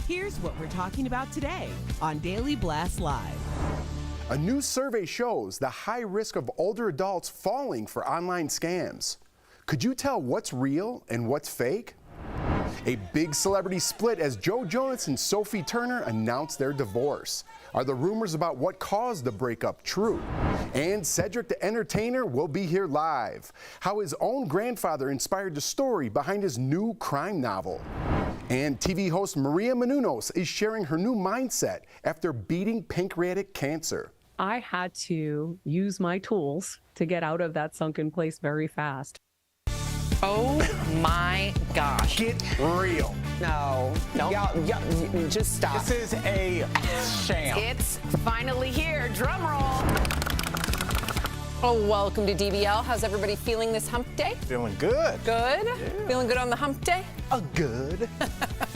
Here's what we're talking about today on Daily Blast Live. A new survey shows the high risk of older adults falling for online scams. Could you tell what's real and what's fake? A big celebrity split as Joe Jonas and Tophie announced their divorce. Are the rumors about what caused the breakup true? And Cedric the Entertainer will be here live. How his own grandfather inspired the story behind his new crime novel. And TV host Maria Menounos is sharing her new mindset after beating pancreatic cancer. I had to use my tools to get out of that sunken place very fast. Oh my gosh. Get real. No. Y'all, just stop. This is a sham. It's finally here. Drum roll. Oh, welcome to DBL. How's everybody feeling this hump day? Feeling good. Good? Yeah. Feeling good on the hump day? Good.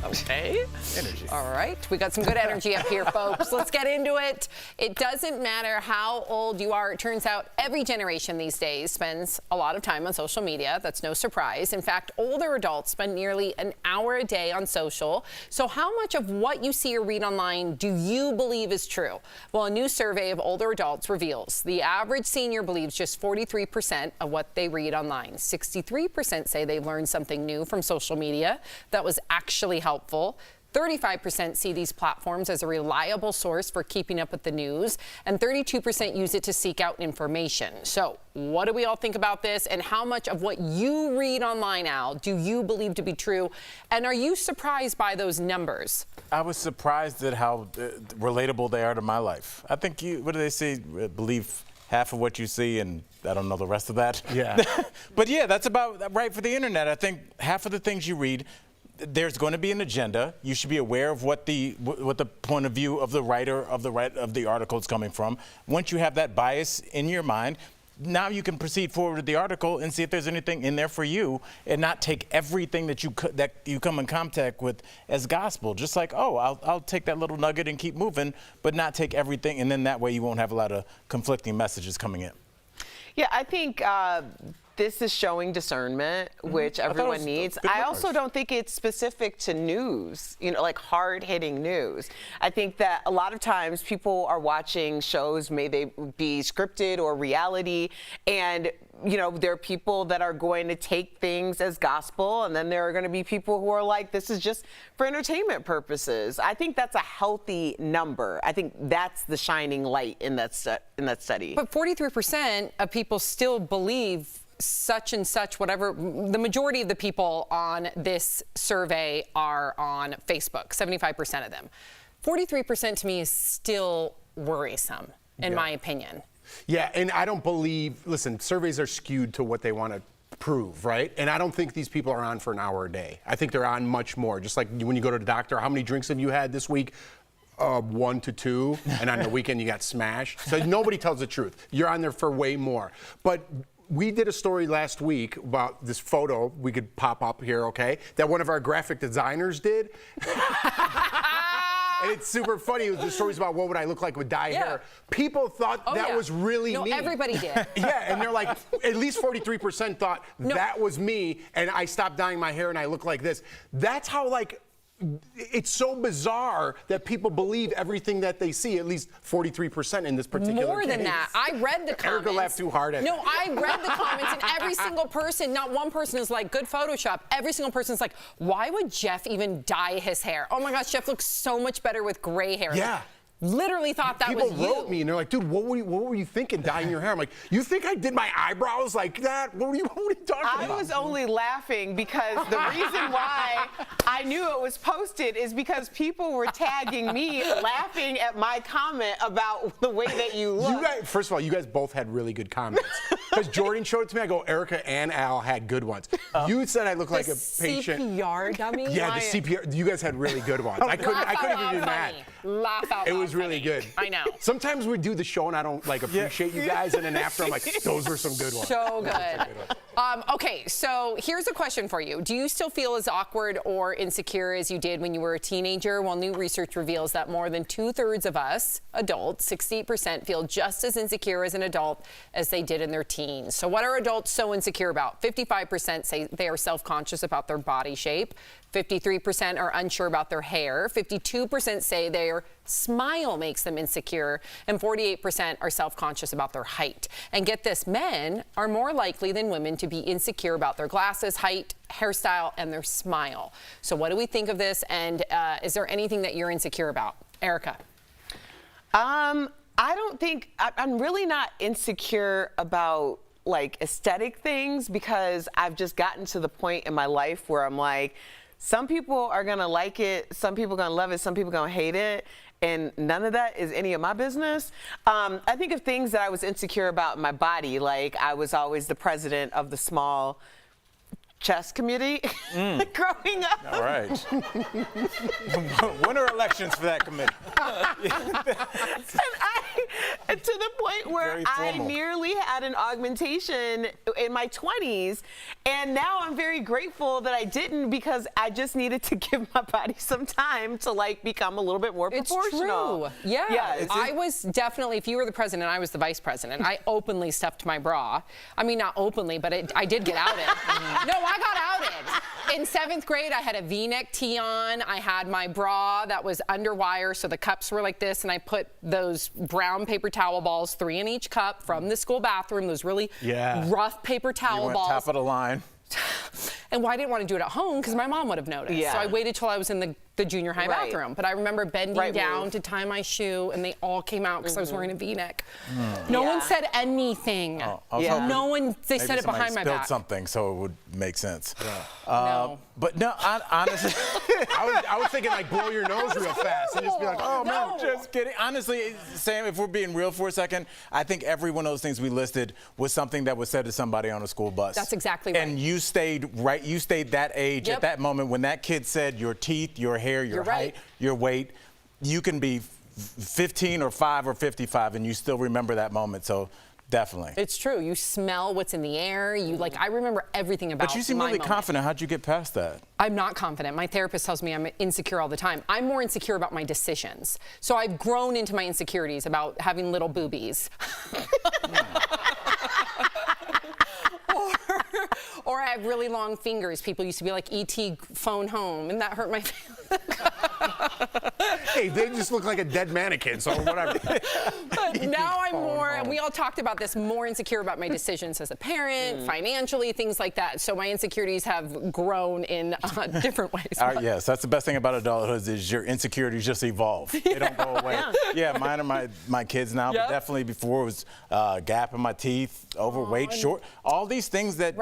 Okay. Energy. All right. We got some good energy up here, folks. Let's get into it. It doesn't matter how old you are. It turns out every generation these days spends a lot of time on social media. That's no surprise. In fact, older adults spend nearly an hour a day on social. So how much of what you see or read online do you believe is true? Well, a new survey of older adults reveals the average senior believes just 43% of what they read online. 63% say they've learned something new from social media that was actually helpful. 35% see these platforms as a reliable source for keeping up with the news, and 32% use it to seek out information. So what do we all think about this, and how much of what you read online, Al, do you believe to be true? And are you surprised by those numbers? I was surprised at how relatable they are to my life. I think what do they say? Believe half of what you see, and I don't know the rest of that. Yeah. But yeah, that's about right for the internet. I think half of the things you read, there's going to be an agenda. You should be aware of what the point of view of the writer of the article is coming from. Once you have that bias in your mind, now you can proceed forward with the article and see if there's anything in there for you, and not take everything that you come in contact with as gospel. Just like, oh, I'll take that little nugget and keep moving, but not take everything, and then that way you won't have a lot of conflicting messages coming in. Yeah, I think this is showing discernment, which everyone needs. I also don't think it's specific to news, like hard-hitting news. I think that a lot of times people are watching shows, may they be scripted or reality, and there are people that are going to take things as gospel, and then there are going to be people who are like, this is just for entertainment purposes. I think that's a healthy number. I think that's the shining light in that study. But 43% of people still believe such and such, whatever. The majority of the people on this survey are on Facebook, 75% of them. 43% to me is still worrisome, in my opinion. Yeah, and I don't believe, listen, surveys are skewed to what they want to prove, right? And I don't think these people are on for an hour a day. I think they're on much more. Just like when you go to the doctor, how many drinks have you had this week? 1 to 2, and on the weekend you got smashed. So nobody tells the truth. You're on there for way more. But we did a story last week about this photo, we could pop up here, okay, that one of our graphic designers did. And it's super funny. The story's about what would I look like with dye hair. People thought that was really me. No, everybody did. Yeah, and they're like, at least 43% thought that was me, and I stopped dyeing my hair and I look like this. That's how, it's so bizarre that people believe everything that they see, at least 43% in this particular More than case. that. I read the comments. Erica laughed too hard at No, I read the comments, and every single person, not one person is like, good Photoshop. Every single person is like, why would Jeff even dye his hair? Oh my gosh, Jeff looks so much better with gray hair. Yeah. Literally thought that was you. People wrote me and they're like, dude, what were you thinking dyeing your hair? I'm like, you think I did my eyebrows like that? What were you talking about? I was only laughing because the reason why I knew it was posted is because people were tagging me laughing at my comment about the way that you look. First of all, you guys both had really good comments. Because Jordan showed it to me, I go, Erica and Al had good ones. You said I look like a patient. CPR dummy? Yeah, the CPR. You guys had really good ones. I couldn't even be mad. Laugh out loud. It was really good. I know. Sometimes we do the show and I don't appreciate you guys, and then after I'm like, those were some good ones. So good. Okay, so here's a question for you. Do you still feel as awkward or insecure as you did when you were a teenager? Well, new research reveals that more than 2/3 of us adults, 68%, feel just as insecure as an adult as they did in their teens. So what are adults so insecure about? 55% say they are self-conscious about their body shape. 53% are unsure about their hair. 52% say their smile makes them insecure. And 48% are self-conscious about their height. And get this, men are more likely than women to be insecure about their glasses, height, hairstyle, and their smile. So what do we think of this? And is there anything that you're insecure about? Erica. I don't think, I'm really not insecure about like aesthetic things, because I've just gotten to the point in my life where I'm like, some people are gonna like it, some people are gonna love it, some people are gonna hate it, and none of that is any of my business. I think of things that I was insecure about in my body, like I was always the president of the small chess committee growing up. All right. When are elections for that committee? And to the point where I nearly had an augmentation in my 20s, and now I'm very grateful that I didn't, because I just needed to give my body some time to like become a little bit more proportional. It's true. Yeah. I was definitely, if you were the president, I was the vice president. I openly stuffed my bra. I mean, not openly, but I did get outed. No, I got outed. In 7th grade, I had a V-neck tee on. I had my bra that was under wire, so the cups were like this, and I put those brown paper towel balls, 3 in each cup, from the school bathroom, those really rough paper towel balls. Top of the line. And why I didn't want to do it at home, because my mom would have noticed. Yeah. So I waited till I was in the junior high bathroom. But I remember bending down to tie my shoe, and they all came out because I was wearing a V-neck. No one said anything. No one, they said it behind my back. Something, so it would make sense. No. But no, honestly, I was thinking like blow your nose real fast and just be like, oh no, just kidding. Honestly, Sam, if we're being real for a second, I think every one of those things we listed was something that was said to somebody on a school bus. That's exactly right. And you stayed right. You stayed that age at that moment when that kid said your teeth, your hair, your height, your weight. You can be 15 or 5 or 55, and you still remember that moment. So. Definitely. It's true. You smell what's in the air. You I remember everything about my But you seem really confident. How'd you get past that? I'm not confident. My therapist tells me I'm insecure all the time. I'm more insecure about my decisions. So I've grown into my insecurities about having little boobies. Or I have really long fingers. People used to be like, E.T. phone home, and that hurt my feelings. Hey, they just look like a dead mannequin, so whatever. But now I'm more, and we all talked about this, more insecure about my decisions as a parent, financially, things like that. So my insecurities have grown in different ways. Yes, that's the best thing about adulthood is your insecurities just evolve. They don't go away. Yeah, mine are my kids now, but definitely before it was gap in my teeth, overweight, short, all these things that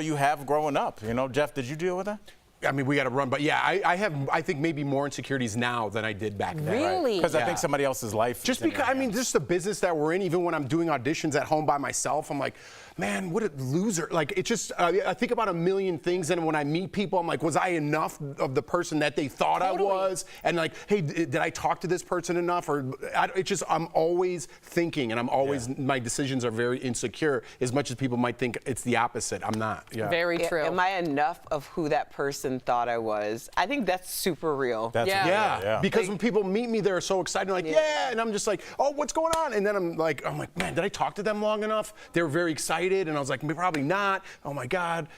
you have growing up. Jeff, did you deal with that? I mean, we got to run, but yeah, I think maybe more insecurities now than I did back then. Really? Because I think somebody else's life. Just because, I mean, just the business that we're in, even when I'm doing auditions at home by myself, I'm like, man, what a loser. Like, it's just, I think about a million things, and when I meet people, I'm like, was I enough of the person that they thought I was? And like, hey, did I talk to this person enough? Or it's just, I'm always thinking, and I'm always, my decisions are very insecure, as much as people might think it's the opposite. I'm not. Very true. Am I enough of who that person thought I was? I think that's super real. That's because when people meet me, they're so excited, like, and I'm just like, oh, what's going on? And then I'm like, man, did I talk to them long enough? They were very excited, and I was like, probably not. Oh my God.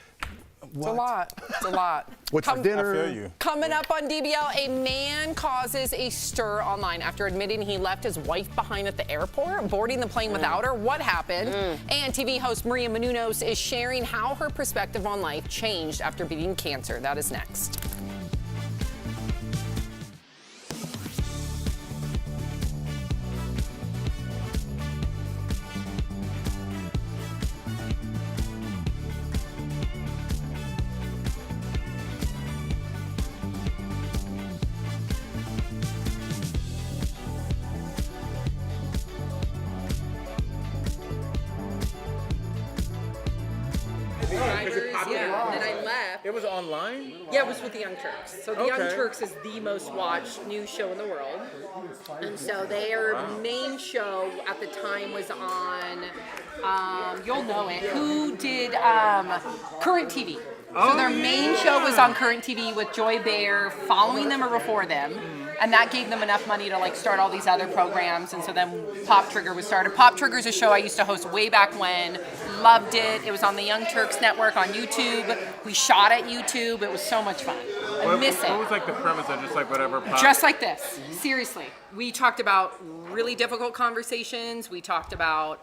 What? It's a lot. It's a lot. What's for dinner? I feel you. Coming up on DBL, a man causes a stir online after admitting he left his wife behind at the airport, boarding the plane without her. What happened? And TV host Maria Menounos is sharing how her perspective on life changed after beating cancer. That is next. And then I left. It was online? Yeah, it was with the Young Turks. So the Young Turks is the most watched news show in the world. And so their main show at the time was on, you'll know it, who did Current TV. So their main show was on Current TV with Joy Behar following them or before them. And that gave them enough money to start all these other programs. And so then Pop Trigger was started. Pop Trigger is a show I used to host way back when. Loved it. It was on the Young Turks network on YouTube. We shot at YouTube. It was so much fun. I miss it. What was like the premise of just like whatever popped? Just like this. Seriously. We talked about really difficult conversations. We talked about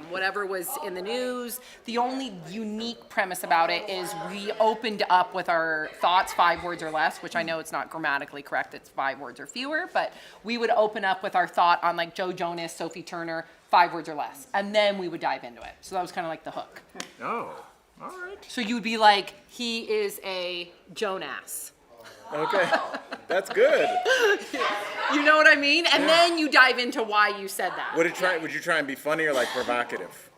whatever was in the news. The only unique premise about it is we opened up with our thoughts, 5 words or less, which I know it's not grammatically correct. It's 5 words or fewer. But we would open up with our thought on like Joe Jonas, Tophie, 5 words or less. And then we would dive into it. So that was kind of like the hook. Oh, all right. So you would be like, he is a Jonas. Okay, that's good. You know what I mean? And then you dive into why you said that. Would you try and be funny or like provocative?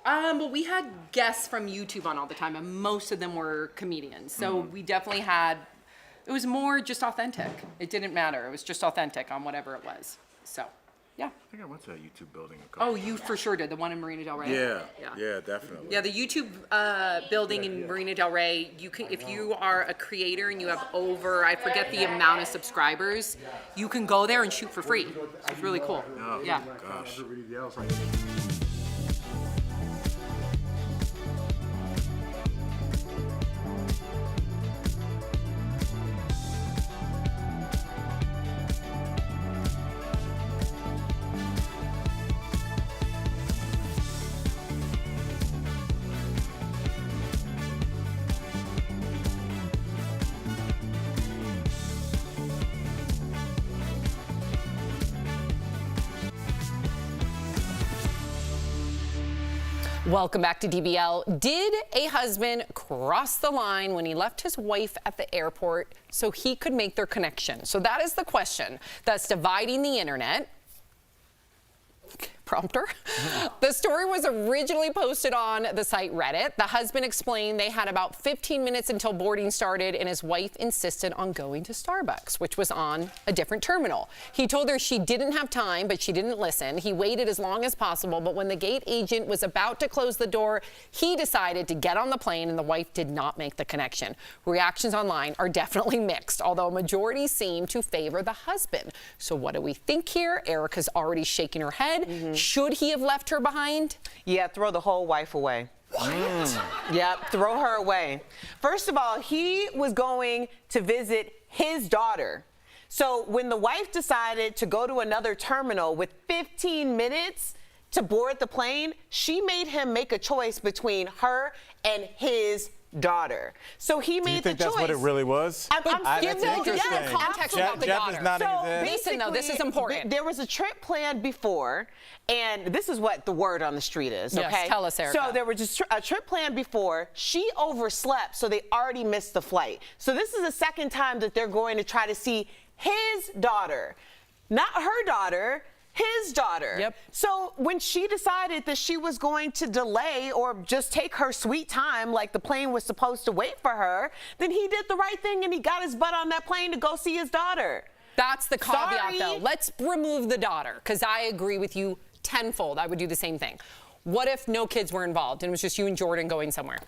Well, we had guests from YouTube on all the time, and most of them were comedians. So we definitely had, it was more just authentic. It didn't matter. It was just authentic on whatever it was. So, yeah. I think I went to that YouTube building a couple Oh, you for sure did. The one in Marina Del Rey? Yeah, definitely. Yeah, the YouTube building in Marina Del Rey, you can, if you are a creator and you have over, I forget the amount of subscribers, you can go there and shoot for free. It's really cool. Oh, Yeah. gosh. Welcome back to DBL. Did a husband cross the line when he left his wife at the airport so he could make their connection? So that is the question that's dividing the internet. Prompter. The story was originally posted on the site Reddit. The husband explained they had about 15 minutes until boarding started, and his wife insisted on going to Starbucks, which was on a different terminal. He told her she didn't have time, but she didn't listen. He waited as long as possible, but when the gate agent was about to close the door, he decided to get on the plane, and the wife did not make the connection. Reactions online are definitely mixed, although a majority seem to favor the husband. So what do we think here? Erica's already shaking her head. Should he have left her behind? Yeah, throw the whole wife away. What? Yep, throw her away. First of all, he was going to visit his daughter. So when the wife decided to go to another terminal with 15 minutes to board the plane, she made him make a choice between her and his daughter. So he made the choice. Do you think that's what it really was? Give the context about the Jeff daughter. is not in his head. Listen, though, this is important. There was a trip planned before, and this is what the word on the street is, Yes, okay? tell us, Erica. So there was just a trip planned before. She overslept, so they already missed the flight. So this is the second time that they're going to try to see his daughter. Not her daughter, his daughter. Yep. So when she decided that she was going to delay or just take her sweet time like the plane was supposed to wait for her, then he did the right thing and he got his butt on that plane to go see his daughter. That's the caveat, Sorry. though. Let's remove the daughter, because I agree with you tenfold. I would do the same thing. What if no kids were involved and it was just you and Jordan going somewhere?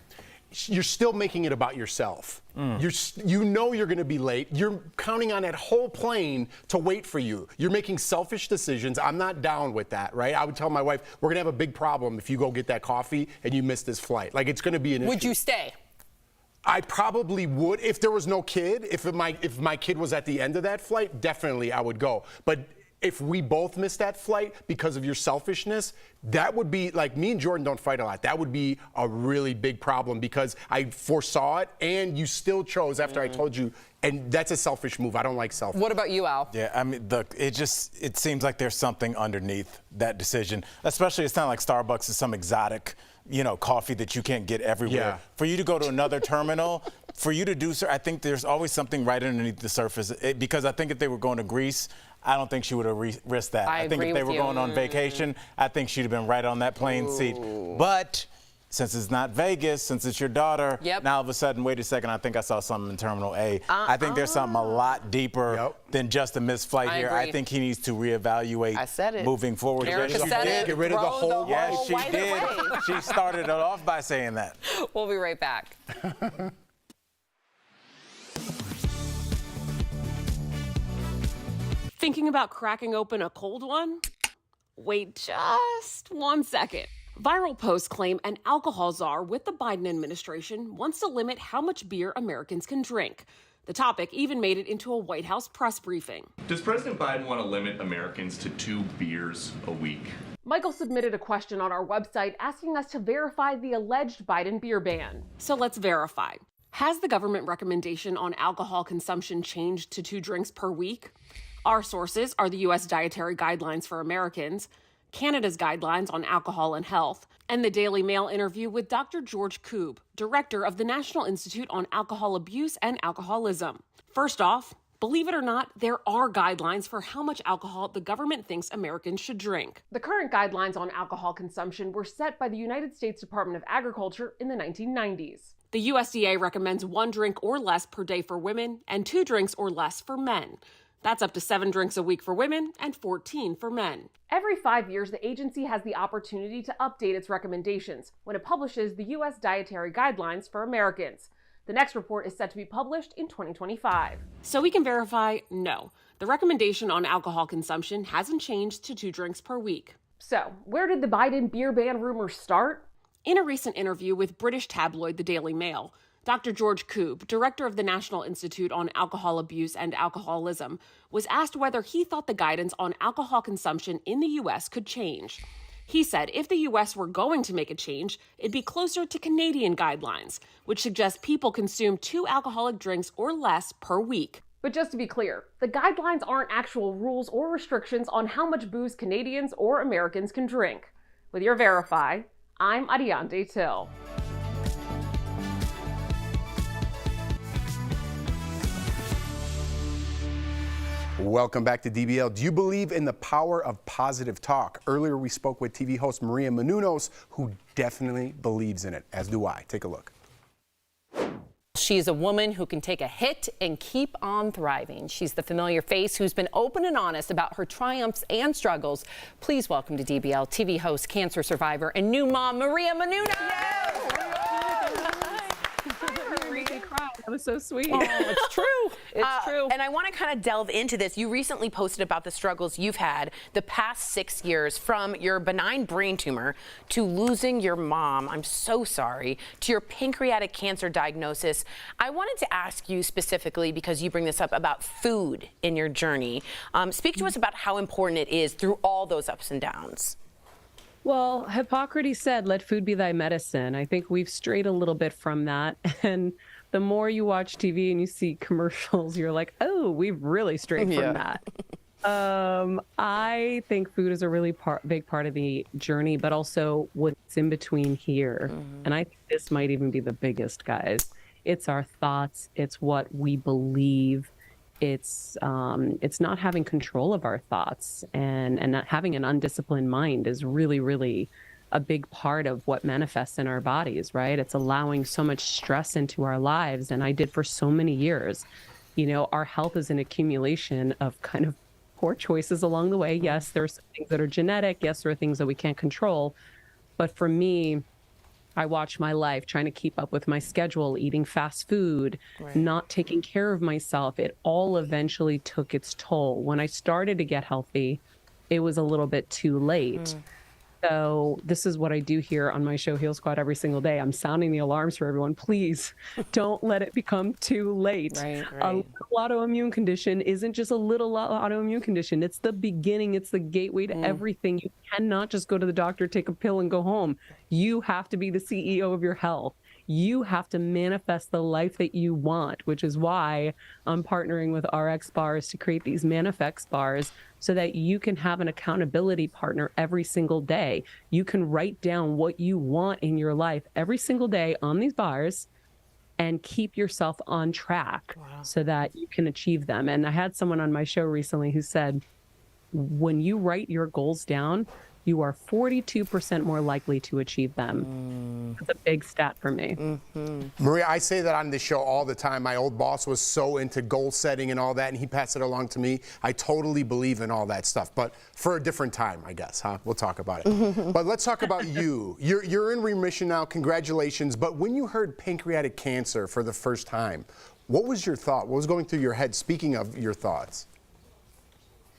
You're still making it about yourself. You know you're going to be late. You're counting on that whole plane to wait for you. You're making selfish decisions. I'm not down with that, right? I would tell my wife, we're going to have a big problem if you go get that coffee and you miss this flight. Like, it's going to be an issue. Would you stay? I probably would if there was no kid. If my kid was at the end of that flight, definitely I would go. But if we both missed that flight because of your selfishness, that would be, like, me and Jordan don't fight a lot. That would be a really big problem because I foresaw it and you still chose after I told you, and that's a selfish move. I don't like selfish. What about you, Al? Yeah, I mean, it seems like there's something underneath that decision. Especially, it's not like Starbucks is some exotic, coffee that you can't get everywhere. Yeah. For you to go to another terminal, for you to do so, I think there's always something right underneath the surface. Because I think if they were going to Greece, I don't think she would have risked that. I think agree if they with were you. going on vacation, I think she'd have been right on that plane seat. But since it's not Vegas, since it's your daughter, now all of a sudden, wait a second, I think I saw something in Terminal A. I think there's something a lot deeper than just a missed flight here. agree. I think he needs to reevaluate I said it. moving forward. Erica said it. Get rid of the whole wife. Yes, she White did. away. She started it off by saying that. We'll be right back. Thinking about cracking open a cold one? Wait just 1 second. Viral posts claim an alcohol czar with the Biden administration wants to limit how much beer Americans can drink. The topic even made it into a White House press briefing. Does President Biden want to limit Americans to 2 beers a week? Michael submitted a question on our website asking us to verify the alleged Biden beer ban. So let's verify. Has the government recommendation on alcohol consumption changed to 2 drinks per week? Our sources are the U.S. Dietary Guidelines for Americans, Canada's Guidelines on Alcohol and Health, and the Daily Mail interview with Dr. George Koob, director of the National Institute on Alcohol Abuse and Alcoholism. First off, believe it or not, there are guidelines for how much alcohol the government thinks Americans should drink. The current guidelines on alcohol consumption were set by the United States Department of Agriculture in the 1990s. The USDA recommends 1 drink or less per day for women and 2 drinks or less for men. That's up to 7 drinks a week for women and 14 for men. Every 5 years, the agency has the opportunity to update its recommendations when it publishes the U.S. Dietary Guidelines for Americans. The next report is set to be published in 2025. So we can verify, no, the recommendation on alcohol consumption hasn't changed to 2 drinks per week. So where did the Biden beer ban rumors start? In a recent interview with British tabloid The Daily Mail, Dr. George Koob, director of the National Institute on Alcohol Abuse and Alcoholism, was asked whether he thought the guidance on alcohol consumption in the U.S. could change. He said if the U.S. were going to make a change, it'd be closer to Canadian guidelines, which suggest people consume 2 alcoholic drinks or less per week. But just to be clear, the guidelines aren't actual rules or restrictions on how much booze Canadians or Americans can drink. With your Verify, I'm Ariante Till. Welcome back to DBL. Do you believe in the power of positive talk? Earlier we spoke with TV host Maria Menounos, who definitely believes in it, as do I. Take a look. She's a woman who can take a hit and keep on thriving. She's the familiar face who's been open and honest about her triumphs and struggles. Please welcome to DBL TV host, cancer survivor, and new mom, Maria Menounos. That was so sweet. Oh, it's true. It's true. And I want to kind of delve into this. You recently posted about the struggles you've had the past 6 years, from your benign brain tumor to losing your mom, I'm so sorry, to your pancreatic cancer diagnosis. I wanted to ask you specifically, because you bring this up, about food in your journey. Speak to us about how important it is through all those ups and downs. Well, Hippocrates said, let food be thy medicine. I think we've strayed a little bit from that. And the more you watch TV and you see commercials, you're like, oh, we've really strayed from that. I think food is a really big part of the journey, but also what's in between here. And I think this might even be the biggest, guys. It's our thoughts. It's what we believe. It's not having control of our thoughts, and not having an undisciplined mind is really, really a big part of what manifests in our bodies, right? It's allowing so much stress into our lives. And I did for so many years. You know, our health is an accumulation of kind of poor choices along the way. Yes, there are some things that are genetic. Yes, there are things that we can't control. But for me, I watched my life trying to keep up with my schedule, eating fast food, not taking care of myself. It all eventually took its toll. When I started to get healthy, it was a little bit too late. So this is what I do here on my show, Heal Squad, every single day. I'm sounding the alarms for everyone. Please don't let it become too late. A little autoimmune condition isn't just a little autoimmune condition. It's the beginning. It's the gateway to everything. You cannot just go to the doctor, take a pill, and go home. You have to be the CEO of your health. You have to manifest the life that you want, which is why I'm partnering with RX Bars to create these Manifest bars so that you can have an accountability partner every single day. You can write down what you want in your life every single day on these bars and keep yourself on track so that you can achieve them. And I had someone on my show recently who said, when you write your goals down, you are 42% more likely to achieve them. That's a big stat for me. Maria, I say that on this show all the time. My old boss was so into goal setting and all that, and he passed it along to me. I totally believe in all that stuff, but for a different time, I guess, huh? We'll talk about it. But let's talk about you. You're in remission now, congratulations. But when you heard pancreatic cancer for the first time, what was your thought? What was going through your head, speaking of your thoughts?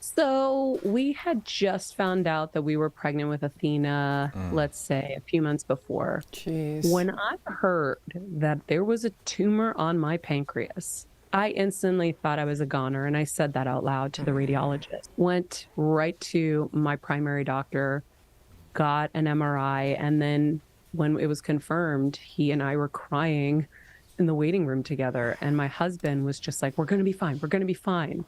So we had just found out that we were pregnant with Athena, let's say a few months before. When I heard that there was a tumor on my pancreas, I instantly thought I was a goner, and I said that out loud to the radiologist. Went right to my primary doctor, got an MRI, and then when it was confirmed, he and I were crying in the waiting room together. And my husband was just like, we're going to be fine. We're going to be fine.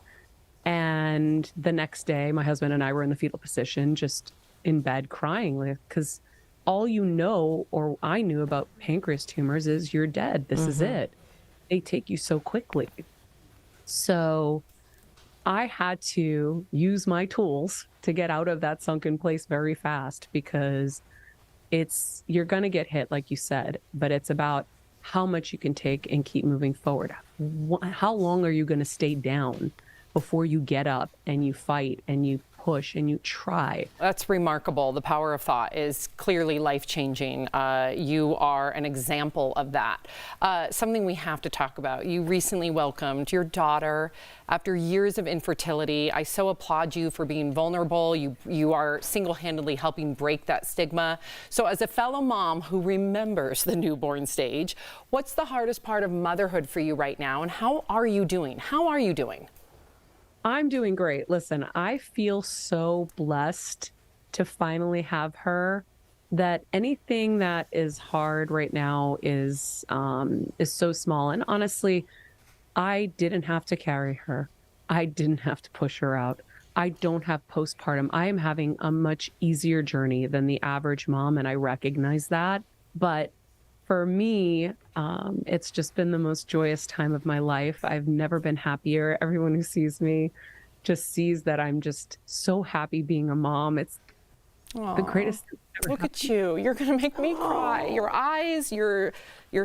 And the next day, my husband and I were in the fetal position, just in bed crying, because all you know, or I knew about pancreas tumors, is you're dead. This is it. They take you so quickly. So I had to use my tools to get out of that sunken place very fast, because you're going to get hit, like you said, but it's about how much you can take and keep moving forward. How long are you going to stay down before you get up and you fight and you push and you try? That's remarkable. The power of thought is clearly life-changing. You are an example of that. Something we have to talk about. You recently welcomed your daughter after years of infertility. I so applaud you for being vulnerable. You are single-handedly helping break that stigma. So as a fellow mom who remembers the newborn stage, what's the hardest part of motherhood for you right now, and how are you doing? How are you doing? I'm doing great. Listen, I feel so blessed to finally have her, that anything that is hard right now is so small. And honestly, I didn't have to carry her. I didn't have to push her out. I don't have postpartum. I am having a much easier journey than the average mom, and I recognize that. But for me, it's just been the most joyous time of my life. I've never been happier. Everyone who sees me just sees that I'm just so happy being a mom. It's the greatest thing ever. Look at you. You're going to make me cry. Your eyes, your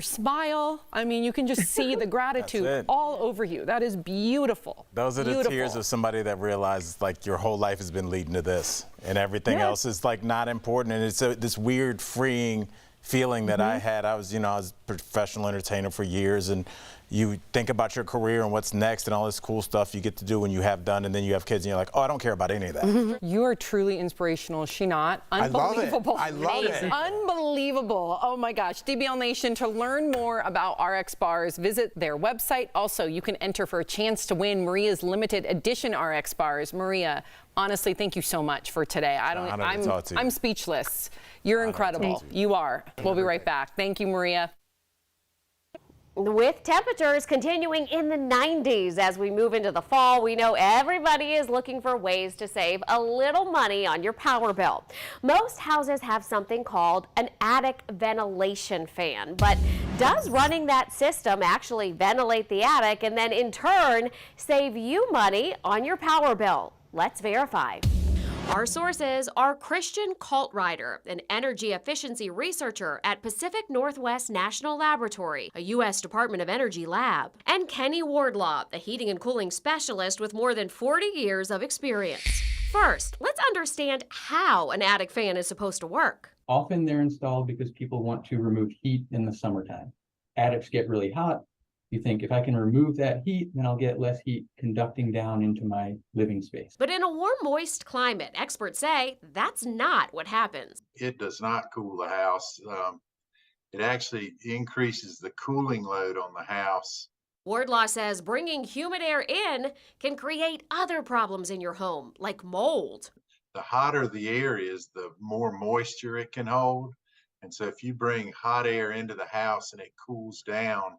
smile. I mean, you can just see the gratitude all over you. That is beautiful. Those are the tears of somebody that realizes, like, your whole life has been leading to this, and everything else is, like, not important. And it's this weird, freeing feeling that I had. I was a professional entertainer for years, and you think about your career and what's next and all this cool stuff you get to do when you have done, and then you have kids and you're like, oh, I don't care about any of that. You are truly inspirational. Is she not? Unbelievable. I love it. Unbelievable. Oh my gosh. DBL Nation, to learn more about RX bars, visit their website. Also, you can enter for a chance to win Maria's limited edition RX bars. Maria, honestly, thank you so much for today. I'm speechless. You're incredible. You are. We'll be right back. Thank you, Maria. With temperatures continuing in the 90s as we move into the fall, we know everybody is looking for ways to save a little money on your power bill. Most houses have something called an attic ventilation fan, but does running that system actually ventilate the attic and then in turn save you money on your power bill? Let's verify. Our sources are Christian Kaltreiter, an energy efficiency researcher at Pacific Northwest National Laboratory, a U.S. Department of Energy lab, and Kenny Wardlaw, a heating and cooling specialist with more than 40 years of experience. First, let's understand how an attic fan is supposed to work. Often they're installed because people want to remove heat in the summertime. Attics get really hot. You think, if I can remove that heat, then I'll get less heat conducting down into my living space. But in a warm, moist climate, experts say that's not what happens. It does not cool the house. It actually increases the cooling load on the house. Wardlaw says bringing humid air in can create other problems in your home, like mold. The hotter the air is, the more moisture it can hold. And so if you bring hot air into the house and it cools down,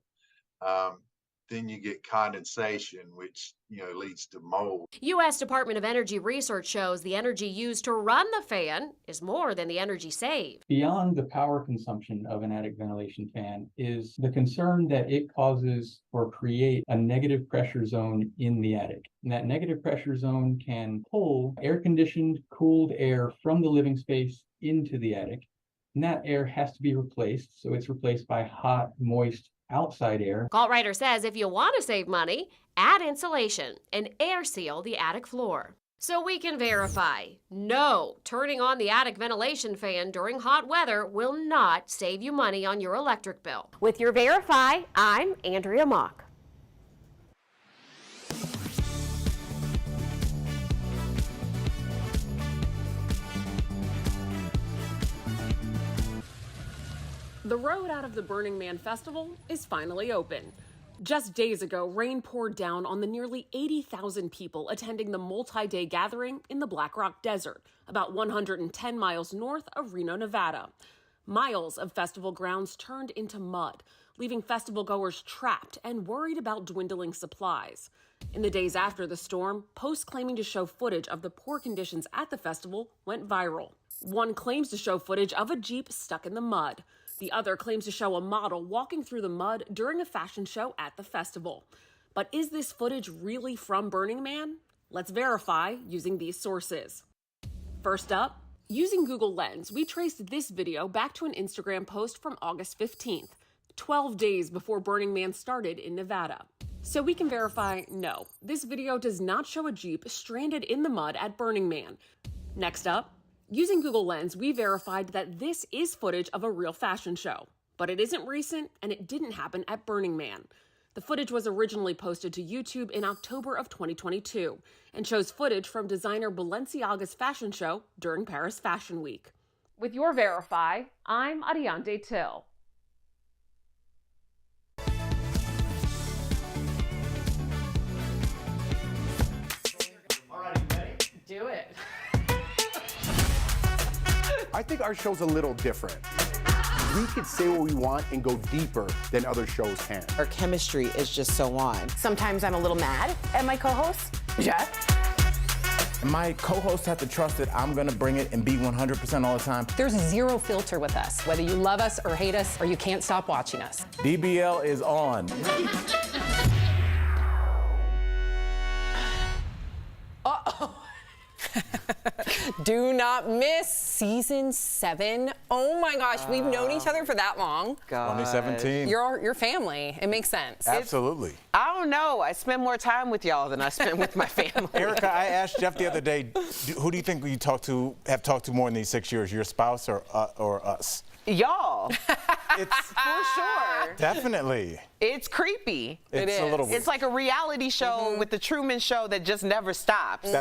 then you get condensation, which leads to mold. U.S. Department of Energy research shows the energy used to run the fan is more than the energy saved. Beyond the power consumption of an attic ventilation fan is the concern that it causes or create a negative pressure zone in the attic. And that negative pressure zone can pull air-conditioned, cooled air from the living space into the attic. And that air has to be replaced, so it's replaced by hot, moist, outside air. Kaltreiter says if you want to save money, add insulation and air seal the attic floor. So we can verify, no, turning on the attic ventilation fan during hot weather will not save you money on your electric bill. With your Verify, I'm Andrea Mock. The road out of the Burning Man Festival is finally open. Just days ago, rain poured down on the nearly 80,000 people attending the multi-day gathering in the Black Rock Desert, about 110 miles north of Reno, Nevada. Miles of festival grounds turned into mud, leaving festival goers trapped and worried about dwindling supplies. In the days after the storm, posts claiming to show footage of the poor conditions at the festival went viral. One claims to show footage of a Jeep stuck in the mud. The other claims to show a model walking through the mud during a fashion show at the festival. But is this footage really from Burning Man? Let's verify using these sources. First up, using Google Lens, we traced this video back to an Instagram post from August 15th, 12 days before Burning Man started in Nevada. So we can verify, no, this video does not show a Jeep stranded in the mud at Burning Man. Next up, using Google Lens, we verified that this is footage of a real fashion show, but it isn't recent and it didn't happen at Burning Man. The footage was originally posted to YouTube in October of 2022 and shows footage from designer Balenciaga's fashion show during Paris Fashion Week. With your Verify, I'm Ariande Till. Do it. I think our show's a little different. We could say what we want and go deeper than other shows can. Our chemistry is just so on. Sometimes I'm a little mad at my co-host, Jeff. My co-hosts have to trust that I'm gonna bring it and be 100% all the time. There's zero filter with us, whether you love us or hate us or you can't stop watching us. DBL is on. Uh-oh. Do not miss season 7. Oh my gosh, we've known each other for that long. 2017. You're family. It makes sense. Absolutely. I don't know. I spend more time with y'all than I spend with my family. Erica, I asked Jeff the other day, who do you think have talked to more in these 6 years, your spouse or us? Y'all. It's for sure. Definitely. It's creepy. It's a little weird. It's like a reality show with the Truman Show that just never stops.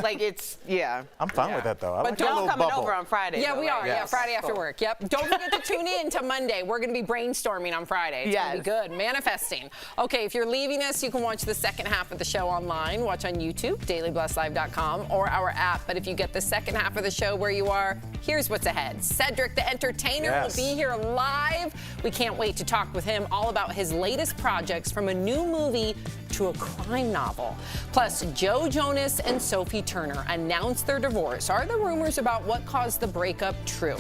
Like it's, yeah. I'm fine with that though. I like y'all coming over on Friday. Yeah, though, we right? are. Yeah, Friday after work. Yep. Don't forget to tune in to Monday. We're going to be brainstorming on Friday. It's going to be good. Manifesting. Okay, if you're leaving us, you can watch the second half of the show online. Watch on YouTube, dailyblesslive.com, or our app. But if you get the second half of the show where you are, here's what's ahead. Cedric the Entertainer will be here live. We can't wait to talk with him all about his latest projects, from a new movie to a crime novel. Plus, Joe Jonas and Sophie Turner announced their divorce. Are the rumors about what caused the breakup true?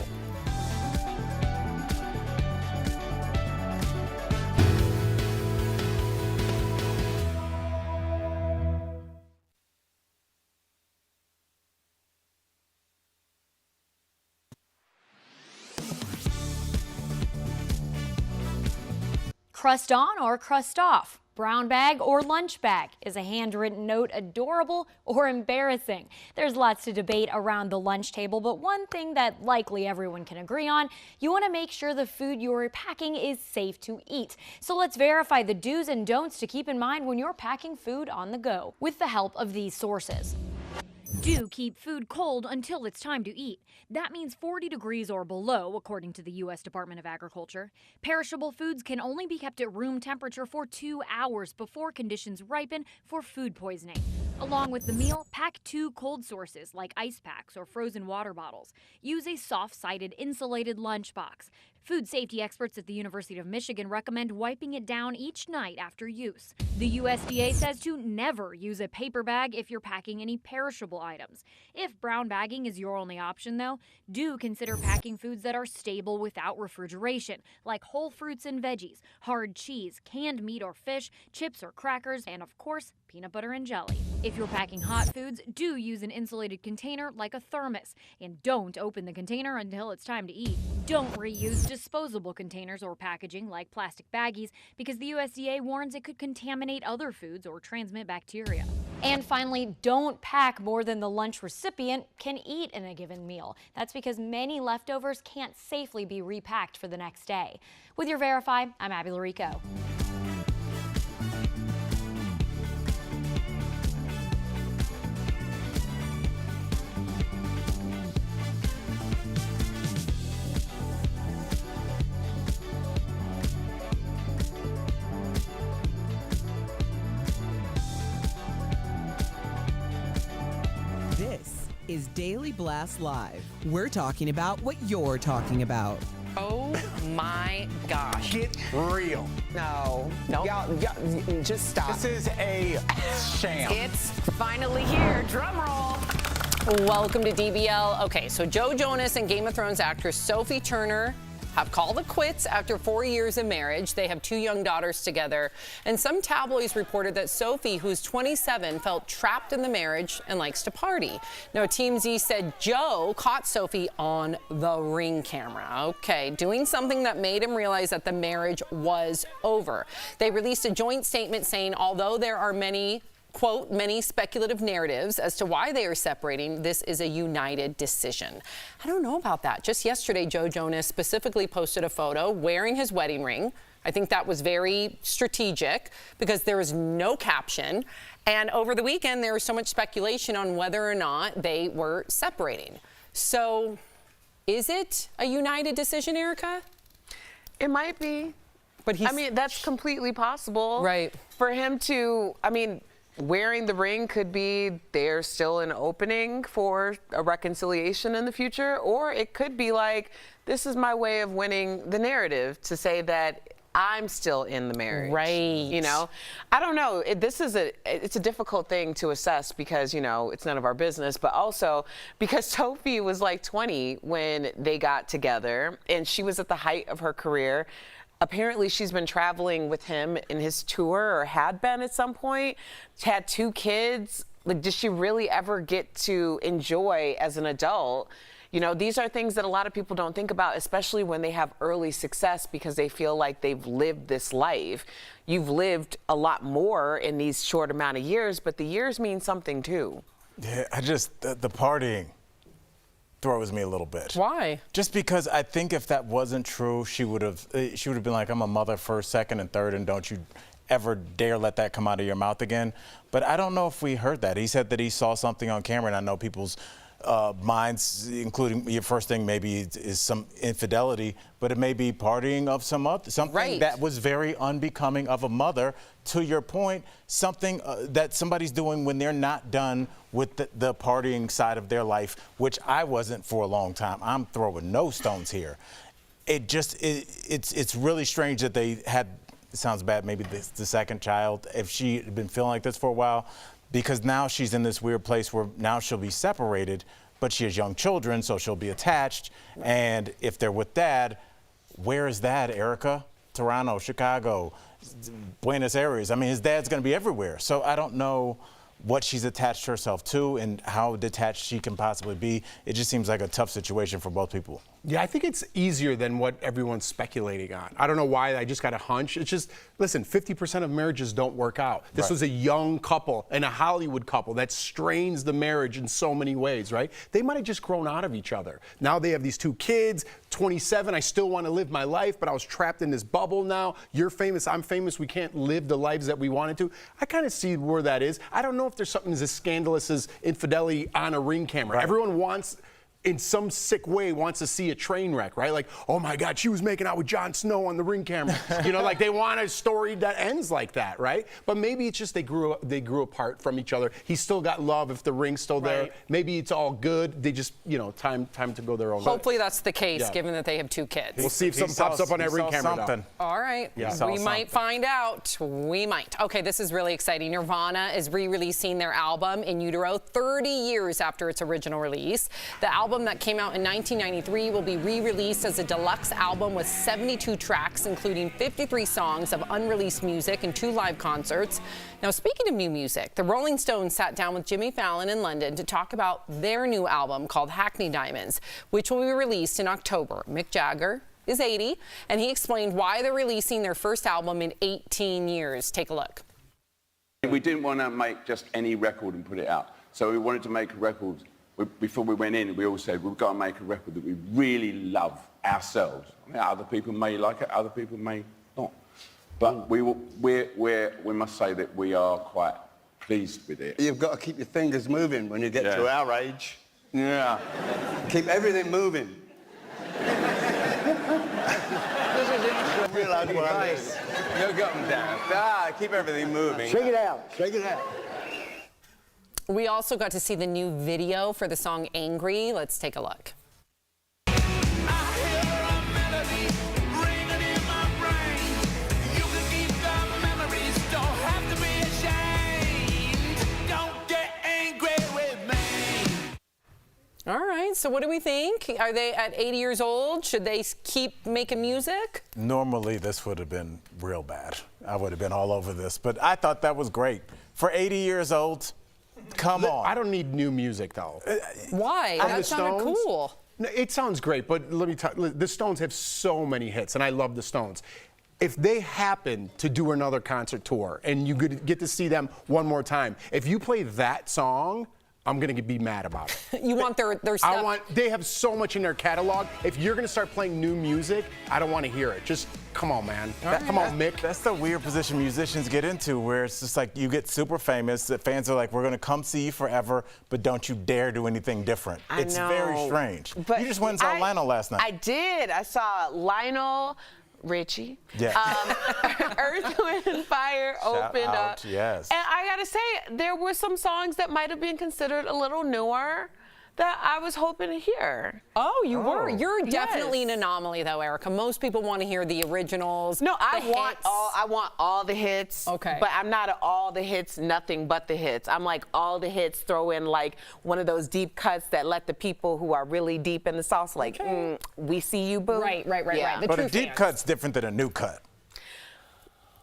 Crust on or crust off? Brown bag or lunch bag? Is a handwritten note adorable or embarrassing? There's lots to debate around the lunch table, but one thing that likely everyone can agree on, you want to make sure the food you're packing is safe to eat. So let's verify the do's and don'ts to keep in mind when you're packing food on the go, with the help of these sources. Do keep food cold until it's time to eat. That means 40 degrees or below, according to the U.S. Department of Agriculture. Perishable foods can only be kept at room temperature for 2 hours before conditions ripen for food poisoning. Along with the meal, pack 2 cold sources like ice packs or frozen water bottles. Use a soft-sided insulated lunchbox. Food safety experts at the University of Michigan recommend wiping it down each night after use. The USDA says to never use a paper bag if you're packing any perishable items. If brown bagging is your only option, though, do consider packing foods that are stable without refrigeration, like whole fruits and veggies, hard cheese, canned meat or fish, chips or crackers, and of course, peanut butter and jelly. If you're packing hot foods, do use an insulated container like a thermos, and don't open the container until it's time to eat. Don't reuse disposable containers or packaging like plastic baggies, because the USDA warns it could contaminate other foods or transmit bacteria. And finally, don't pack more than the lunch recipient can eat in a given meal. That's because many leftovers can't safely be repacked for the next day. With your Verify, I'm Abby Larico. is Daily Blast Live. We're talking about what you're talking about. Oh my gosh. Get real. No. Y'all, just stop. This is a sham. It's finally here. Drum roll. Welcome to DBL. Okay, so Joe Jonas and Game of Thrones actress Sophie Turner have called it quits after 4 years of marriage. They have 2 young daughters together. And some tabloids reported that Sophie, who's 27, felt trapped in the marriage and likes to party. Now, TMZ said Joe caught Sophie on the Ring camera. Okay, doing something that made him realize that the marriage was over. They released a joint statement saying, although there are many, quote, many speculative narratives as to why they are separating, this is a united decision. I don't know about that. Just yesterday, Joe Jonas specifically posted a photo wearing his wedding ring. I think that was very strategic because there was no caption. And over the weekend, there was so much speculation on whether or not they were separating. So is it a united decision, Erica? It might be. But I mean, that's completely possible. Right. For him to, I mean, wearing the ring could be there's still an opening for a reconciliation in the future, or it could be like, this is my way of winning the narrative to say that I'm still in the marriage. Right. You know, I don't know. It's a difficult thing to assess because, you know, it's none of our business, but also because Tophie was like 20 when they got together and she was at the height of her career. Apparently, she's been traveling with him in his tour, or had been at some point. She had 2 kids. Like, did she really ever get to enjoy as an adult? You know, these are things that a lot of people don't think about, especially when they have early success because they feel like they've lived this life. You've lived a lot more in these short amount of years, but the years mean something too. Yeah, the partying throws me a little bit. Why? Just because I think if that wasn't true, she would have been like, I'm a mother first, second, and third, and don't you ever dare let that come out of your mouth again. But I don't know if we heard that. He said that he saw something on camera, and I know people's minds, including your first thing maybe is some infidelity, but it may be partying of something that was very unbecoming of a mother. To your point, something that somebody's doing when they're not done with the partying side of their life, which I wasn't for a long time. I'm throwing no stones here. It's really strange that they had, it sounds bad, maybe the second child, if she had been feeling like this for a while, because now she's in this weird place where now she'll be separated, but she has young children, so she'll be attached. And if they're with dad, where is dad, Erica? Toronto, Chicago, Buenos Aires. I mean, his dad's going to be everywhere. So I don't know what she's attached herself to and how detached she can possibly be. It just seems like a tough situation for both people. Yeah, I think it's easier than what everyone's speculating on. I don't know why, I just got a hunch. It's just, listen, 50% of marriages don't work out. This was a young couple and a Hollywood couple that strains the marriage in so many ways, right? They might have just grown out of each other. Now they have these 2 kids, 27, I still want to live my life, but I was trapped in this bubble now. You're famous, I'm famous, we can't live the lives that we wanted to. I kind of see where that is. I don't know if there's something as scandalous as infidelity on a Ring camera. Everyone wants, in some sick way, wants to see a train wreck, right? Like, oh my God, she was making out with Jon Snow on the Ring camera. You know, like they want a story that ends like that, right? But maybe it's just they grew apart from each other. He's still got love if the ring's still there. Maybe it's all good. They just, you know, time to go their own way. Hopefully that's the case, given that they have 2 kids. We'll see if something pops up on that Ring camera. All right, we might find out. We might. Okay, this is really exciting. Nirvana is re-releasing their album In Utero 30 years after its original release. The album that came out in 1993 will be re-released as a deluxe album with 72 tracks, including 53 songs of unreleased music and 2 live concerts. Now, speaking of new music, the Rolling Stones sat down with Jimmy Fallon in London to talk about their new album called Hackney Diamonds, which will be released in October. Mick Jagger is 80, and he explained why they're releasing their first album in 18 years. Take a look. We didn't want to make just any record and put it out. So we wanted to make a record. Before we went in, we all said we've got to make a record that we really love ourselves. I mean, other people may like it, other people may not. But we must say that we are quite pleased with it. You've got to keep your fingers moving when you get to our age. Yeah. Keep everything moving. Realize what I mean. No, got them down. Keep everything moving. Shake it out. Shake it out. We also got to see the new video for the song Angry. Let's take a look. All right, so what do we think? Are they at 80 years old? Should they keep making music? Normally, this would have been real bad. I would have been all over this, but I thought that was great. For 80 years old, come on. I don't need new music, though. Why? That sounded cool. No, it sounds great, but let me tell you, the Stones have so many hits, and I love the Stones. If they happen to do another concert tour and you get to see them one more time, if you play that song, I'm going to be mad about it. You want their stuff? They have so much in their catalog. If you're going to start playing new music, I don't want to hear it. Just come on, man. Come on, Mick. That's the weird position musicians get into, where it's just like you get super famous. The fans are like, we're going to come see you forever, but don't you dare do anything different. It's very strange. But you just went and saw Lionel last night. I did. I saw Lionel Richie. Yeah. Earth, Wind, Fire opened up. Yes. And I gotta say, there were some songs that might have been considered a little newer that I was hoping to hear. Oh, you were? You're definitely an anomaly, though, Erica. Most people want to hear the originals. No, I want all the hits. Okay. But I'm not all the hits, nothing but the hits. I'm like all the hits, throw in like one of those deep cuts that let the people who are really deep in the sauce, like, we see you, boo. Right. But a deep cut's different than a new cut.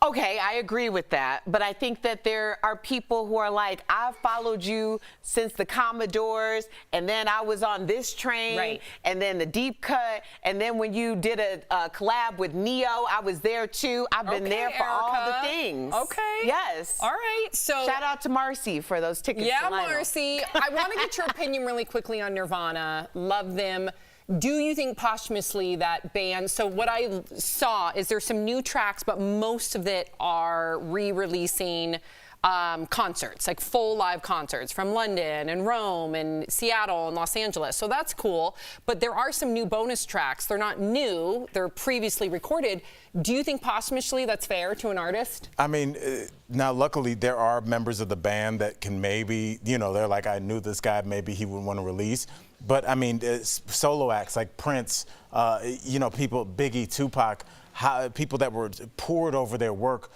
Okay, I agree with that, but I think that there are people who are like, I've followed you since the Commodores, and then I was on this train, and then the deep cut, and then when you did a collab with Neo, I was there too. I've been there for all the things. Okay. Yes. All right. So shout out to Marcy for those tickets. Yeah, to Lionel. Marcy. I want to get your opinion really quickly on Nirvana. Love them. Do you think posthumously that band, so what I saw is there's some new tracks, but most of it are re-releasing concerts, like full live concerts from London and Rome and Seattle and Los Angeles. So that's cool. But there are some new bonus tracks. They're not new. They're previously recorded. Do you think posthumously that's fair to an artist? I mean, now luckily there are members of the band that can maybe, they're like, I knew this guy, maybe he would want to release. But I mean, solo acts like Prince, people, Biggie, Tupac, people that were poured over their work.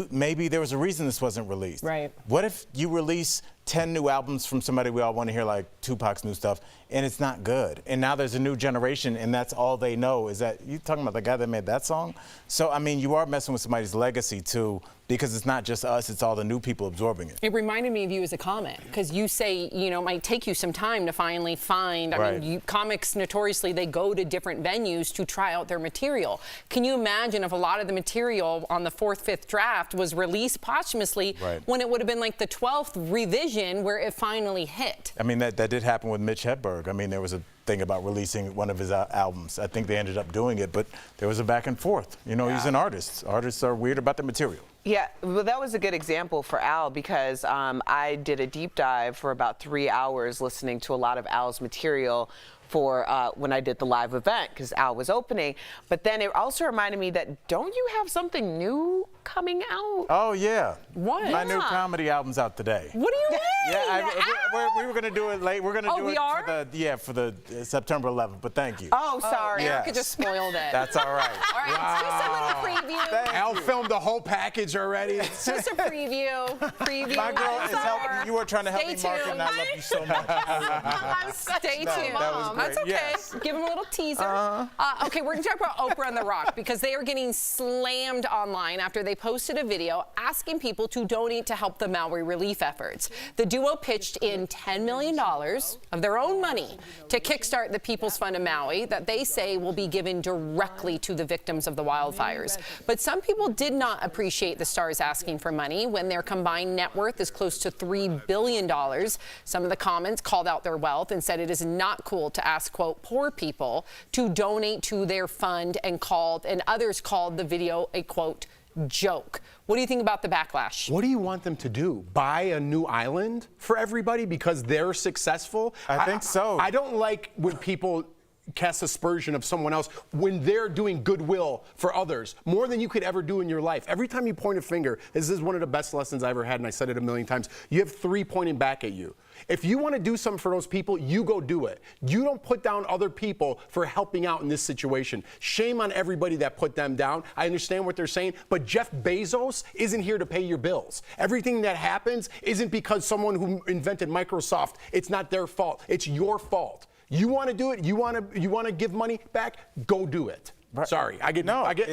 Maybe there was a reason this wasn't released. Right. What if you release 10 new albums from somebody we all want to hear, like Tupac's new stuff, and it's not good? And now there's a new generation, and that's all they know is that you talking about the guy that made that song? So, I mean, you are messing with somebody's legacy, too, because it's not just us, it's all the new people absorbing it. It reminded me of you as a comic, because you say, it might take you some time to finally find, I mean, comics notoriously, they go to different venues to try out their material. Can you imagine if a lot of the material on the 4th, 5th draft was released posthumously when it would have been like the 12th revision where it finally hit? I mean, that did happen with Mitch Hedberg. I mean, there was a thing about releasing one of his albums. I think they ended up doing it, but there was a back and forth. He's an artist. Artists are weird about the material. Yeah, well, that was a good example for Al because I did a deep dive for about 3 hours listening to a lot of Al's material for when I did the live event because Al was opening. But then it also reminded me that don't you have something new coming out? Oh, yeah. What? My new comedy album's out today. What do you mean? Yeah, we were going to do it late. We're going to do it for the September 11th, but thank you. Oh, sorry. Erica just spoiled it. That's all right. All right, it's just a little preview. Al filmed the whole package already. It's just a preview. My girl is helping. You were trying to help me market, and I love you so much. Stay tuned. That was great. That's okay. Yes. Give him a little teaser. Okay, we're going to talk about Oprah and The Rock because they are getting slammed online after they posted a video asking people to donate to help the Maui relief efforts. The duo pitched in $10 million of their own money to kickstart the People's Fund of Maui that they say will be given directly to the victims of the wildfires. But some people did not appreciate the stars asking for money when their combined net worth is close to $3 billion. Some of the comments called out their wealth and said it is not cool to ask, quote, poor people to donate to their fund, and others called the video a, quote, joke. What do you think about the backlash? What do you want them to do? Buy a new island for everybody because they're successful? I think so. I don't like when people cast aspersion of someone else when they're doing goodwill for others more than you could ever do in your life. Every time you point a finger, this is one of the best lessons I ever had, and I said it a million times, you have 3 pointing back at you. If you want to do something for those people, you go do it. You don't put down other people for helping out in this situation. Shame on everybody that put them down. I understand what they're saying, but Jeff Bezos isn't here to pay your bills. Everything that happens isn't because someone who invented Microsoft, it's not their fault. It's your fault. You want to do it? You want to give money back? Go do it. Right. Sorry, I get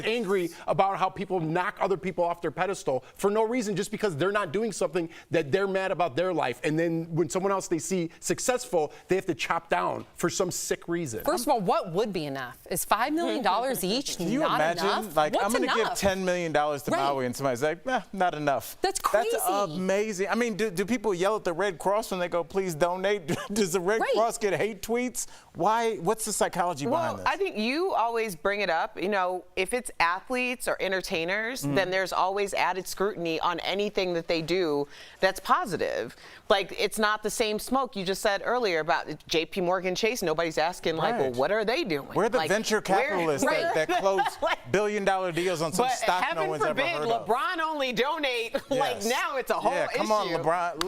angry about how people knock other people off their pedestal for no reason, just because they're not doing something that they're mad about their life, and then when someone else they see successful, they have to chop down for some sick reason. First of all, what would be enough? Is $5 million each Can you not imagine? enough? Like, What's I'm going to give enough? $10 million to Maui, and somebody's like, not enough. That's crazy. That's amazing. I mean, do people yell at the Red Cross when they go, please donate? Does the Red Cross get hate tweets? Why? What's the psychology behind this? I think you always bring it up. You know, if it's athletes or entertainers, then there's always added scrutiny on anything that they do that's positive. Like, it's not the same smoke you just said earlier about JP Morgan Chase. Nobody's asking, like, well, what are they doing? We're the venture capitalists that close billion-dollar deals on some stock no one's ever heard of. LeBron only donate. Like, now it's a whole issue. Come on, LeBron.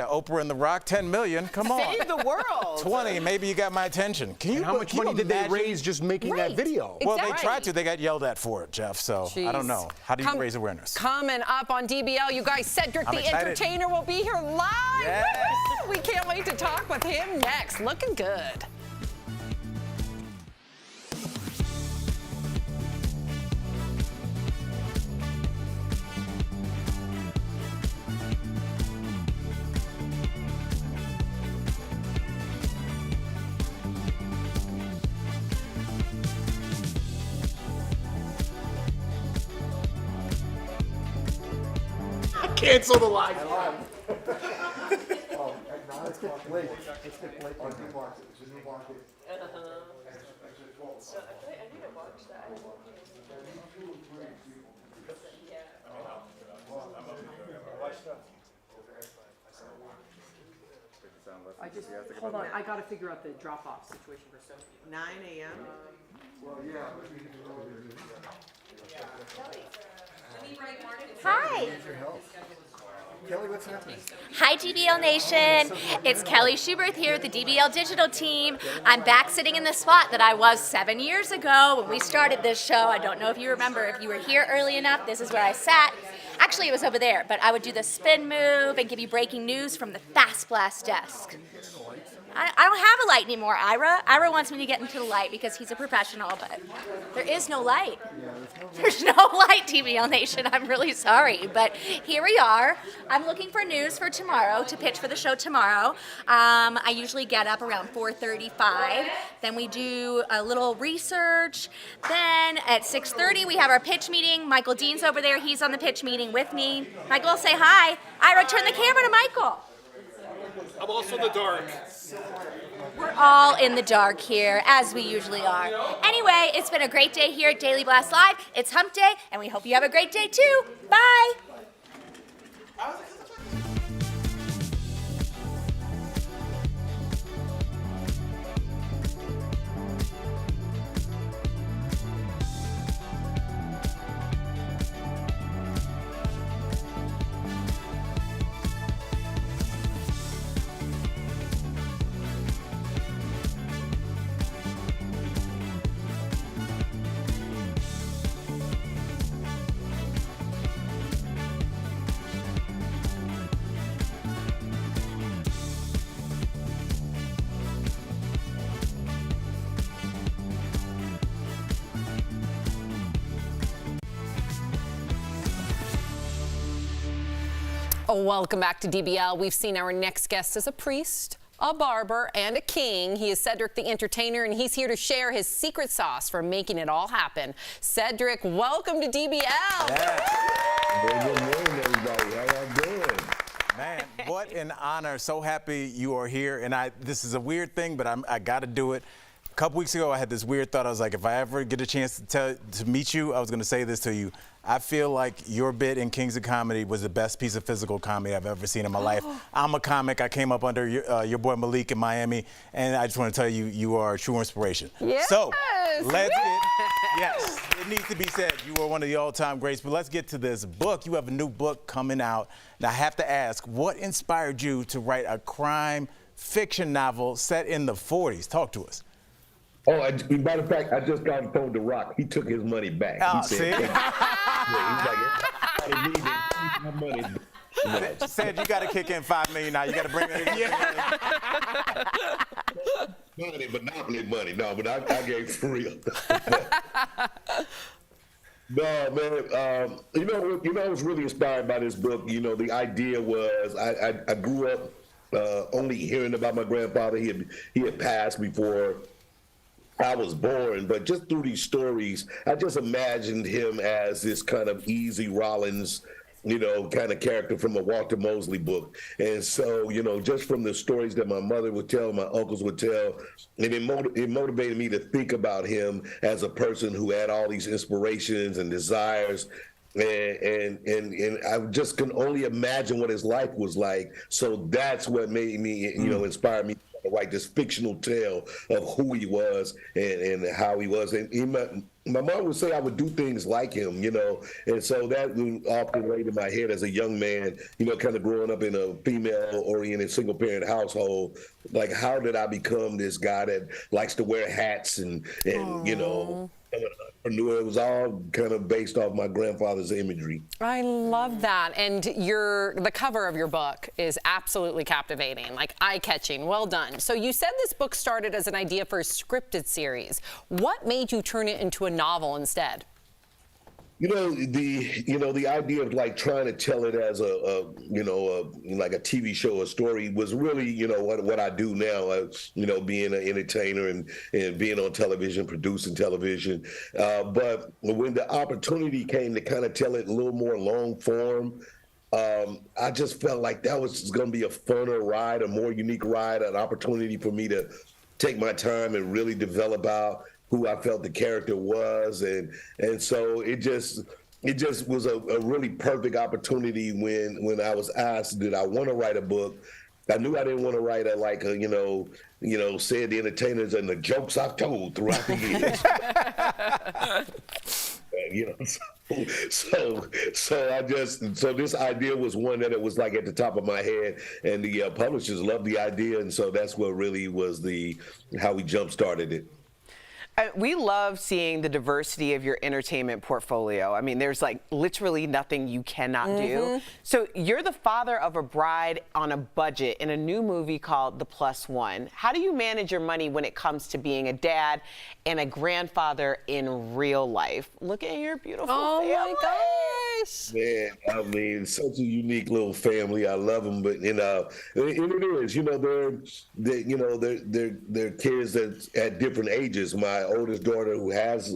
Oprah and The Rock, $10 million. Come on. Save the world. 20, maybe you got my attention. How much money did they raise just making that video? Well, they tried to. They got yelled at for it, Jeff. So I don't know. How do you raise awareness? Coming up on DBL, you guys, Cedric the Entertainer will be here live. Yes. We can't wait to talk with him next. Looking good. Cancel the live. Let's get Blake. Hold on, I gotta figure out the drop-off situation for Sophie. 9 a.m. Hi. Kelly, what's happening? Hi, DBL Nation. It's Kelly Schubert here with the DBL Digital team. I'm back sitting in the spot that I was 7 years ago when we started this show. I don't know if you remember. If you were here early enough, this is where I sat. Actually, it was over there, but I would do the spin move and give you breaking news from the Fast Blast desk. I don't have a light anymore, Ira. Ira wants me to get into the light because he's a professional, but there is no light. There's no light, DBL Nation. I'm really sorry, but here we are. I'm looking for news for tomorrow, to pitch for the show tomorrow. I usually get up around 4:35. Then we do a little research. Then at 6:30, we have our pitch meeting. Michael Dean's over there. He's on the pitch meeting with me. Michael, say hi. Ira, turn the camera to Michael. I'm also in the dark. We're all in the dark here, as we usually are. Anyway, it's been a great day here at Daily Blast Live. It's hump day, and we hope you have a great day too. Bye. Welcome back to DBL. We've seen our next guest as a priest, a barber, and a king. He is Cedric the Entertainer, and he's here to share his secret sauce for making it all happen. Cedric, welcome to DBL. Good morning, everybody. How y'all doing? Man, what an honor. So happy you are here. And this is a weird thing, but I got to do it. couple weeks ago, I had this weird thought. I was like, if I ever get a chance to meet you, I was going to say this to you. I feel like your bit in Kings of Comedy was the best piece of physical comedy I've ever seen in my life. I'm a comic. I came up under your boy Malik in Miami, and I just want to tell you, you are a true inspiration. Yes. So let's get, yes, it needs to be said. You are one of the all-time greats, but let's get to this book. You have a new book coming out. Now, I have to ask, what inspired you to write a crime fiction novel set in the 40s? Talk to us. Oh, matter of fact, I just got on the phone to Rock. He took his money back. Oh, he said, see? everybody needs my money. Said you got to kick in $5 million now. You got to bring it in. Monopoly money. No, but I gave for real. No, man. You know, I was really inspired by this book. You know, the idea was I grew up only hearing about my grandfather. He had passed before I was born, but just through these stories, I just imagined him as this kind of Easy Rollins, you know, kind of character from a Walter Mosley book. And so, you know, just from the stories that my mother would tell, my uncles would tell, and it motivated me to think about him as a person who had all these inspirations and desires. And I just can only imagine what his life was like. So that's what made me, you know, inspire me to write this fictional tale of who he was and how he was. And my mom would say I would do things like him, you know, and so that often laid in my head as a young man, you know, kind of growing up in a female-oriented single-parent household. Like, how did I become this guy that likes to wear hats and you know, it was all kind of based off my grandfather's imagery. I love that. And the cover of your book is absolutely captivating, like eye-catching. Well done. So you said this book started as an idea for a scripted series. What made you turn it into a novel instead? You know, the idea of like trying to tell it as like a TV show, a story was really, you know, what I do now, you know, being an entertainer and being on television, producing television. But when the opportunity came to kind of tell it a little more long form, I just felt like that was going to be a funner ride, a more unique ride, an opportunity for me to take my time and really develop out who I felt the character was, and so it just was a really perfect opportunity when I was asked, did I want to write a book? I knew I didn't want to write Cedric the Entertainers and the jokes I've told throughout the years. You know, so this idea was one that it was like at the top of my head, and the publishers loved the idea, and so that's what really was how we jump started it. We love seeing the diversity of your entertainment portfolio. I mean, there's like literally nothing you cannot do. So you're the father of a bride on a budget in a new movie called The Plus One. How do you manage your money when it comes to being a dad and a grandfather in real life? Look at your beautiful family. Oh my gosh. Man, I mean, such a unique little family. I love them, but and it is, you know, they're kids that at different ages. My oldest daughter, who has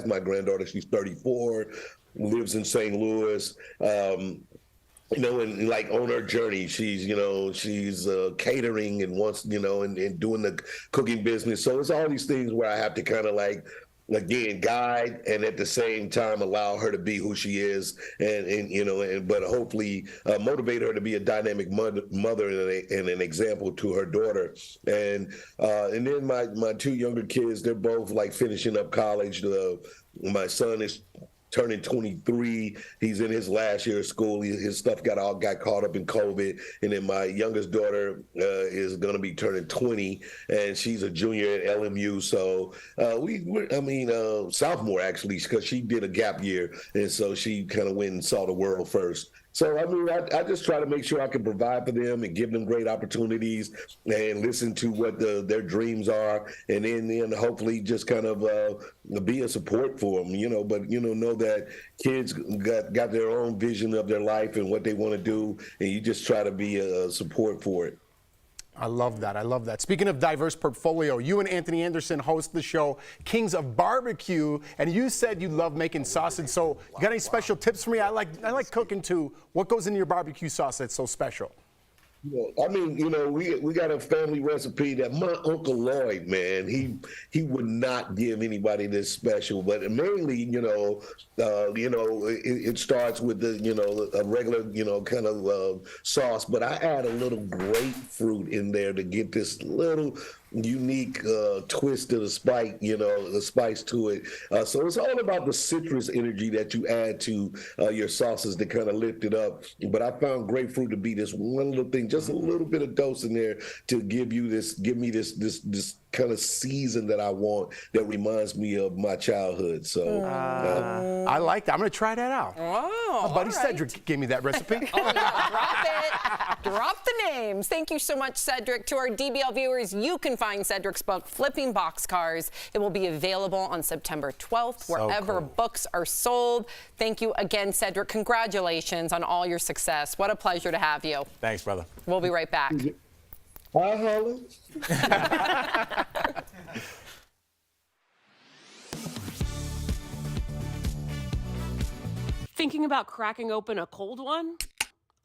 my granddaughter, she's 34, lives in St. Louis. You know, and like on her journey, she's catering and wants, you know, and doing the cooking business. So it's all these things where I have to kind of like, again, guide and at the same time allow her to be who she is, but hopefully motivate her to be a dynamic mother and an example to her daughter. And then my two younger kids, they're both like finishing up college. My son is turning 23. He's in his last year of school. His stuff got caught up in COVID. And then my youngest daughter is going to be turning 20, and she's a junior at LMU. So sophomore actually, because she did a gap year, and so she kind of went and saw the world first. So, I mean, I just try to make sure I can provide for them and give them great opportunities and listen to what their dreams are, and then hopefully just kind of be a support for them, you know. But, you know that kids got their own vision of their life and what they want to do, and you just try to be a support for it. I love that. I love that. Speaking of diverse portfolio, you and Anthony Anderson host the show Kings of Barbecue, and you said you love making sausage. So you got any special tips for me? I like cooking too. What goes in your barbecue sauce that's so special? I mean, we got a family recipe that my Uncle Lloyd, man, he would not give anybody this special, but mainly, it starts with a regular, kind of sauce, but I add a little grapefruit in there to get this little unique twist to the spice to it. So it's all about the citrus energy that you add to your sauces to kind of lift it up. But I found grapefruit to be this one little thing, just a little bit of dose in there to give me this kind of season that I want that reminds me of my childhood. So I like that. I'm going to try that out. Oh, my buddy Cedric gave me that recipe. Oh, yeah, drop it. Drop the names. Thank you so much, Cedric. To our DBL viewers, you can find Cedric's book, Flipping Boxcars. It will be available on September 12th, wherever books are sold. Thank you again, Cedric. Congratulations on all your success. What a pleasure to have you. Thanks, brother. We'll be right back. Hi, Holly. Thinking about cracking open a cold one?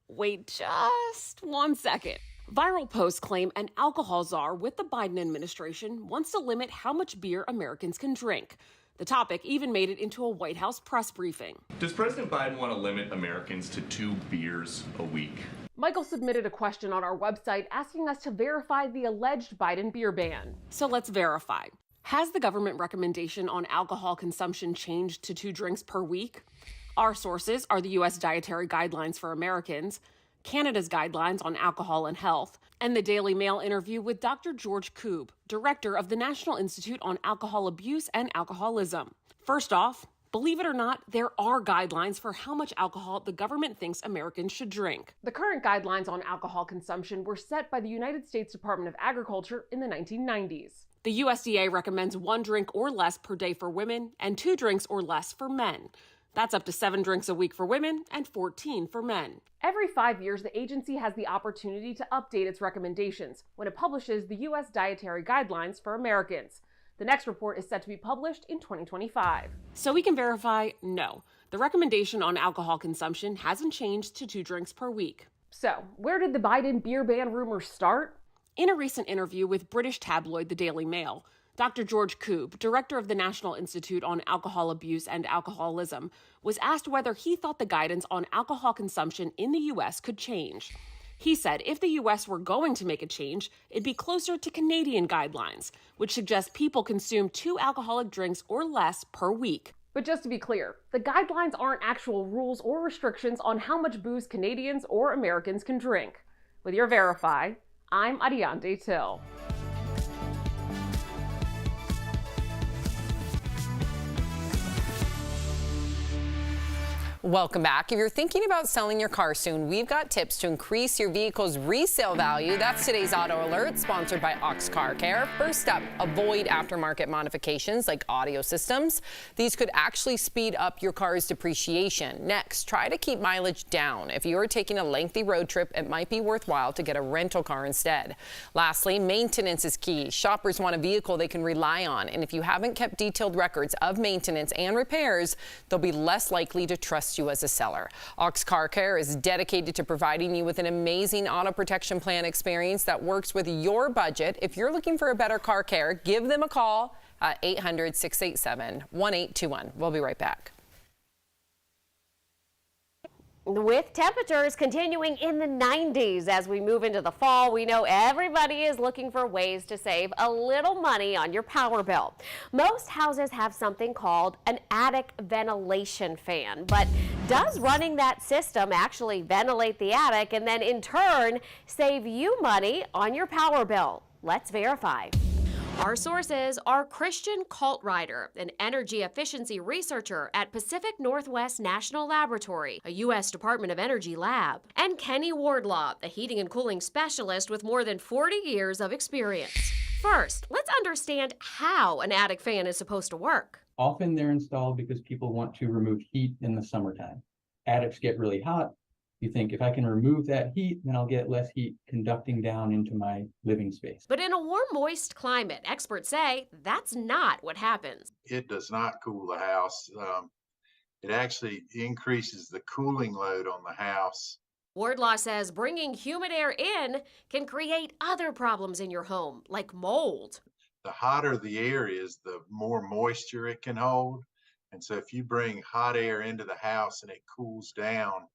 Wait just 1 second. Viral posts claim an alcohol czar with the Biden administration wants to limit how much beer Americans can drink. The topic even made it into a White House press briefing. Does President Biden want to limit Americans to 2 beers a week? Michael submitted a question on our website asking us to verify the alleged Biden beer ban. So let's verify. Has the government recommendation on alcohol consumption changed to 2 drinks per week? Our sources are the U.S. Dietary Guidelines for Americans, Canada's Guidelines on Alcohol and Health, and the Daily Mail interview with Dr. George Koob, director of the National Institute on Alcohol Abuse and Alcoholism. First off, believe it or not, there are guidelines for how much alcohol the government thinks Americans should drink. The current guidelines on alcohol consumption were set by the United States Department of Agriculture in the 1990s. The USDA recommends 1 drink or less per day for women and 2 drinks or less for men. That's up to 7 drinks a week for women and 14 for men. Every 5 years, the agency has the opportunity to update its recommendations when it publishes the U.S. Dietary Guidelines for Americans. The next report is set to be published in 2025. So we can verify, no, the recommendation on alcohol consumption hasn't changed to 2 drinks per week. So where did the Biden beer ban rumors start? In a recent interview with British tabloid The Daily Mail, Dr. George Koob, director of the National Institute on Alcohol Abuse and Alcoholism, was asked whether he thought the guidance on alcohol consumption in the U.S. could change. He said if the U.S. were going to make a change, it'd be closer to Canadian guidelines, which suggest people consume 2 alcoholic drinks or less per week. But just to be clear, the guidelines aren't actual rules or restrictions on how much booze Canadians or Americans can drink. With your Verify, I'm Ariande Till. Welcome back. If you're thinking about selling your car soon, we've got tips to increase your vehicle's resale value. That's today's Auto Alert, sponsored by Ox Car Care. First up, avoid aftermarket modifications like audio systems. These could actually speed up your car's depreciation. Next, try to keep mileage down. If you're taking a lengthy road trip, it might be worthwhile to get a rental car instead. Lastly, maintenance is key. Shoppers want a vehicle they can rely on, and if you haven't kept detailed records of maintenance and repairs, they'll be less likely to trust you as a seller. Ox Car Care is dedicated to providing you with an amazing auto protection plan experience that works with your budget. If you're looking for a better car care, give them a call at 800-687-1821. We'll be right back. With temperatures continuing in the 90s as we move into the fall, we know everybody is looking for ways to save a little money on your power bill. Most houses have something called an attic ventilation fan, but does running that system actually ventilate the attic and then in turn save you money on your power bill? Let's verify. Our sources are Christian Kaltrider, an energy efficiency researcher at Pacific Northwest National Laboratory, a U.S. Department of Energy lab, and Kenny Wardlaw, a heating and cooling specialist with more than 40 years of experience. First, let's understand how an attic fan is supposed to work. Often they're installed because people want to remove heat in the summertime. Attics get really hot. You think if I can remove that heat, then I'll get less heat conducting down into my living space. But in a warm, moist climate, experts say that's not what happens. It does not cool the house. It actually increases the cooling load on the house. Wardlaw says bringing humid air in can create other problems in your home, like mold. The hotter the air is, the more moisture it can hold. And so if you bring hot air into the house and it cools down,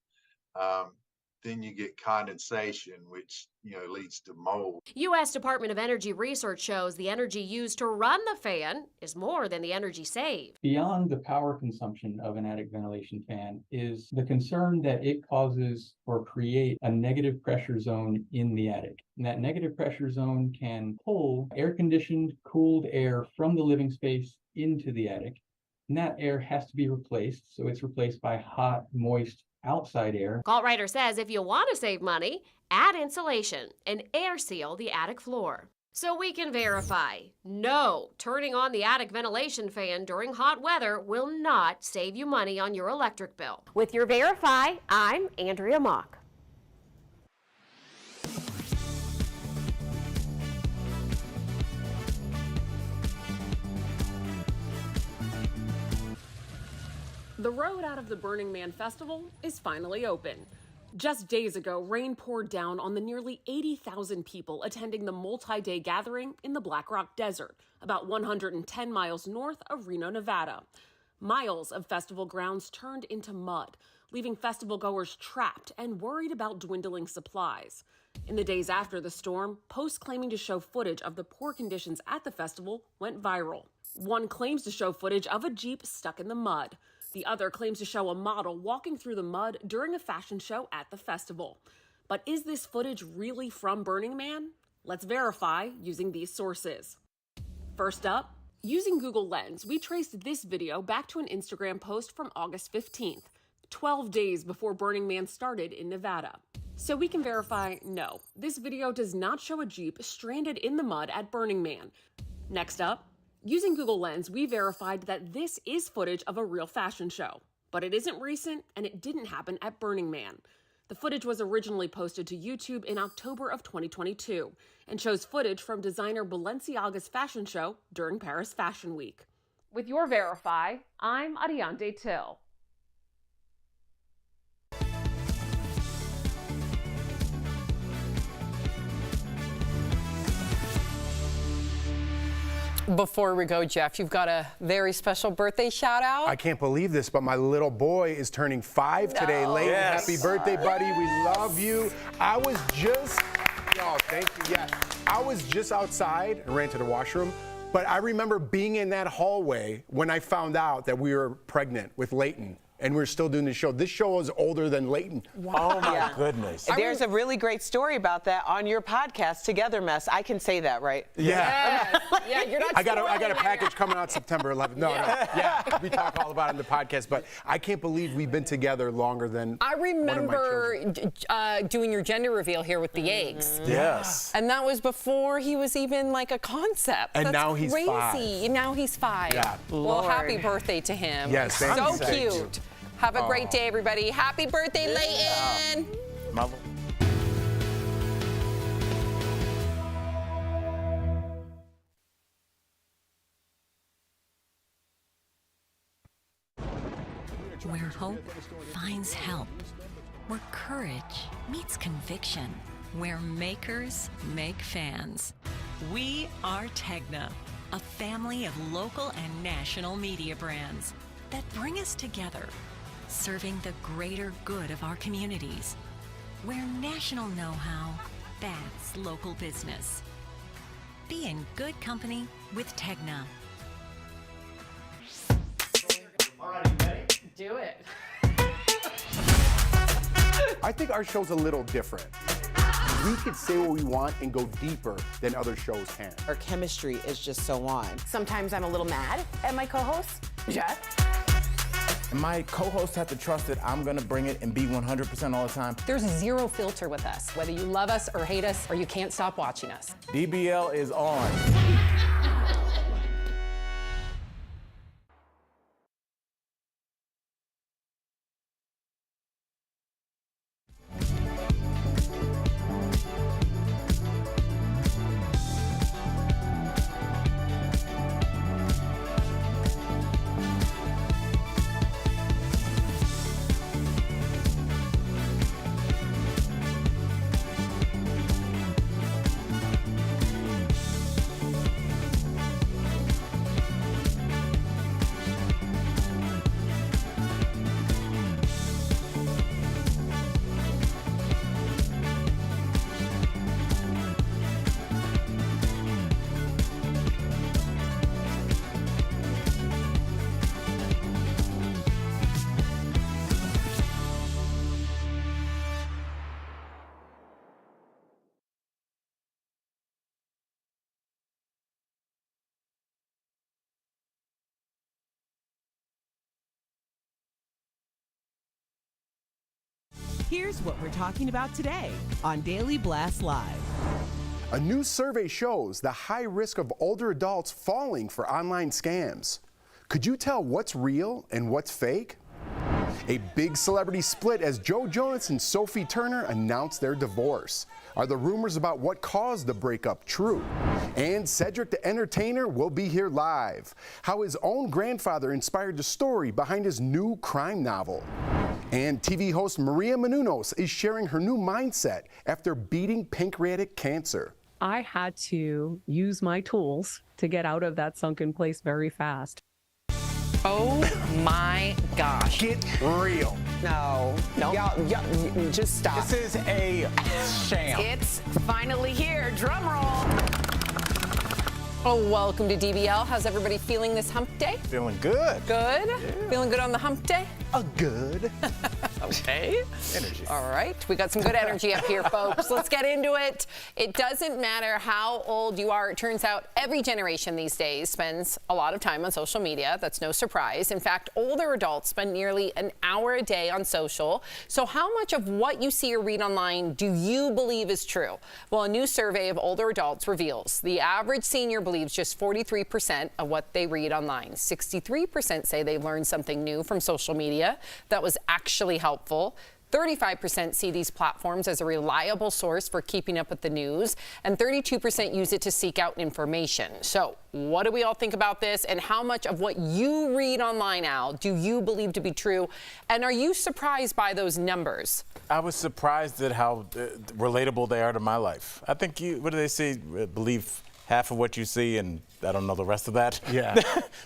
then you get condensation, which leads to mold. U.S. Department of Energy research shows the energy used to run the fan is more than the energy saved. Beyond the power consumption of an attic ventilation fan is the concern that it causes or create a negative pressure zone in the attic. And that negative pressure zone can pull air-conditioned, cooled air from the living space into the attic. And that air has to be replaced, so it's replaced by hot, moist, outside air. Call Writer says if you want to save money, add insulation and air seal the attic floor. So we can verify, no, turning on the attic ventilation fan during hot weather will not save you money on your electric bill. With your Verify, I'm Andrea Mock. The road out of the Burning Man Festival is finally open. Just days ago, rain poured down on the nearly 80,000 people attending the multi-day gathering in the Black Rock Desert, about 110 miles north of Reno, Nevada. Miles of festival grounds turned into mud, leaving festival goers trapped and worried about dwindling supplies. In the days after the storm, posts claiming to show footage of the poor conditions at the festival went viral. One claims to show footage of a Jeep stuck in the mud. The other claims to show a model walking through the mud during a fashion show at the festival. But is this footage really from Burning Man? Let's verify using these sources. First up, using Google Lens, we traced this video back to an Instagram post from August 15th, 12 days before Burning Man started in Nevada. So we can verify, no, this video does not show a Jeep stranded in the mud at Burning Man. Next up, using Google Lens, we verified that this is footage of a real fashion show, but it isn't recent and it didn't happen at Burning Man. The footage was originally posted to YouTube in October of 2022 and shows footage from designer Balenciaga's fashion show during Paris Fashion Week. With your Verify, I'm Ariande Till. Before we go, Jeff, you've got a very special birthday shout out. I can't believe this, but my little boy is turning 5 today. Layton, happy birthday, buddy. We love you. I was just, thank you. Yeah, I was just outside and ran to the washroom, but I remember being in that hallway when I found out that we were pregnant with Layton. And we're still doing the show. This show is older than Layton. Wow. Oh, my goodness. There's a really great story about that on your podcast, Together Mess. I can say that, right? Yeah. Yeah, you're not I got a package coming out September 11th. No. Yeah, we talk all about it in the podcast, but I can't believe we've been together longer than I remember doing your gender reveal here with the eggs. Yes. And that was before he was even like a concept. And That's now he's crazy. 5. And now he's 5. Yeah. Well, Lord. happy birthday to him. Yes, thank so you. Thank cute. you. Have a great day, everybody. Happy birthday, Layton. Mother. Where hope finds help. Where courage meets conviction. Where makers make fans. We are Tegna, a family of local and national media brands that bring us together, serving the greater good of our communities. Where national know-how backs local business. Be in good company with Tegna. All right, you ready? Do it. I think our show's a little different. We could say what we want and go deeper than other shows can. Our chemistry is just so on. Sometimes I'm a little mad at my co-host, Jeff. And my co-hosts have to trust that I'm going to bring it and be 100% all the time. There's zero filter with us, whether you love us or hate us or you can't stop watching us. DBL is on. Here's what we're talking about today on Daily Blast Live. A new survey shows the high risk of older adults falling for online scams. Could you tell what's real and what's fake? A big celebrity split as Joe Jonas and Sophie Turner announced their divorce. Are the rumors about what caused the breakup true? And Cedric the Entertainer will be here live. How his own grandfather inspired the story behind his new crime novel. And TV host Maria Menounos is sharing her new mindset after beating pancreatic cancer. I had to use my tools to get out of that sunken place very fast. Oh my gosh. Get real. No. Y'all, just stop. This is a sham. It's finally here. Drum roll. Oh, welcome to DBL. How's everybody feeling this hump day? Feeling good. Good? Yeah. Feeling good on the hump day? Good. Okay. Energy. All right. We got some good energy up here, folks. Let's get into it. It doesn't matter how old you are. It turns out every generation these days spends a lot of time on social media. That's no surprise. In fact, older adults spend nearly an hour a day on social. So how much of what you see or read online do you believe is true? Well, a new survey of older adults reveals the average senior believes just 43% of what they read online. 63% say they learned something new from social media that was actually helpful. 35% see these platforms as a reliable source for keeping up with the news, and 32% use it to seek out information. So what do we all think about this, and how much of what you read online, Al, do you believe to be true? And are you surprised by those numbers? I was surprised at how relatable they are to my life. I think what do they say? Believe half of what you see, and I don't know the rest of that. Yeah.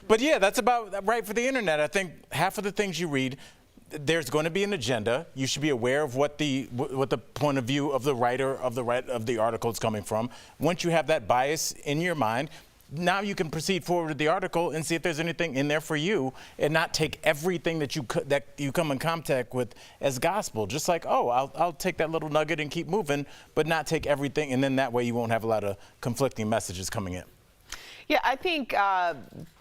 But yeah, that's about right for the internet. I think half of the things you read, there's going to be an agenda. You should be aware of what the point of view of the writer of the article is coming from. Once you have that bias in your mind, now you can proceed forward with the article and see if there's anything in there for you, and not take everything that you come in contact with as gospel. Just like, oh, I'll take that little nugget and keep moving, but not take everything, and then that way you won't have a lot of conflicting messages coming in. Yeah, I think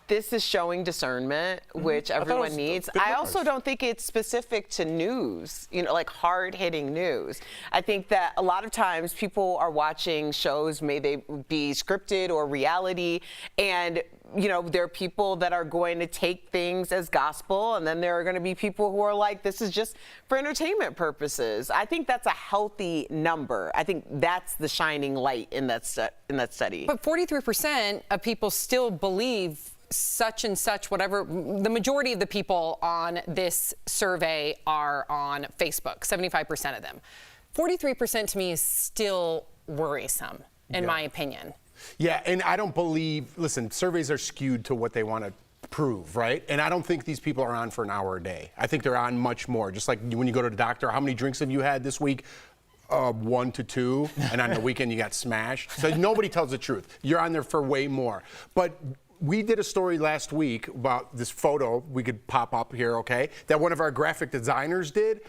this is showing discernment, which everyone needs. I also don't think it's specific to news, like hard-hitting news. I think that a lot of times people are watching shows, may they be scripted or reality, and there are people that are going to take things as gospel, and then there are going to be people who are like, this is just for entertainment purposes. I think that's a healthy number. I think that's the shining light in that study. But 43% of people still believe such and such, whatever. The majority of the people on this survey are on Facebook, 75% of them. 43% to me is still worrisome, in my opinion. Yeah, and I don't believe, listen, surveys are skewed to what they want to prove, right? And I don't think these people are on for an hour a day. I think they're on much more. Just like when you go to the doctor, how many drinks have you had this week? 1 to 2, and on the weekend you got smashed. So nobody tells the truth. You're on there for way more. But we did a story last week about this photo, we could pop up here, okay, that one of our graphic designers did.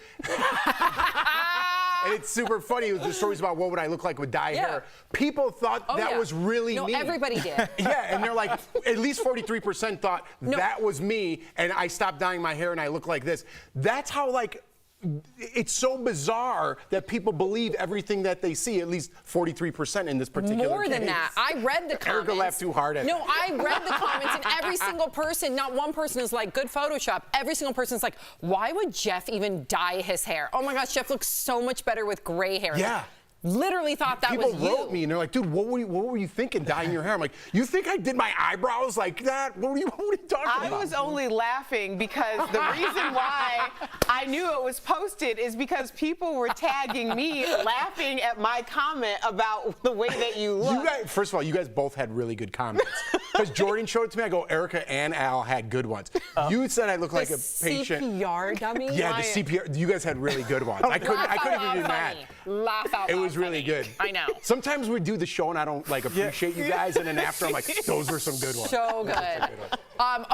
And it's super funny. The stories about what would I look like with dye hair. People thought that was really me. No, everybody did. Yeah, and they're like, at least 43% thought that was me, and I stopped dyeing my hair and I look like this. That's how, it's so bizarre that people believe everything that they see, at least 43% in this particular case. More than that. I read the comments. Erica laughed too hard at it. No, I read the comments, and every single person, not one person is like, good Photoshop. Every single person is like, why would Jeff even dye his hair? Oh my gosh, Jeff looks so much better with gray hair. Yeah. Literally thought that People was you. wrote me and they're like, dude, what were you thinking dyeing your hair? I'm like, you think I did my eyebrows like that? What were you talking about? I was only laughing because the reason why I knew it was posted is because people were tagging me laughing at my comment about the way that you look. First of all, you guys both had really good comments. Because Jordan showed it to me, I go, Erica and Al had good ones. You said I look like a patient. CPR dummy? Yeah, the CPR. You guys had really good ones. I couldn't even do that. Laugh out loud. It was really good. I know. Sometimes we do the show and I don't appreciate you guys, and then after I'm like, those were some good ones. So good.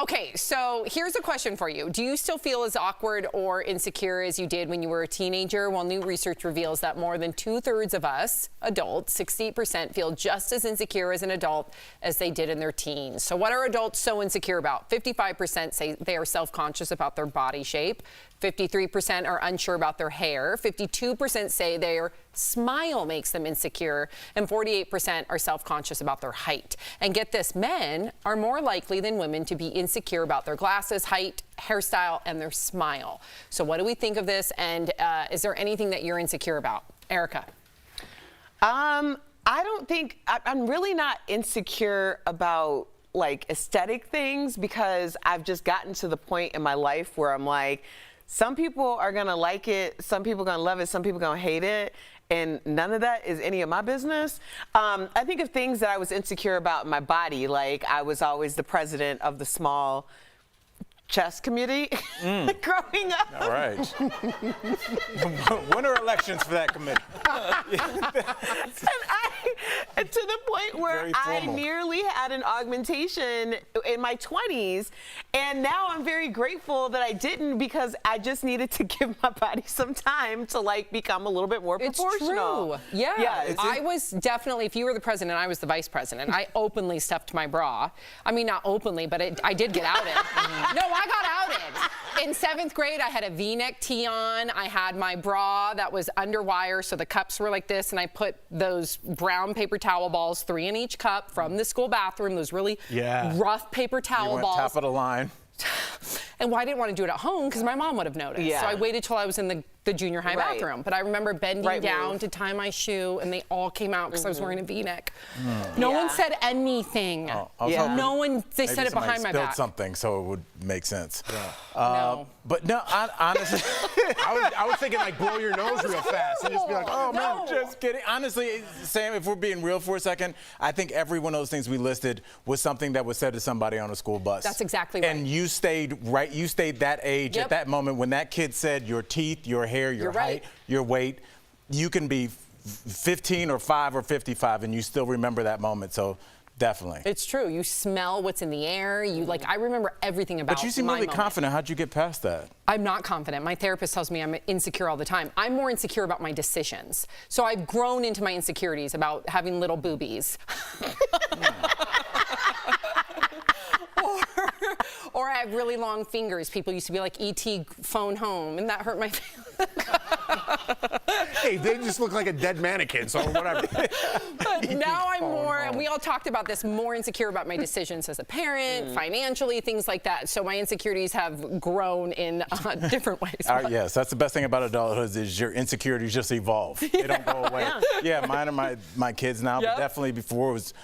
Okay, so here's a question for you. Do you still feel as awkward or insecure as you did when you were a teenager? Well, new research reveals that more than 2/3 of us adults, 68%, feel just as insecure as an adult as they did in their teens. teens. So what are adults so insecure about? 55% say they are self-conscious about their body shape. 53% are unsure about their hair. 52% say their smile makes them insecure. And 48% are self-conscious about their height. And get this, men are more likely than women to be insecure about their glasses, height, hairstyle, and their smile. So what do we think of this? And is there anything that you're insecure about? Erica. I don't think, I'm really not insecure about like aesthetic things, because I've just gotten to the point in my life where I'm like, some people are gonna like it, some people are gonna love it, some people are gonna hate it, and none of that is any of my business. I think of things that I was insecure about in my body, like I was always the president of the small chess committee growing up. All right. When are elections for that committee? And to the point where I nearly had an augmentation in my 20s, and now I'm very grateful that I didn't, because I just needed to give my body some time to like become a little bit more proportional. It's true. Yeah. I was definitely, if you were the president, I was the vice president. I openly stuffed my bra. I mean, not openly, but I did get outed. No, I got outed. In 7th grade, I had a V-neck tee on. I had my bra that was under wire, so the cups were like this, and I put those brown paper towel balls, 3 in each cup, from the school bathroom, those really rough paper towel balls. Top of the line. And why I didn't want to do it at home, because my mom would have noticed. So I waited till I was in the junior high bathroom. But I remember bending down to tie my shoe, and they all came out because I was wearing a V-neck. No one said anything. No one, they said it behind my back. Spilled something, so it would make sense. No. But no, honestly, I was thinking like blow your nose real fast and just be like, oh man. Just kidding. Honestly, Sam, if we're being real for a second, I think every one of those things we listed was something that was said to somebody on a school bus. That's exactly right. And you stayed right. You stayed that age at that moment when that kid said your teeth, your hair, your height, your weight. You can be 15 or 5 or 55, and you still remember that moment. So. Definitely. It's true. You smell what's in the air. You I remember everything about. But you seem really confident. How'd you get past that? I'm not confident. My therapist tells me I'm insecure all the time. I'm more insecure about my decisions. So I've grown into my insecurities about having little boobies. Or I have really long fingers. People used to be like, E.T. phone home, and that hurt my feelings. Hey, they just look like a dead mannequin, so whatever. But now I'm more, and we all talked about this, more insecure about my decisions as a parent, financially, things like that. So my insecurities have grown in different ways. Yes, that's the best thing about adulthood is your insecurities just evolve. They don't go away. Yeah, mine are my kids now, but definitely before it was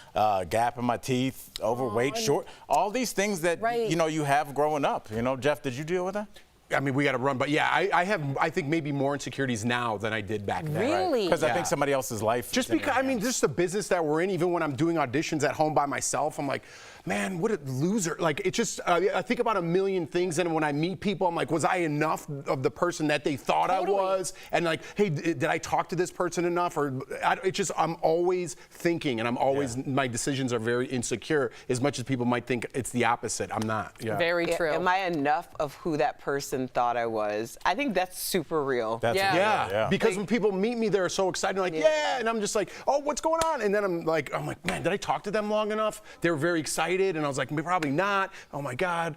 gap in my teeth, overweight, short, all these things that you have growing up. Jeff, did you deal with that? I mean, we got to run, but yeah, I think maybe more insecurities now than I did back then. Really? Because I think somebody else's life. Just because, I mean, just the business that we're in, even when I'm doing auditions at home by myself, I'm like, man, what a loser. Like, it's just, I think about a million things, and when I meet people, I'm like, was I enough of the person that they thought I was? And like, hey, did I talk to this person enough? Or it's just, I'm always thinking, and I'm always, my decisions are very insecure, as much as people might think it's the opposite. I'm not. Very true. Am I enough of who that person thought I was? I think that's super real. Because when people meet me, they're so excited, like, and I'm just like, oh, what's going on? And then I'm like, man, did I talk to them long enough? They were very excited, and I was like, probably not. Oh my God.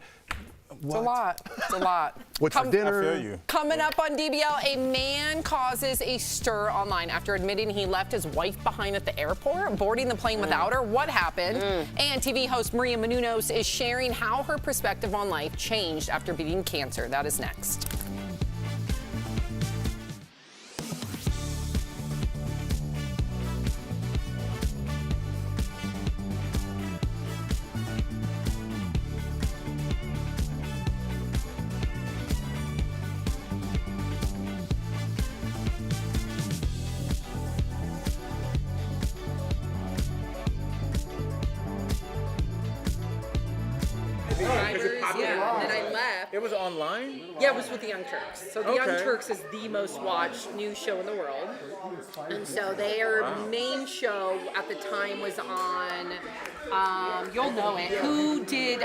It's a lot. It's a lot. What's for dinner? I feel you. Coming up on DBL, a man causes a stir online after admitting he left his wife behind at the airport, boarding the plane without her. What happened? And TV host Maria Menounos is sharing how her perspective on life changed after beating cancer. That is next. And then I left. It was online? Yeah, it was with the Young Turks. So the Young Turks is the most watched news show in the world. And so their main show at the time was on, you'll know it, who did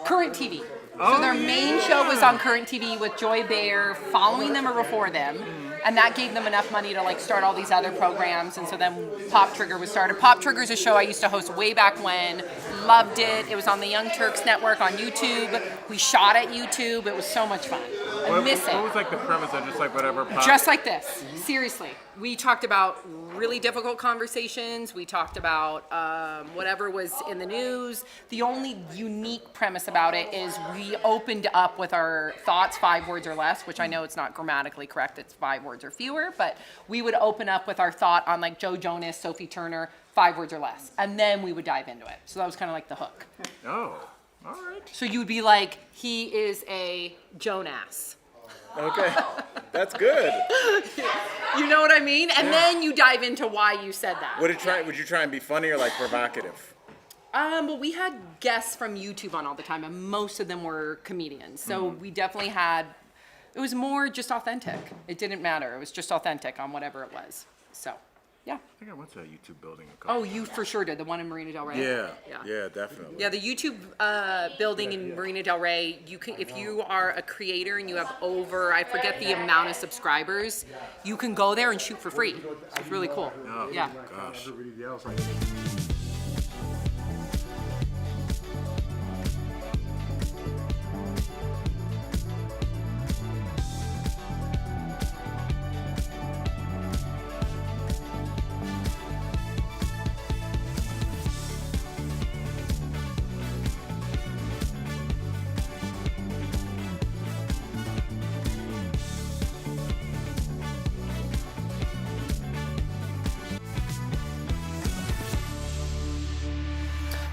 Current TV. So their main show was on Current TV with Joy Behar following them or before them. And that gave them enough money to start all these other programs. And so then Pop Trigger was started. Pop Trigger is a show I used to host way back when, Loved it. It was on the Young Turks Network on YouTube. We shot at YouTube. It was so much fun. I miss it. What was like the premise of just like whatever popped? Just like this. Seriously. We talked about really difficult conversations. We talked about whatever was in the news. The only unique premise about it is we opened up with our thoughts, 5 words or less, which I know it's not grammatically correct. It's 5 words or fewer, but we would open up with our thought on like Joe Jonas, Sophie Turner, 5 words or less. And then we would dive into it. So that was kind of like the hook. Oh, all right. So you would be like, he is a Jonas. Okay, that's good. You know what I mean? And then you dive into why you said that. Would you try and be funny or like provocative? Well, we had guests from YouTube on all the time, and most of them were comedians. So we definitely had, it was more just authentic. It didn't matter. It was just authentic on whatever it was. So, yeah. I think I went to a YouTube building a couple Oh, you for sure did. The one in Marina Del Rey? Yeah, definitely. Yeah, the YouTube building in Marina Del Rey, you can, if you are a creator and you have over, I forget the amount of subscribers, you can go there and shoot for free. It's really cool. Oh, yeah. Gosh.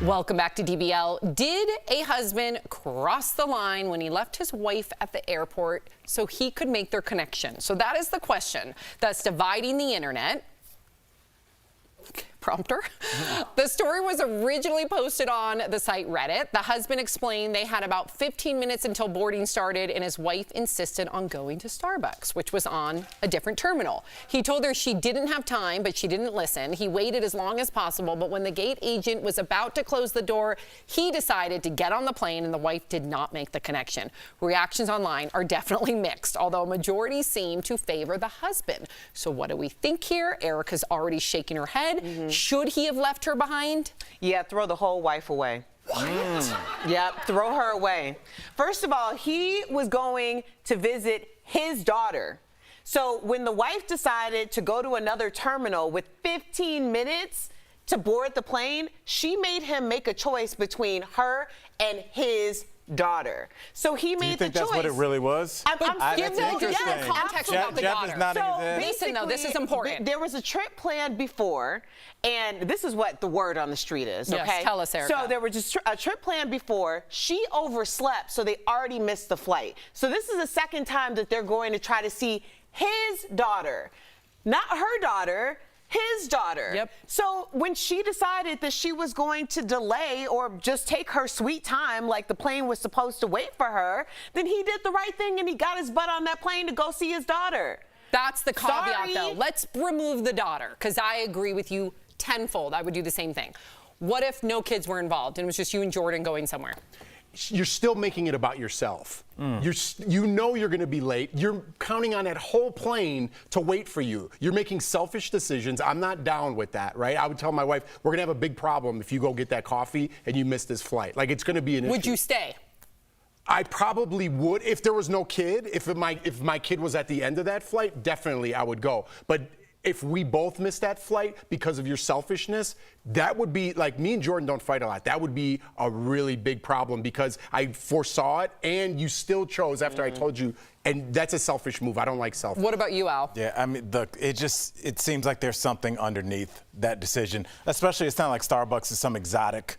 Welcome back to DBL. Did a husband cross the line when he left his wife at the airport so he could make their connection? So that is the question that's dividing the internet. Prompter. The story was originally posted on the site Reddit. The husband explained they had about 15 minutes until boarding started, and his wife insisted on going to Starbucks, which was on a different terminal. He told her she didn't have time, but she didn't listen. He waited as long as possible, but when the gate agent was about to close the door, he decided to get on the plane, and the wife did not make the connection. Reactions online are definitely mixed, although a majority seem to favor the husband. So what do we think here? Erica's already shaking her head. Should he have left her behind? Yeah, throw the whole wife away. Yep, throw her away. First of all, he was going to visit his daughter. So when the wife decided to go to another terminal with 15 minutes to board the plane, she made him make a choice between her and his daughter. So he made the choice. Do you think that's what it really was? I'm give them context about the Jeff daughter. is nodding his head. Listen, though, this is important. There was a trip planned before, and this is what the word on the street is, Yes, okay? tell us, Erica. So there was just a trip planned before. She overslept, so they already missed the flight. So this is the second time that they're going to try to see his daughter, not her daughter, his daughter. Yep. So when she decided that she was going to delay or just take her sweet time like the plane was supposed to wait for her, then he did the right thing and he got his butt on that plane to go see his daughter. That's the caveat, Sorry. though. Let's remove the daughter, because I agree with you tenfold. I would do the same thing. What if no kids were involved and it was just you and Jordan going somewhere? You're still making it about yourself. You know you're going to be late. You're counting on that whole plane to wait for you. You're making selfish decisions. I'm not down with that, right? I would tell my wife, we're going to have a big problem if you go get that coffee and you miss this flight. Like, it's going to be an issue. Would you stay? I probably would if there was no kid. If my kid was at the end of that flight, definitely I would go. But if we both missed that flight because of your selfishness, that would be, like, me and Jordan don't fight a lot. That would be a really big problem because I foresaw it and you still chose after I told you, and that's a selfish move. I don't like selfish. What about you, Al? Yeah, I mean, it seems like there's something underneath that decision, especially it's not like Starbucks is some exotic,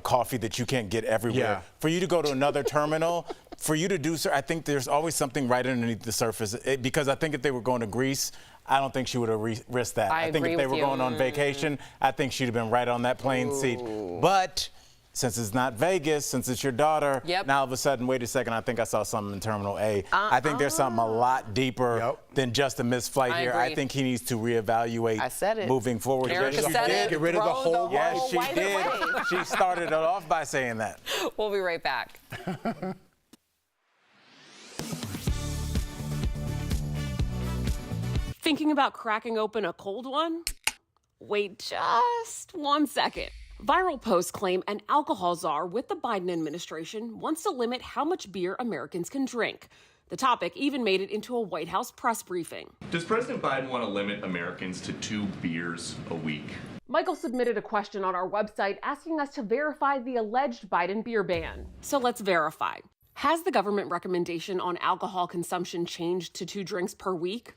coffee that you can't get everywhere. Yeah. For you to go to another terminal, for you to do so, I think there's always something right underneath the surface. Because I think if they were going to Greece, I don't think she would have risked that. I think if they were going on vacation, I think she'd have been right on that plane seat. But since it's not Vegas, since it's your daughter, now all of a sudden, wait a second, I think I saw something in Terminal A. I think there's something a lot deeper than just a missed flight here. agree. I think he needs to reevaluate moving forward. Erica said it. Get rid of the whole Yes, she did. She started it off by saying that. We'll be right back. Thinking about cracking open a cold one? Wait just 1 second. Viral posts claim an alcohol czar with the Biden administration wants to limit how much beer Americans can drink. The topic even made it into a White House press briefing. Does President Biden want to limit Americans to 2 beers a week? Michael submitted a question on our website asking us to verify the alleged Biden beer ban. So let's verify. Has the government recommendation on alcohol consumption changed to 2 drinks per week?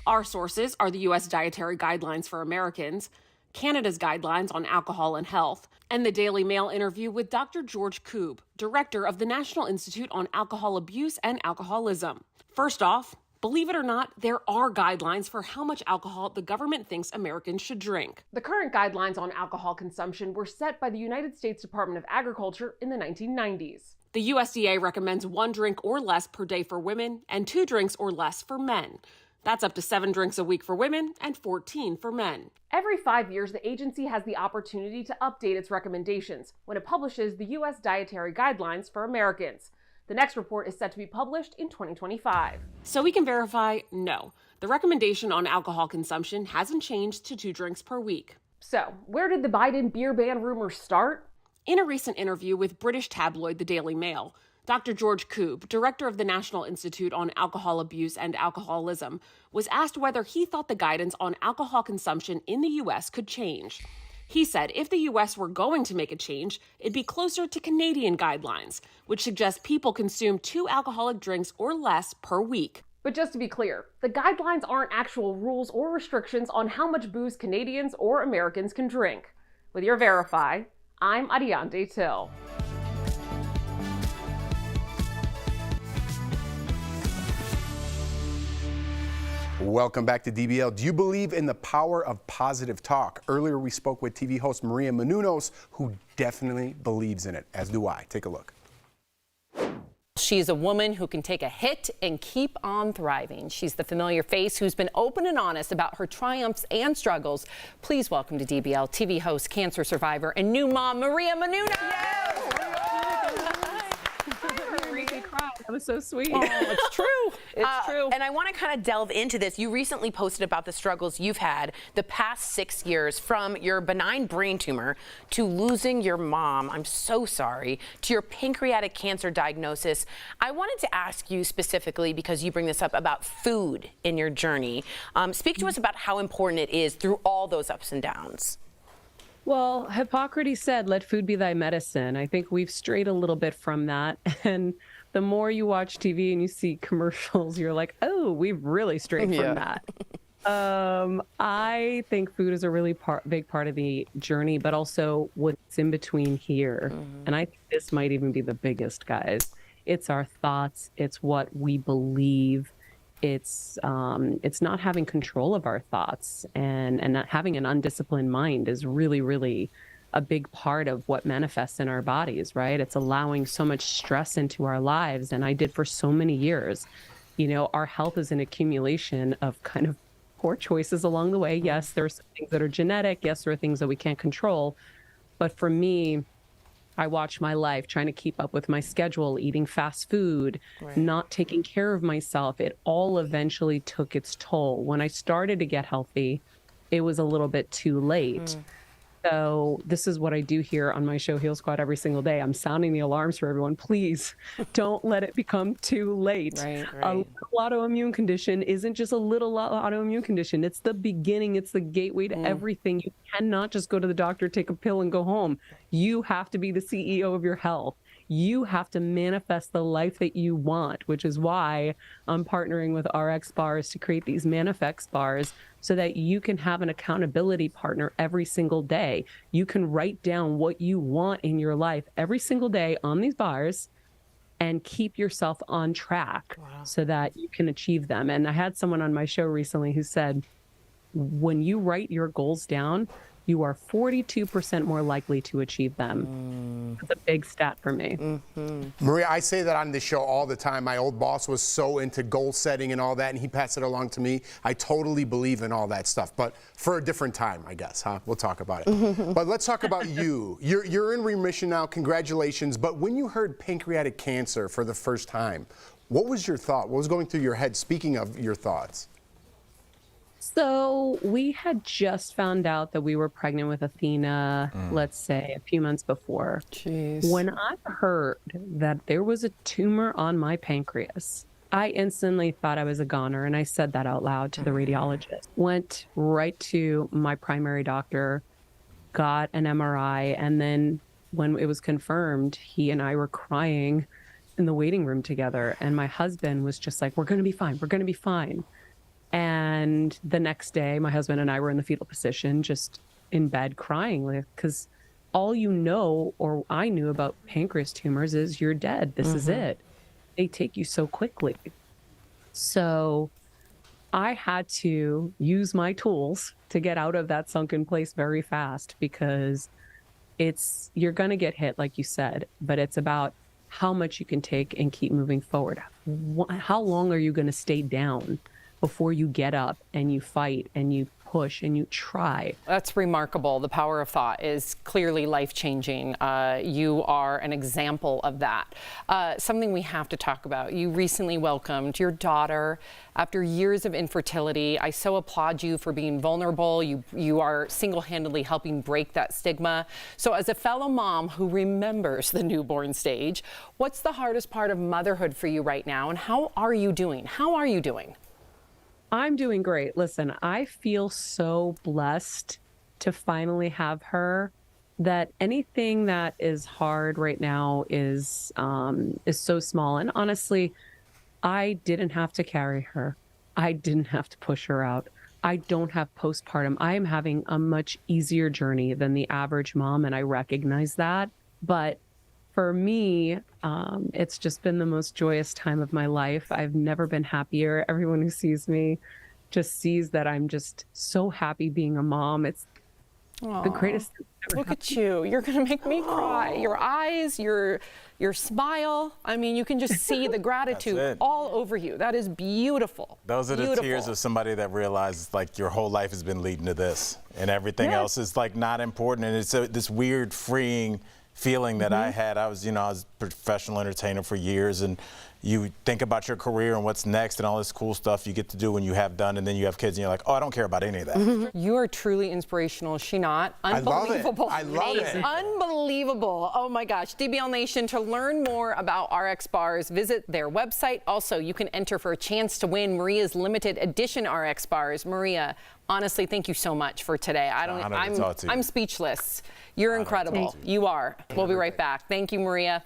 Our sources are the U.S. Dietary Guidelines for Americans, Canada's Guidelines on Alcohol and Health, and the Daily Mail interview with Dr. George Koob, director of the National Institute on Alcohol Abuse and Alcoholism. First off, believe it or not, there are guidelines for how much alcohol the government thinks Americans should drink. The current guidelines on alcohol consumption were set by the United States Department of Agriculture in the 1990s. The USDA recommends 1 drink or less per day for women and 2 drinks or less for men. That's up to 7 drinks a week for women and 14 for men. Every 5 years, the agency has the opportunity to update its recommendations when it publishes the U.S. Dietary Guidelines for Americans. The next report is set to be published in 2025. So we can verify, no, the recommendation on alcohol consumption hasn't changed to 2 drinks per week. So where did the Biden beer ban rumor start? In a recent interview with British tabloid The Daily Mail, Dr. George Koob, director of the National Institute on Alcohol Abuse and Alcoholism, was asked whether he thought the guidance on alcohol consumption in the U.S. could change. He said if the U.S. were going to make a change, it'd be closer to Canadian guidelines, which suggest people consume 2 alcoholic drinks or less per week. But just to be clear, the guidelines aren't actual rules or restrictions on how much booze Canadians or Americans can drink. With your Verify, I'm Ariante Till. Welcome back to DBL. Do you believe in the power of positive talk? Earlier we spoke with TV host Maria Menounos, who definitely believes in it, as do I. Take a look. She's a woman who can take a hit and keep on thriving. She's the familiar face who's been open and honest about her triumphs and struggles. Please welcome to DBL TV host, cancer survivor, and new mom, Maria Menounos. That was so sweet. Oh, it's true. It's true. And I want to kind of delve into this. You recently posted about the struggles you've had the past 6 years, from your benign brain tumor to losing your mom. I'm so sorry. To your pancreatic cancer diagnosis. I wanted to ask you specifically, because you bring this up, about food in your journey. Speak to us about how important it is through all those ups and downs. Well, Hippocrates said, let food be thy medicine. I think we've strayed a little bit from that. And the more you watch TV and you see commercials, you're like, oh, we've really strayed from that. I think food is a really big part of the journey, but also what's in between here. And I think this might even be the biggest, guys. It's our thoughts. It's what we believe. It's not having control of our thoughts, and not having an undisciplined mind is really, really a big part of what manifests in our bodies, right? It's allowing so much stress into our lives. And I did for so many years. You know, our health is an accumulation of kind of poor choices along the way. Yes, there are some things that are genetic. Yes, there are things that we can't control. But for me, I watched my life trying to keep up with my schedule, eating fast food, not taking care of myself. It all eventually took its toll. When I started to get healthy, it was a little bit too late. So this is what I do here on my show, Heal Squad, every single day. I'm sounding the alarms for everyone. Please don't let it become too late. A little autoimmune condition isn't just a little autoimmune condition. It's the beginning. It's the gateway to everything. You cannot just go to the doctor, take a pill, and go home. You have to be the CEO of your health. You have to manifest the life that you want, which is why I'm partnering with RX Bars to create these Manifest Bars so that you can have an accountability partner every single day. You can write down what you want in your life every single day on these bars and keep yourself on track so that you can achieve them. And I had someone on my show recently who said, when you write your goals down, you are 42% more likely to achieve them. That's a big stat for me. Maria, I say that on this show all the time. My old boss was so into goal setting and all that, and he passed it along to me. I totally believe in all that stuff, but for a different time, I guess, huh? We'll talk about it. But let's talk about you. You're in remission now, congratulations. But when you heard pancreatic cancer for the first time, what was your thought? What was going through your head, speaking of your thoughts? So we had just found out that we were pregnant with Athena, let's say a few months before. Jeez. When I heard that there was a tumor on my pancreas, I instantly thought I was a goner, and I said that out loud to the radiologist. Went right to my primary doctor, got an MRI, and then when it was confirmed, he and I were crying in the waiting room together, and my husband was just like, "We're going to be fine. We're going to be fine." And the next day, my husband and I were in the fetal position, just in bed crying, because all you know, or I knew about pancreas tumors, is you're dead. This is it. They take you so quickly. So I had to use my tools to get out of that sunken place very fast, because you're going to get hit, like you said, but it's about how much you can take and keep moving forward. How long are you going to stay down before you get up and you fight and you push and you try? That's remarkable. The power of thought is clearly life-changing. You are an example of that. Something we have to talk about. You recently welcomed your daughter after years of infertility. I so applaud you for being vulnerable. You are single-handedly helping break that stigma. So as a fellow mom who remembers the newborn stage, what's the hardest part of motherhood for you right now, and how are you doing? How are you doing? I'm doing great. Listen, I feel so blessed to finally have her, that anything that is hard right now is so small. And honestly, I didn't have to carry her. I didn't have to push her out. I don't have postpartum. I am having a much easier journey than the average mom, and I recognize that. But for me, it's just been the most joyous time of my life. I've never been happier. Everyone who sees me just sees that I'm just so happy being a mom. It's the greatest thing ever. Look at you. You're going to make me cry. Your eyes, your smile. I mean, you can just see the gratitude all over you. That is beautiful. Those are the tears of somebody that realizes, like, your whole life has been leading to this, and everything else is, like, not important. And it's this weird, freeing feeling that I had. I was a professional entertainer for years, and you think about your career and what's next and all this cool stuff you get to do when you have done, and then you have kids and you're like, oh, I don't care about any of that. You are truly inspirational. Is she not? Unbelievable. I love it. Unbelievable. Oh my gosh. DBL Nation, to learn more about RX bars, visit their website. Also, you can enter for a chance to win Maria's limited edition RX bars. Maria, honestly, thank you so much for today. I'm speechless. You're incredible. You are. We'll be right back. Thank you, Maria.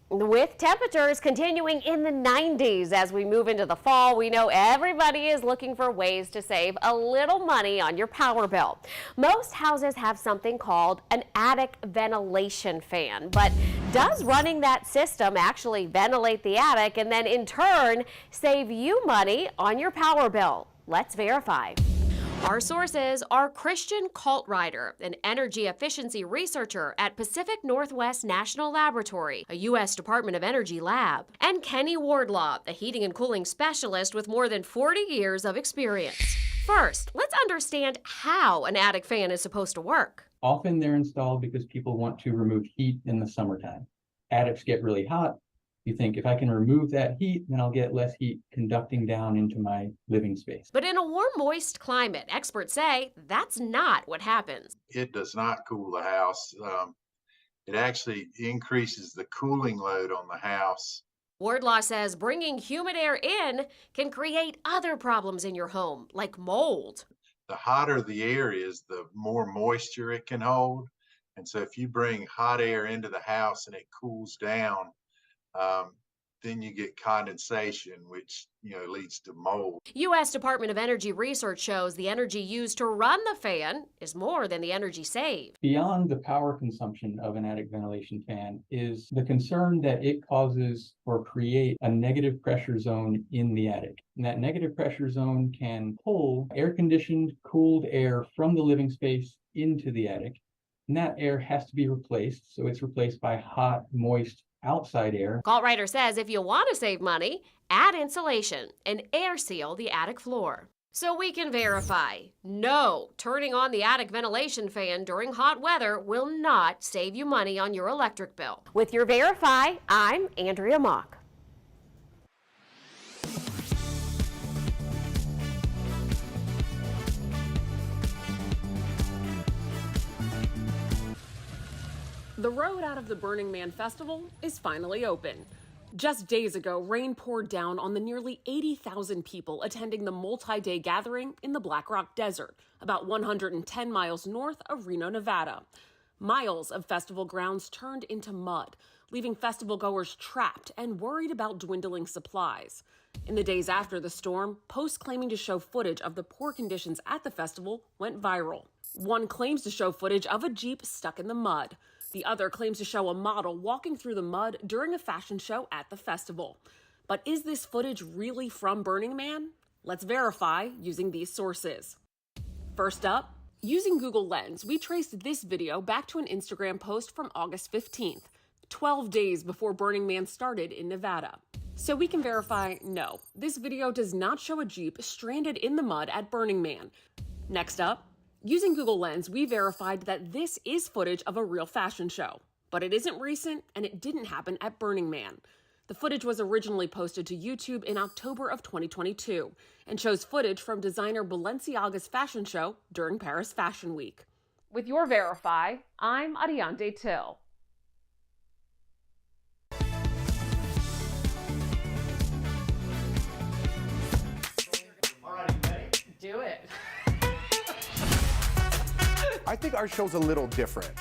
With temperatures continuing in the 90s as we move into the fall, we know everybody is looking for ways to save a little money on your power bill. Most houses have something called an attic ventilation fan, but does running that system actually ventilate the attic and then in turn save you money on your power bill? Let's verify. Our sources are Christian Kaltrider, an energy efficiency researcher at Pacific Northwest National Laboratory, a U.S. Department of Energy lab, and Kenny Wardlaw, a heating and cooling specialist with more than 40 years of experience. First, let's understand how an attic fan is supposed to work. Often they're installed because people want to remove heat in the summertime. Attics get really hot. You think, if I can remove that heat, then I'll get less heat conducting down into my living space. But in a warm, moist climate, experts say that's not what happens. It does not cool the house. It actually increases the cooling load on the house. Wardlaw says bringing humid air in can create other problems in your home, like mold. The hotter the air is, the more moisture it can hold. And so if you bring hot air into the house and it cools down, then you get condensation, which leads to mold. U.S. Department of Energy research shows the energy used to run the fan is more than the energy saved. Beyond the power consumption of an attic ventilation fan is the concern that it causes or create a negative pressure zone in the attic. And that negative pressure zone can pull air-conditioned, cooled air from the living space into the attic. And that air has to be replaced, so it's replaced by hot, moist, outside air. Kaltrider says if you want to save money, add insulation and air seal the attic floor. So we can verify, no, turning on the attic ventilation fan during hot weather will not save you money on your electric bill. With your Verify, I'm Andrea Mock. The road out of the Burning Man Festival is finally open. Just days ago, rain poured down on the nearly 80,000 people attending the multi-day gathering in the Black Rock Desert, about 110 miles north of Reno, Nevada. Miles of festival grounds turned into mud, leaving festival goers trapped and worried about dwindling supplies. In the days after the storm, posts claiming to show footage of the poor conditions at the festival went viral. One claims to show footage of a Jeep stuck in the mud. The other claims to show a model walking through the mud during a fashion show at the festival. But is this footage really from Burning Man? Let's verify using these sources. First up, using Google Lens, we traced this video back to an Instagram post from August 15th, 12 days before Burning Man started in Nevada. So we can verify, no, this video does not show a Jeep stranded in the mud at Burning Man. Next up, using Google Lens, we verified that this is footage of a real fashion show, but it isn't recent and it didn't happen at Burning Man. The footage was originally posted to YouTube in October of 2022 and shows footage from designer Balenciaga's fashion show during Paris Fashion Week. With your Verify, I'm Ariande Till. Do it. I think our show's a little different.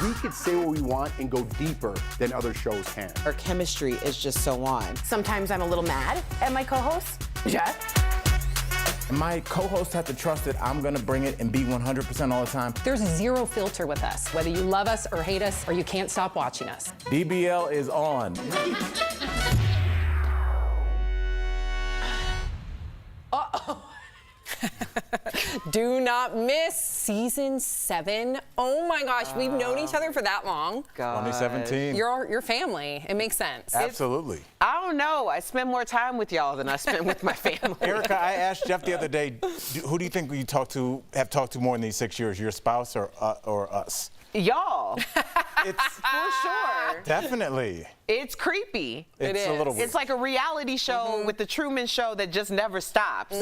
We could say what we want and go deeper than other shows can. Our chemistry is just so on. Sometimes I'm a little mad at my co-host, Jeff. My co-hosts have to trust that I'm gonna bring it and be 100% all the time. There's zero filter with us, whether you love us or hate us or you can't stop watching us. DBL is on. Uh-oh. Do not miss season 7. Oh my gosh, we've known each other for that long. 2017. You're family. It makes sense. Absolutely. I don't know. I spend more time with y'all than I spend with my family. Erica, I asked Jeff the other day, who do you think you have talked to more in these 6 years, your spouse or us? Y'all. It's for sure. Definitely. It's creepy. It's a little weird. It's like a reality show with the Truman Show that just never stops.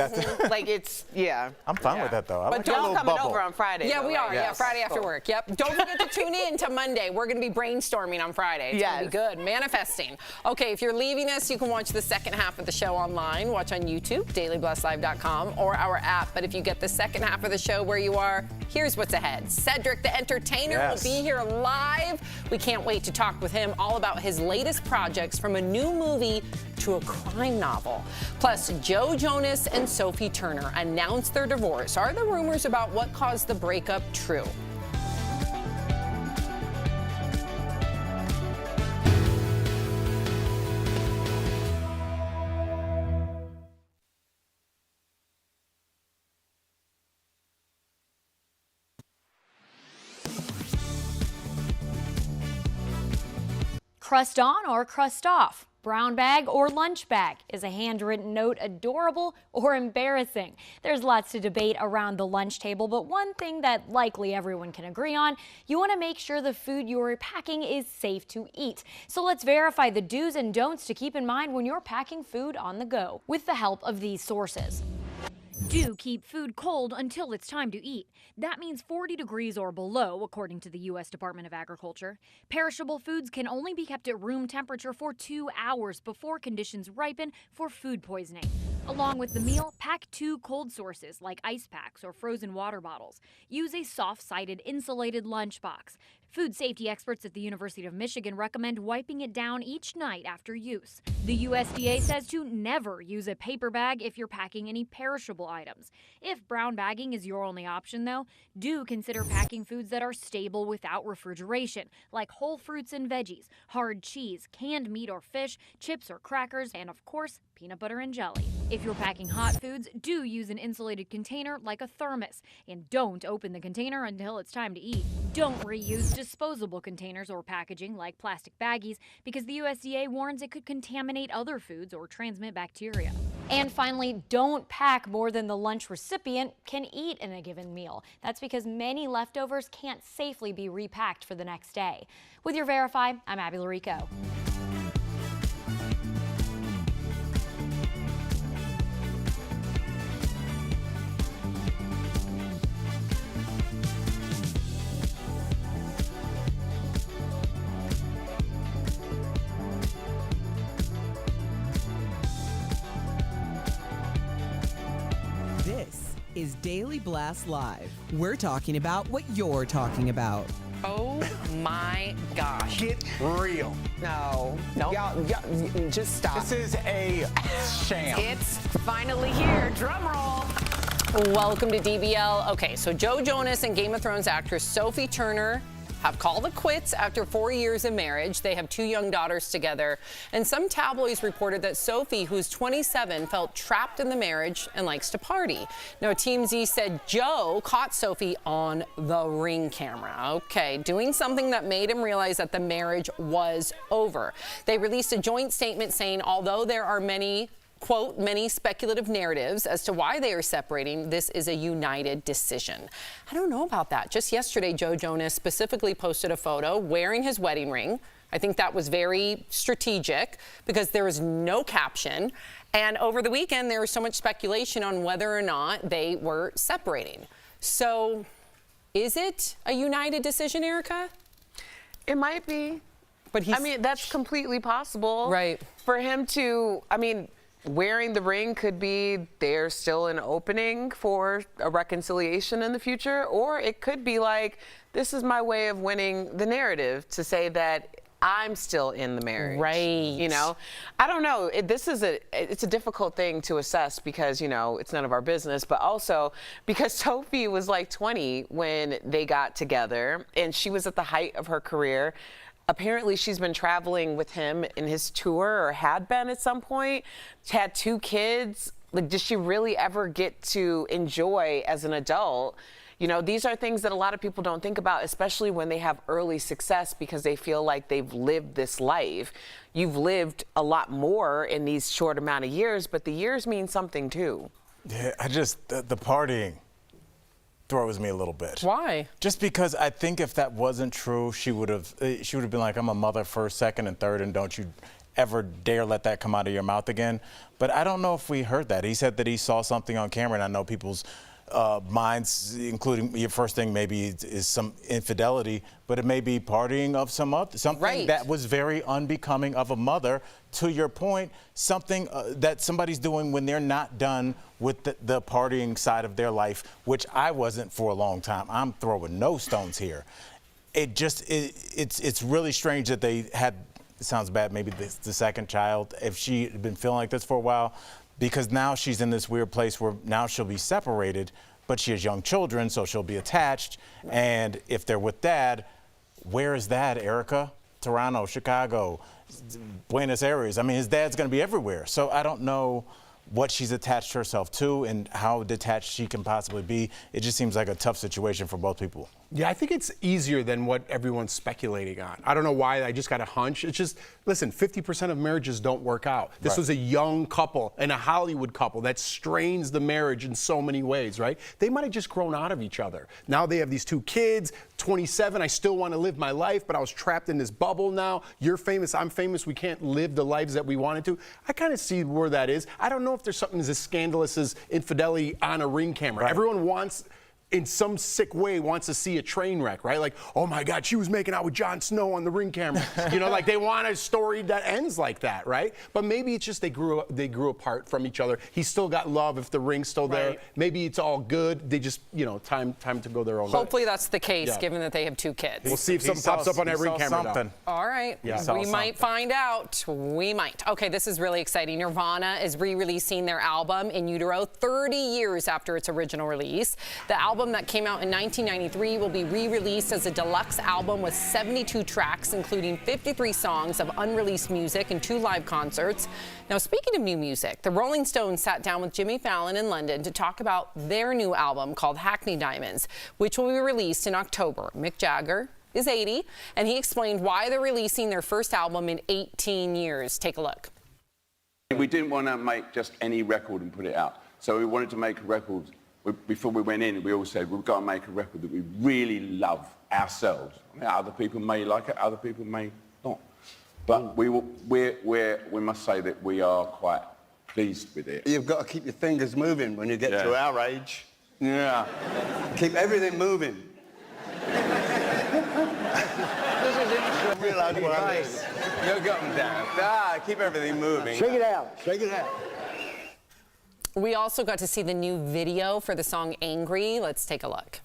Like it's, yeah. I'm fine with that though. I But like a y'all little coming bubble. over on Friday. Yeah, though, we right? are. Yeah, Friday after work. Yep. Don't forget to tune in to Monday. We're going to be brainstorming on Friday. It's going to be good. Manifesting. Okay, if you're leaving us, you can watch the second half of the show online. Watch on YouTube, dailyblesslive.com, or our app. But if you get the second half of the show where you are, here's what's ahead. Cedric the Entertainer will be here live. We can't wait to talk with him all about his latest projects, from a new movie to a crime novel. Plus, Joe Jonas and Sophie Turner announced their divorce. Are the rumors about what caused the breakup true? Crust on or crust off? Brown bag or lunch bag? Is a handwritten note adorable or embarrassing? There's lots to debate around the lunch table, but one thing that likely everyone can agree on, you want to make sure the food you're packing is safe to eat. So let's verify the do's and don'ts to keep in mind when you're packing food on the go, with the help of these sources. Do keep food cold until it's time to eat. That means 40 degrees or below, according to the U.S. Department of Agriculture. Perishable foods can only be kept at room temperature for 2 hours before conditions ripen for food poisoning. Along with the meal, pack 2 cold sources like ice packs or frozen water bottles. Use a soft-sided insulated lunchbox. Food safety experts at the University of Michigan recommend wiping it down each night after use. The USDA says to never use a paper bag if you're packing any perishable items. If brown bagging is your only option, though, do consider packing foods that are stable without refrigeration, like whole fruits and veggies, hard cheese, canned meat or fish, chips or crackers, and of course, peanut butter and jelly. If you're packing hot foods, do use an insulated container like a thermos, and don't open the container until it's time to eat. Don't reuse disposable containers or packaging like plastic baggies, because the USDA warns it could contaminate other foods or transmit bacteria. And finally, don't pack more than the lunch recipient can eat in a given meal. That's because many leftovers can't safely be repacked for the next day. With your Verify, I'm Abby Larico. is Daily Blast Live. We're talking about what you're talking about. Oh my gosh. Get real. No. Y'all, just stop. This is a sham. It's finally here. Drum roll. Welcome to DBL. Okay, so Joe Jonas and Game of Thrones actress Sophie-Turner have called it quits after 4 years of marriage. They have 2 young daughters together. And some tabloids reported that Sophie, who's 27, felt trapped in the marriage and likes to party. Now, TMZ said Joe caught Sophie on the Ring camera. Okay, doing something that made him realize that the marriage was over. They released a joint statement saying, although there are many quote, many speculative narratives as to why they are separating, this is a united decision. I don't know about that. Just yesterday, Joe Jonas specifically posted a photo wearing his wedding ring. I think that was very strategic because there was no caption. And over the weekend, there was so much speculation on whether or not they were separating. So is it a united decision, Erica? It might be. But I mean, that's completely possible. Right. For him to, I mean, wearing the ring could be there's still an opening for a reconciliation in the future, or it could be like, this is my way of winning the narrative to say that I'm still in the marriage. Right. You know, I don't know. It's a difficult thing to assess because, you know, it's none of our business, but also because Tophie was like 20 when they got together and she was at the height of her career. Apparently, she's been traveling with him in his tour, or had been at some point. She had 2 kids. Like, does she really ever get to enjoy as an adult? You know, these are things that a lot of people don't think about, especially when they have early success because they feel like they've lived this life. You've lived a lot more in these short amount of years, but the years mean something too. Yeah, the partying throws me a little bit. Why? Just because I think if that wasn't true, she would have been like, I'm a mother first, second, and third, and don't you ever dare let that come out of your mouth again. But I don't know if we heard that. He said that he saw something on camera, and I know people's minds, including your first thing maybe is some infidelity, but it may be partying of something that was very unbecoming of a mother. To your point, something that somebody's doing when they're not done with the partying side of their life, which I wasn't for a long time. I'm throwing no stones here. It's really strange that they had, it sounds bad, maybe the second child, if she had been feeling like this for a while, because now she's in this weird place where now she'll be separated, but she has young children, so she'll be attached. And if they're with dad, where is dad, Erica? Toronto, Chicago, Buenos Aires. I mean, his dad's going to be everywhere. So I don't know what she's attached herself to and how detached she can possibly be. It just seems like a tough situation for both people. Yeah, I think it's easier than what everyone's speculating on. I don't know why, I just got a hunch. It's just, listen, 50% of marriages don't work out. This was a young couple and a Hollywood couple that strains the marriage in so many ways, right? They might have just grown out of each other. Now they have these 2 kids, 27, I still want to live my life, but I was trapped in this bubble now. You're famous, I'm famous, we can't live the lives that we wanted to. I kind of see where that is. I don't know if there's something as scandalous as infidelity on a Ring camera. Right. Everyone wants, in some sick way, wants to see a train wreck, right? Like, oh my God, she was making out with Jon Snow on the Ring camera. You know, like they want a story that ends like that, right? But maybe it's just they grew apart from each other. He's still got love if the ring's still there. Maybe it's all good. They just, you know, time to go their own way. Hopefully that's the case, given that they have 2 kids. We'll see if something pops up on that Ring camera. All right. We might find out. We might. Okay, this is really exciting. Nirvana is re-releasing their album In Utero 30 years after its original release. The album that came out in 1993 will be re-released as a deluxe album with 72 tracks, including 53 songs of unreleased music and 2 live concerts. Now, speaking of new music, the Rolling Stones sat down with Jimmy Fallon in London to talk about their new album called Hackney Diamonds, which will be released in October. Mick Jagger is 80, and he explained why they're releasing their first album in 18 years. Take a look. We didn't want to make just any record and put it out. So we wanted to make a record. Before we went in, we all said, we've got to make a record that we really love ourselves. I mean, other people may like it, other people may not. But we must say that we are quite pleased with it. You've got to keep your fingers moving when you get to our age. Yeah. Keep everything moving. Realize what I mean. You'll get them down. Keep everything moving. Shake it out. Shake it out. We also got to see the new video for the song Angry. Let's take a look.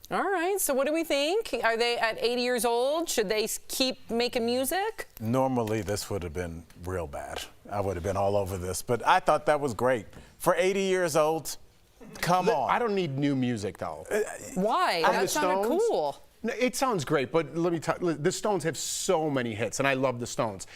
All right, so what do we think? Are they at 80 years old? Should they keep making music? Normally, this would have been real bad. I would have been all over this, but I thought that was great. For 80 years old, come on. I don't need new music, though. Why? That sounded cool. No, it sounds great, but let me tell you, the Stones have so many hits, and I love the Stones.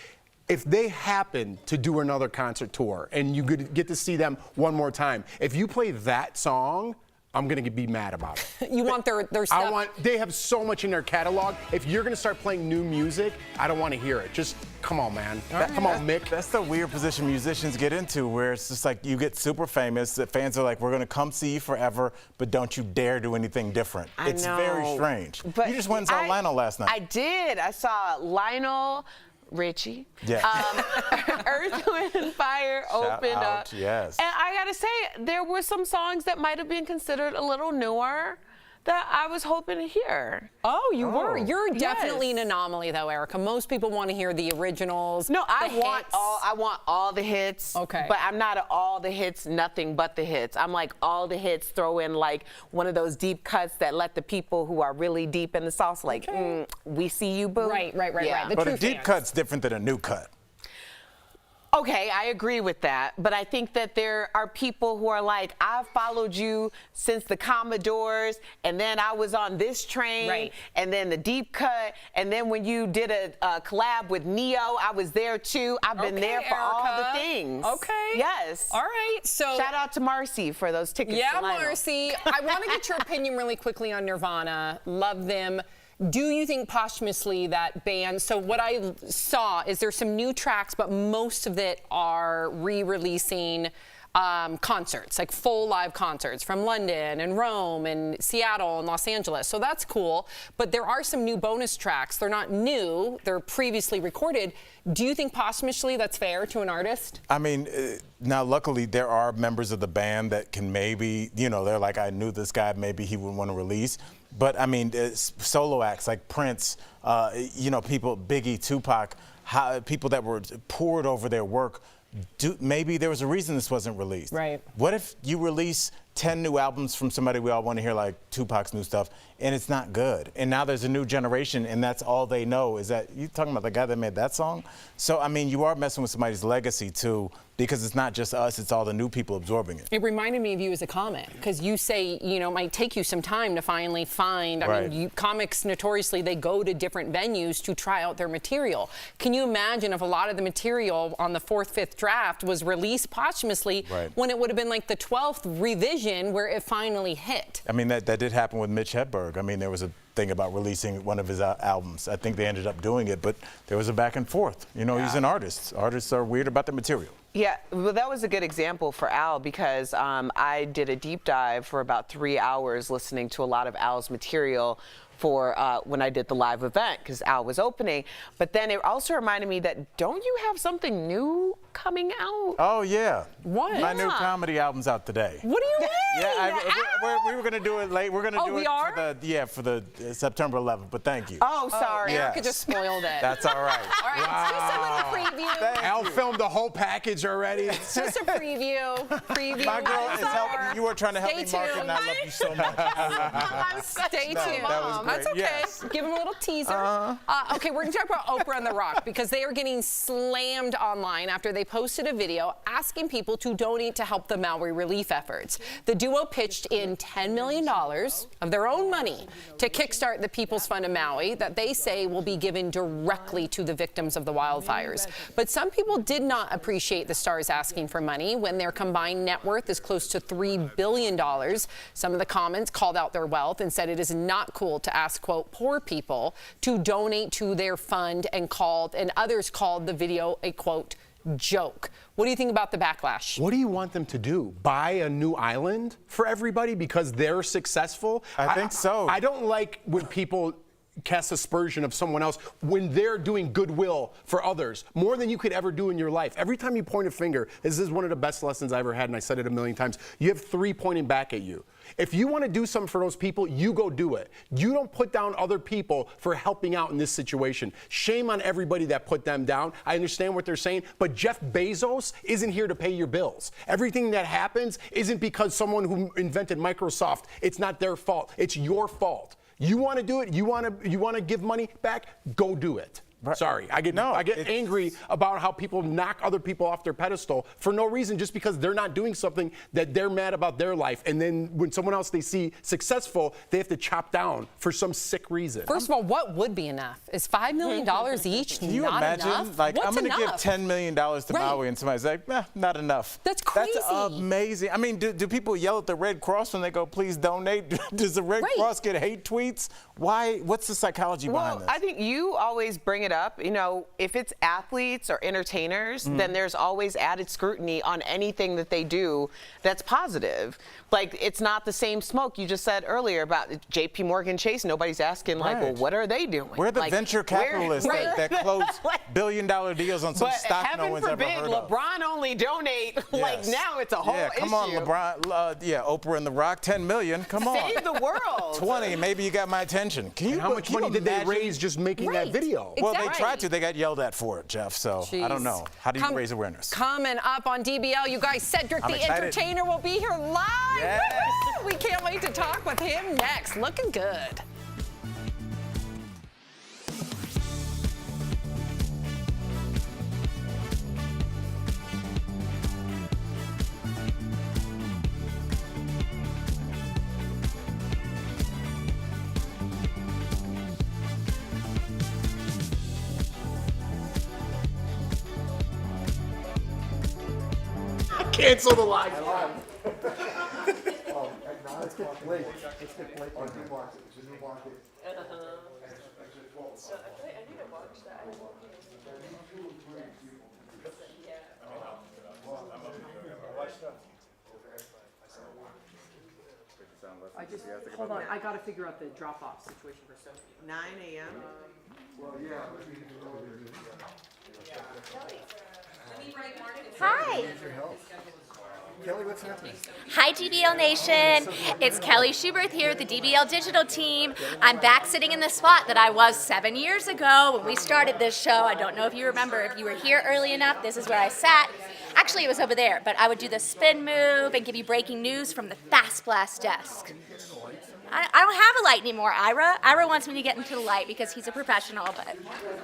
If they happen to do another concert tour and you get to see them one more time, if you play that song, I'm going to be mad about it. You want their stuff? They have so much in their catalog. If you're going to start playing new music, I don't want to hear it. Just come on, man. Come on, Mick. That's the weird position musicians get into, where it's just like you get super famous. The fans are like, we're going to come see you forever, but don't you dare do anything different. It's very strange. But you just went and saw Lionel last night. I did. I saw Lionel Richie. Yeah. Earth, Wind, and Fire opened up. Yes. And I gotta say, there were some songs that might have been considered a little newer that I was hoping to hear. Oh, you were. You're definitely an anomaly, though, Erica. Most people want to hear the originals. No, I want all the hits. Okay. But I'm not all the hits, nothing but the hits. I'm like all the hits, throw in like one of those deep cuts that let the people who are really deep in the sauce, like, we see you, boo. Right. But a deep cut's different than a new cut. Okay, I agree with that, but I think that there are people who are like, I've followed you since the Commodores, and then I was on this train, and then the deep cut, and then when you did a collab with Neo, I was there too. I've been there for all the things. Okay. Yes. All right. So shout out to Marcy for those tickets. Yeah, to Lionel. Marcy. I want to get your opinion really quickly on Nirvana. Love them. Do you think posthumously that band, so what I saw is there's some new tracks, but most of it are re-releasing concerts, like full live concerts from London and Rome and Seattle and Los Angeles. So that's cool. But there are some new bonus tracks. They're not new. They're previously recorded. Do you think posthumously that's fair to an artist? I mean, now luckily there are members of the band that can maybe, they're like, I knew this guy, maybe he would want to release. But I mean, solo acts like Prince, people, Biggie, Tupac, people that were poured over their work, maybe there was a reason this wasn't released. Right. What if you release 10 new albums from somebody we all want to hear, like Tupac's new stuff, and it's not good? And now there's a new generation, and that's all they know is that you talking about the guy that made that song? So, I mean, you are messing with somebody's legacy, too, because it's not just us, it's all the new people absorbing it. It reminded me of you as a comic, because you say, it might take you some time to finally find, I mean, comics notoriously, they go to different venues to try out their material. Can you imagine if a lot of the material on the 4th, 5th draft was released posthumously when it would have been like the 12th revision where it finally hit? I mean, that did happen with Mitch Hedberg. I mean, there was a thing about releasing one of his albums. I think they ended up doing it, but there was a back and forth. He's an artist. Artists are weird about the material. Yeah, well, that was a good example for Al because I did a deep dive for about 3 hours listening to a lot of Al's material for when I did the live event because Al was opening. But then it also reminded me that don't you have something new coming out? Oh, yeah. What? My new comedy album's out today. What do you mean? Yeah, we were going to do it late. We're going to do it for the September 11th, but thank you. Oh, sorry. Erica just spoiled it. That's all right. All right, it's just a little preview. Al filmed the whole package already. It's just a preview. My girl is helping. You were trying to help me, Mark, and I love you so much. Stay tuned. That was great. That's okay. Yes. Give him a little teaser. Okay, we're going to talk about Oprah and The Rock because they are getting slammed online after they posted a video asking people to donate to help the Maui relief efforts. The duo pitched in $10 million of their own money to kickstart the People's Fund of Maui that they say will be given directly to the victims of the wildfires. But some people did not appreciate the stars asking for money when their combined net worth is close to $3 billion. Some of the comments called out their wealth and said it is not cool to ask, quote, poor people to donate to their fund, and others called the video a, quote, joke. What do you think about the backlash? What do you want them to do? Buy a new island for everybody because they're successful? I think so. I don't like when people cast aspersion of someone else when they're doing goodwill for others more than you could ever do in your life. Every time you point a finger, this is one of the best lessons I ever had, and I said it a million times. You have 3 pointing back at you. If you want to do something for those people, you go do it. You don't put down other people for helping out in this situation. Shame on everybody that put them down. I understand what they're saying, but Jeff Bezos isn't here to pay your bills. Everything that happens isn't because someone who invented Microsoft, it's not their fault. It's your fault. You want to do it, you want to give money back, go do it. Right. Sorry, I get angry about how people knock other people off their pedestal for no reason, just because they're not doing something that they're mad about their life. And then when someone else they see successful, they have to chop down for some sick reason. First of all, what would be enough? Is $5 million each Can you not imagine? enough? Like, What's I'm going to give enough? $10 million to Maui, and somebody's like, not enough. That's crazy. That's amazing. I mean, do people yell at the Red Cross when they go, please donate? Does the Red Cross get hate tweets? Why? What's the psychology behind this? I think you always bring it up, you know, if it's athletes or entertainers, then there's always added scrutiny on anything that they do that's positive. Like, it's not the same smoke you just said earlier about JP Morgan Chase. Nobody's asking, like, well, what are they doing? We're the like, venture capitalists that close billion-dollar deals on some stock no one's ever heard of. LeBron only donate, like, now it's a whole issue. Come on, LeBron. Oprah and The Rock, $10 million. Come on. Save the world. 20, maybe you got my attention. Can you? How much money did they raise just making that video? Well, they tried to. They got yelled at for it, Jeff. So I don't know. How do you raise awareness? Coming up on DBL, you guys, Cedric the Entertainer will be here live. Yes. We can't wait to talk with him next. Looking good. Cancel the live. Let's get Blake. Let's get Blake. Our new market. It's a new market. So I need to watch that. Hold on. I got to figure out the drop-off situation for Sophie. 9 a.m. Well, yeah. Hi. Kelly, what's happening? Hi, DBL Nation. It's Kelly Schubert here with the DBL Digital Team. I'm back sitting in the spot that I was 7 years ago when we started this show. I don't know if you remember. If you were here early enough, this is where I sat. Actually, it was over there, but I would do the spin move and give you breaking news from the Fast Blast desk. I don't have a light anymore, Ira. Ira wants me to get into the light because he's a professional, but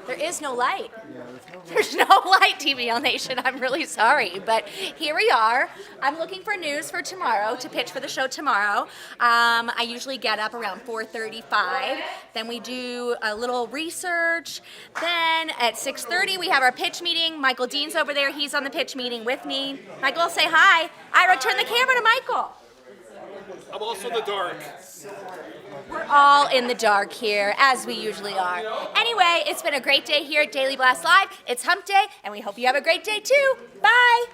there is no light. There's no light, DBL Nation. I'm really sorry, but here we are. I'm looking for news for tomorrow, to pitch for the show tomorrow. I usually get up around 4:35. Then we do a little research. Then at 6:30, we have our pitch meeting. Michael Dean's over there. He's on the pitch meeting with me. Michael, say hi. Ira, turn the camera to Michael. I'm also in the dark. We're all in the dark here, as we usually are. Anyway, it's been a great day here at Daily Blast Live. It's Hump Day, and we hope you have a great day too. Bye.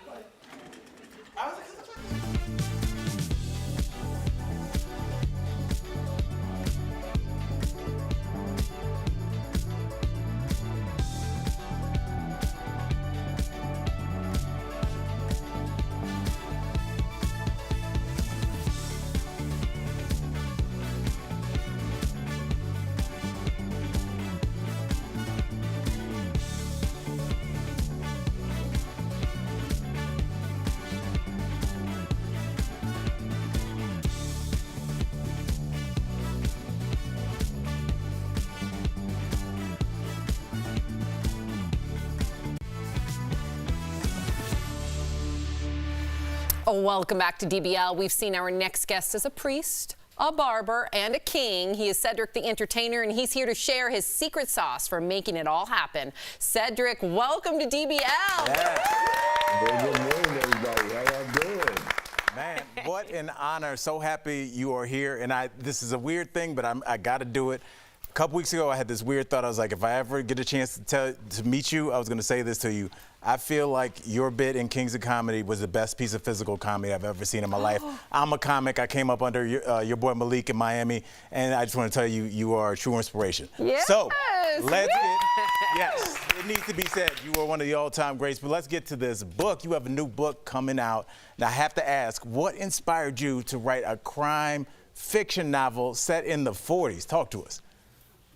Welcome back to DBL. We've seen our next guest as a priest, a barber, and a king. He is Cedric the Entertainer, and he's here to share his secret sauce for making it all happen. Cedric, welcome to DBL. Good morning, everybody. How y'all doing? Man, what an honor. So happy you are here. And this is a weird thing, but I got to do it. A couple weeks ago, I had this weird thought. I was like, if I ever get a chance to meet you, I was going to say this to you. I feel like your bit in Kings of Comedy was the best piece of physical comedy I've ever seen in my life. I'm a comic. I came up under your boy Malik in Miami, and I just want to tell you, you are a true inspiration. Yes. So let's get, yes, it needs to be said. You are one of the all-time greats, but let's get to this book. You have a new book coming out. Now, I have to ask, what inspired you to write a crime fiction novel set in the 40s? Talk to us.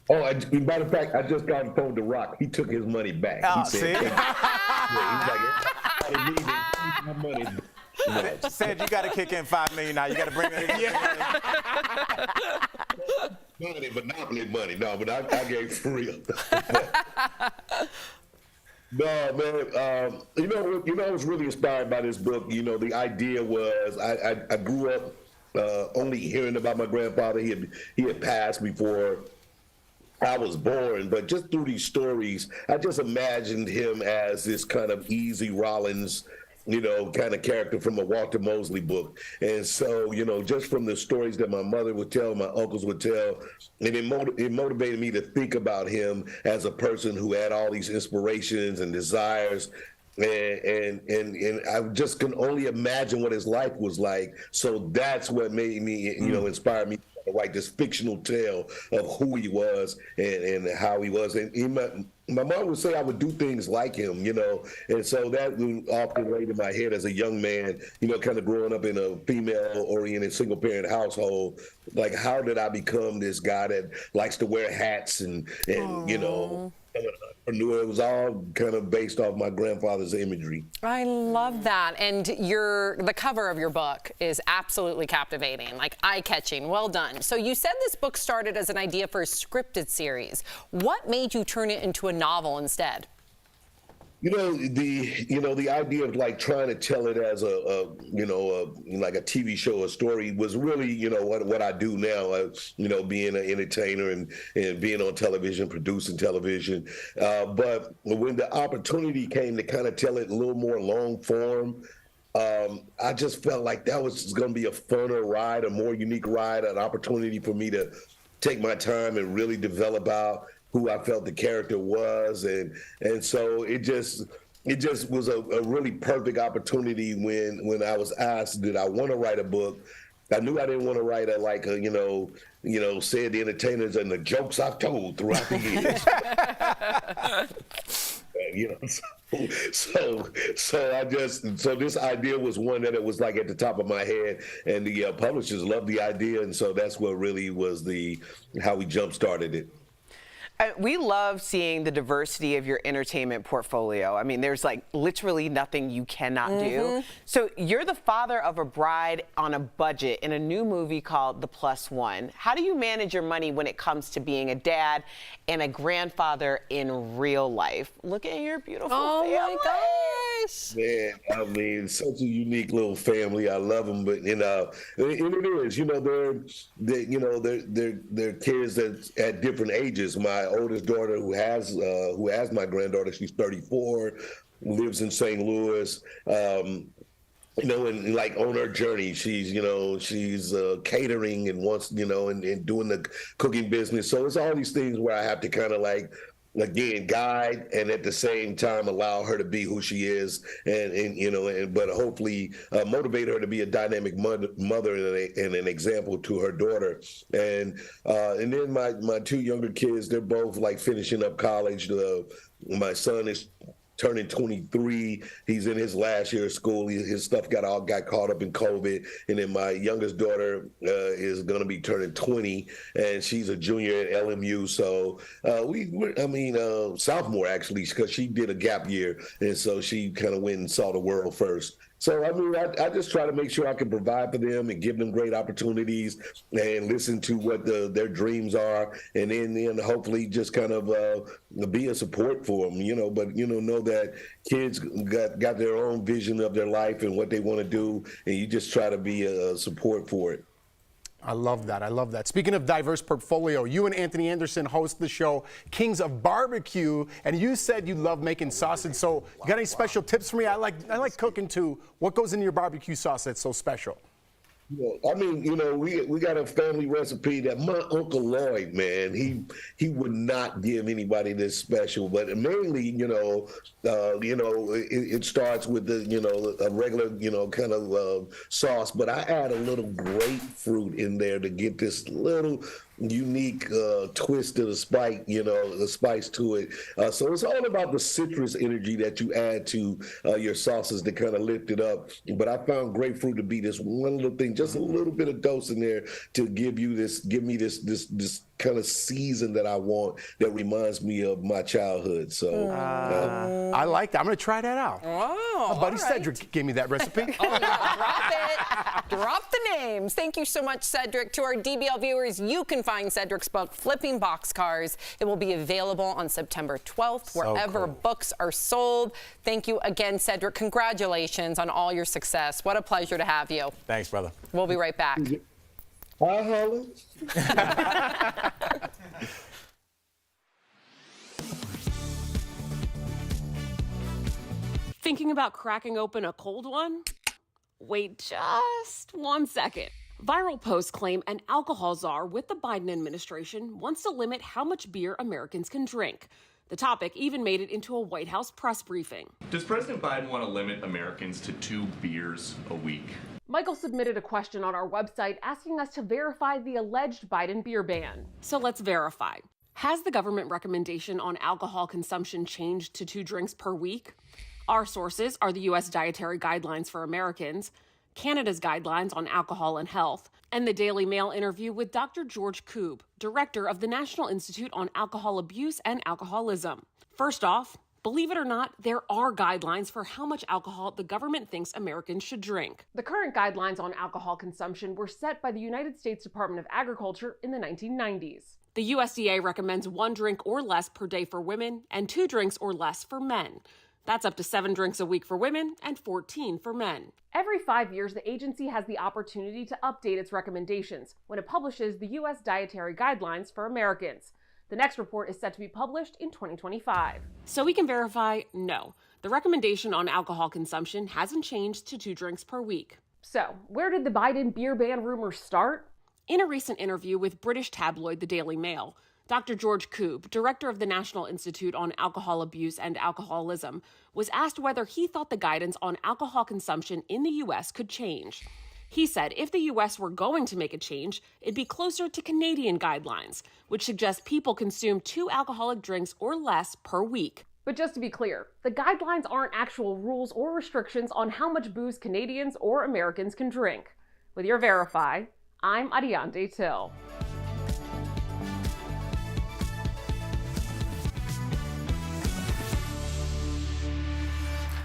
Oh, matter of fact, I just got on the phone to Rock. He took his money back. Oh, he said, he's like, I need my money. Yeah. Said you got to kick in $5 million now. You got to bring it in. Money, monopoly money. No, but I gave for real. No, man. You know, I was really inspired by this book. You know, the idea was I grew up only hearing about my grandfather. He had passed before I was born, but just through these stories, I just imagined him as this kind of Easy Rollins, you know, kind of character from a Walter Mosley book. And so, you know, just from the stories that my mother would tell, my uncles would tell, and it motivated me to think about him as a person who had all these inspirations and desires. And I just can only imagine what his life was like. So that's what made me, you know, inspire me to write this fictional tale of who he was and how he was. And my mom would say I would do things like him, you know, and so that often laid in my head as a young man, you know, kind of growing up in a female-oriented single-parent household. Like, how did I become this guy that likes to wear hats and you know, it was all kind of based off my grandfather's imagery. I love that. And the cover of your book is absolutely captivating, like eye-catching. Well done. So you said this book started as an idea for a scripted series. What made you turn it into a novel instead? You know, the idea of like trying to tell it as like a TV show, a story was really, you know, what I do now, you know, being an entertainer and being on television, producing television. But when the opportunity came to kind of tell it a little more long form, I just felt like that was going to be a funner ride, a more unique ride, an opportunity for me to take my time and really develop out who I felt the character was, and so it just was a really perfect opportunity when I was asked, did I want to write a book? I knew I didn't want to write Cedric the Entertainers and the jokes I've told throughout the years. You know, so this idea was one that it was like at the top of my head, and the publishers loved the idea, and so that's what really was how we jump started it. We love seeing the diversity of your entertainment portfolio. I mean, there's like literally nothing you cannot do. So you're the father of a bride on a budget in a new movie called The Plus One. How do you manage your money when it comes to being a dad and a grandfather in real life? Look at your beautiful family. Oh my gosh. Man, I mean, such a unique little family. I love them, but you know, and it is. You know, they're kids that at different ages. My oldest daughter, who has my granddaughter, she's 34, lives in St. Louis. You know, and like on her journey, she's catering and wants, you know, and doing the cooking business. So it's all these things where I have to kind of like, again, guide and at the same time allow her to be who she is, but hopefully motivate her to be a dynamic mother and an example to her daughter. And then my two younger kids, they're both like finishing up college. My son is turning 23. He's in his last year of school. His stuff got caught up in COVID. And then my youngest daughter is going to be turning 20, and she's a junior at LMU. So sophomore actually, because she did a gap year, and so she kind of went and saw the world first. So, I mean, I just try to make sure I can provide for them and give them great opportunities and listen to what their dreams are, and then hopefully just kind of be a support for them, you know. But, you know that kids got their own vision of their life and what they want to do, and you just try to be a support for it. I love that. I love that. Speaking of diverse portfolio, you and Anthony Anderson host the show Kings of Barbecue, and you said you love making sausage. So you got any special tips for me? I like cooking too. What goes into your barbecue sauce that's so special? I mean, we got a family recipe that my Uncle Lloyd, man, he would not give anybody this special, but mainly, it starts with a regular, kind of sauce, but I add a little grapefruit in there to get this little unique twist to the spice to it. So it's all about the citrus energy that you add to your sauces to kind of lift it up. But I found grapefruit to be this one little thing, just a little bit of dose in there to give me this kind of season that I want that reminds me of my childhood. So I like that. I'm going to try that out. Oh, my buddy Cedric gave me that recipe. Drop it. Drop the names. Thank you so much, Cedric. To our DBL viewers, you can find Cedric's book, Flipping Boxcars. It will be available on September 12th, wherever books are sold. Thank you again, Cedric. Congratulations on all your success. What a pleasure to have you. Thanks, brother. We'll be right back. Thinking about cracking open a cold one? Wait just 1 second. Viral posts claim an alcohol czar with the Biden administration wants to limit how much beer Americans can drink. The topic even made it into a White House press briefing. Does President Biden want to limit Americans to 2 beers a week? Michael submitted a question on our website asking us to verify the alleged Biden beer ban. So let's verify. Has the government recommendation on alcohol consumption changed to 2 drinks per week? Our sources are the U.S. Dietary Guidelines for Americans, Canada's Guidelines on Alcohol and Health, and the Daily Mail interview with Dr. George Koob, director of the National Institute on Alcohol Abuse and Alcoholism. First off, believe it or not, there are guidelines for how much alcohol the government thinks Americans should drink. The current guidelines on alcohol consumption were set by the United States Department of Agriculture in the 1990s. The USDA recommends 1 drink or less per day for women and 2 drinks or less for men. That's up to 7 drinks a week for women and 14 for men. Every 5 years, the agency has the opportunity to update its recommendations when it publishes the U.S. Dietary Guidelines for Americans. The next report is set to be published in 2025. So we can verify, no, the recommendation on alcohol consumption hasn't changed to 2 drinks per week. So, where did the Biden beer ban rumors start? In a recent interview with British tabloid The Daily Mail, Dr. George Koob, director of the National Institute on Alcohol Abuse and Alcoholism, was asked whether he thought the guidance on alcohol consumption in the U.S. could change. He said if the U.S. were going to make a change, it'd be closer to Canadian guidelines, which suggest people consume 2 alcoholic drinks or less per week. But just to be clear, the guidelines aren't actual rules or restrictions on how much booze Canadians or Americans can drink. With your Verify, I'm Ariante Till.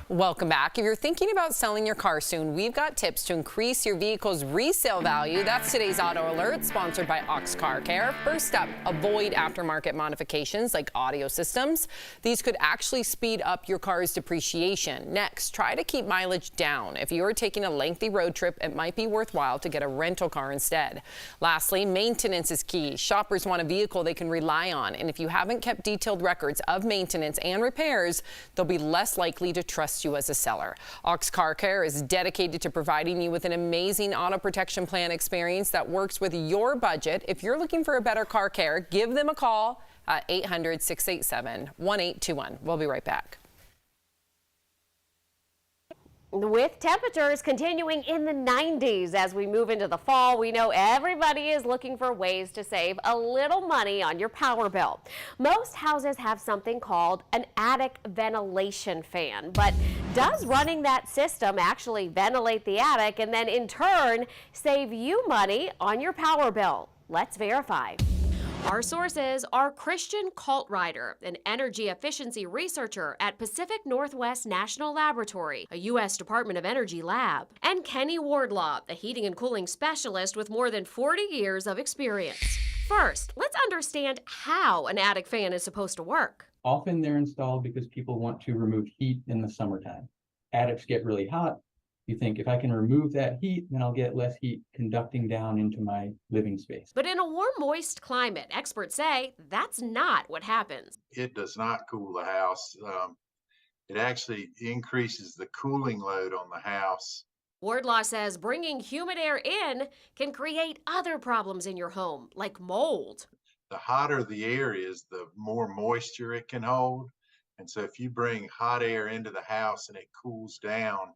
Welcome back. If you're thinking about selling your car soon, we've got tips to increase your vehicle's resale value. That's today's Auto Alert, sponsored by Ox Car Care. First up, avoid aftermarket modifications like audio systems. These could actually speed up your car's depreciation. Next, try to keep mileage down. If you're taking a lengthy road trip, it might be worthwhile to get a rental car instead. Lastly, maintenance is key. Shoppers want a vehicle they can rely on, and if you haven't kept detailed records of maintenance and repairs, they'll be less likely to trust you as a seller. Ox Car Care is dedicated to providing you with an amazing auto protection plan experience that works with your budget. If you're looking for a better car care, give them a call at 800-687-1821. We'll be right back. With temperatures continuing in the 90s as we move into the fall, we know everybody is looking for ways to save a little money on your power bill. Most houses have something called an attic ventilation fan, but does running that system actually ventilate the attic and then in turn save you money on your power bill? Let's verify. Our sources are Christian Kaltrider, an energy efficiency researcher at Pacific Northwest National Laboratory, a U.S. Department of Energy lab, and Kenny Wardlaw, a heating and cooling specialist with more than 40 years of experience. First, let's understand how an attic fan is supposed to work. Often they're installed because people want to remove heat in the summertime. Attics get really hot. You think if I can remove that heat, then I'll get less heat conducting down into my living space. But in a warm, moist climate, experts say that's not what happens. It does not cool the house. It actually increases the cooling load on the house Wardlaw says bringing humid air in can create other problems in your home, like mold. The hotter the air is, the more moisture it can hold. And so if you bring hot air into the house and it cools down,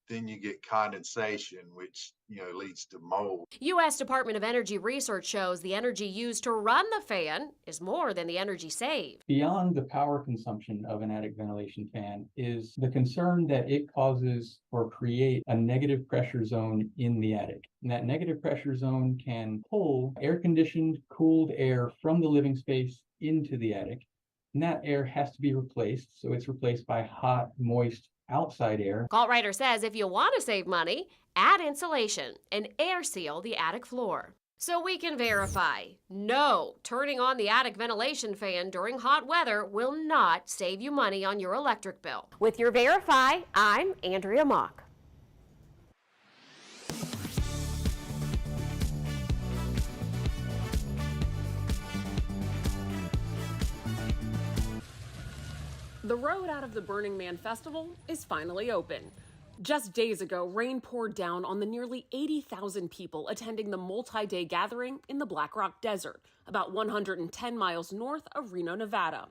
then you get condensation, which leads to mold. U.S. Department of Energy research shows the energy used to run the fan is more than the energy saved. Beyond the power consumption of an attic ventilation fan is the concern that it causes or create a negative pressure zone in the attic. And that negative pressure zone can pull air-conditioned, cooled air from the living space into the attic. And that air has to be replaced, so it's replaced by hot, moist, outside air. Call Writer says if you want to save money, add insulation and air seal the attic floor. So we can verify, no, turning on the attic ventilation fan during hot weather will not save you money on your electric bill. With your Verify, I'm Andrea Mock. The road out of the Burning Man Festival is finally open. Just days ago, rain poured down on the nearly 80,000 people attending the multi-day gathering in the Black Rock Desert, about 110 miles north of Reno, Nevada.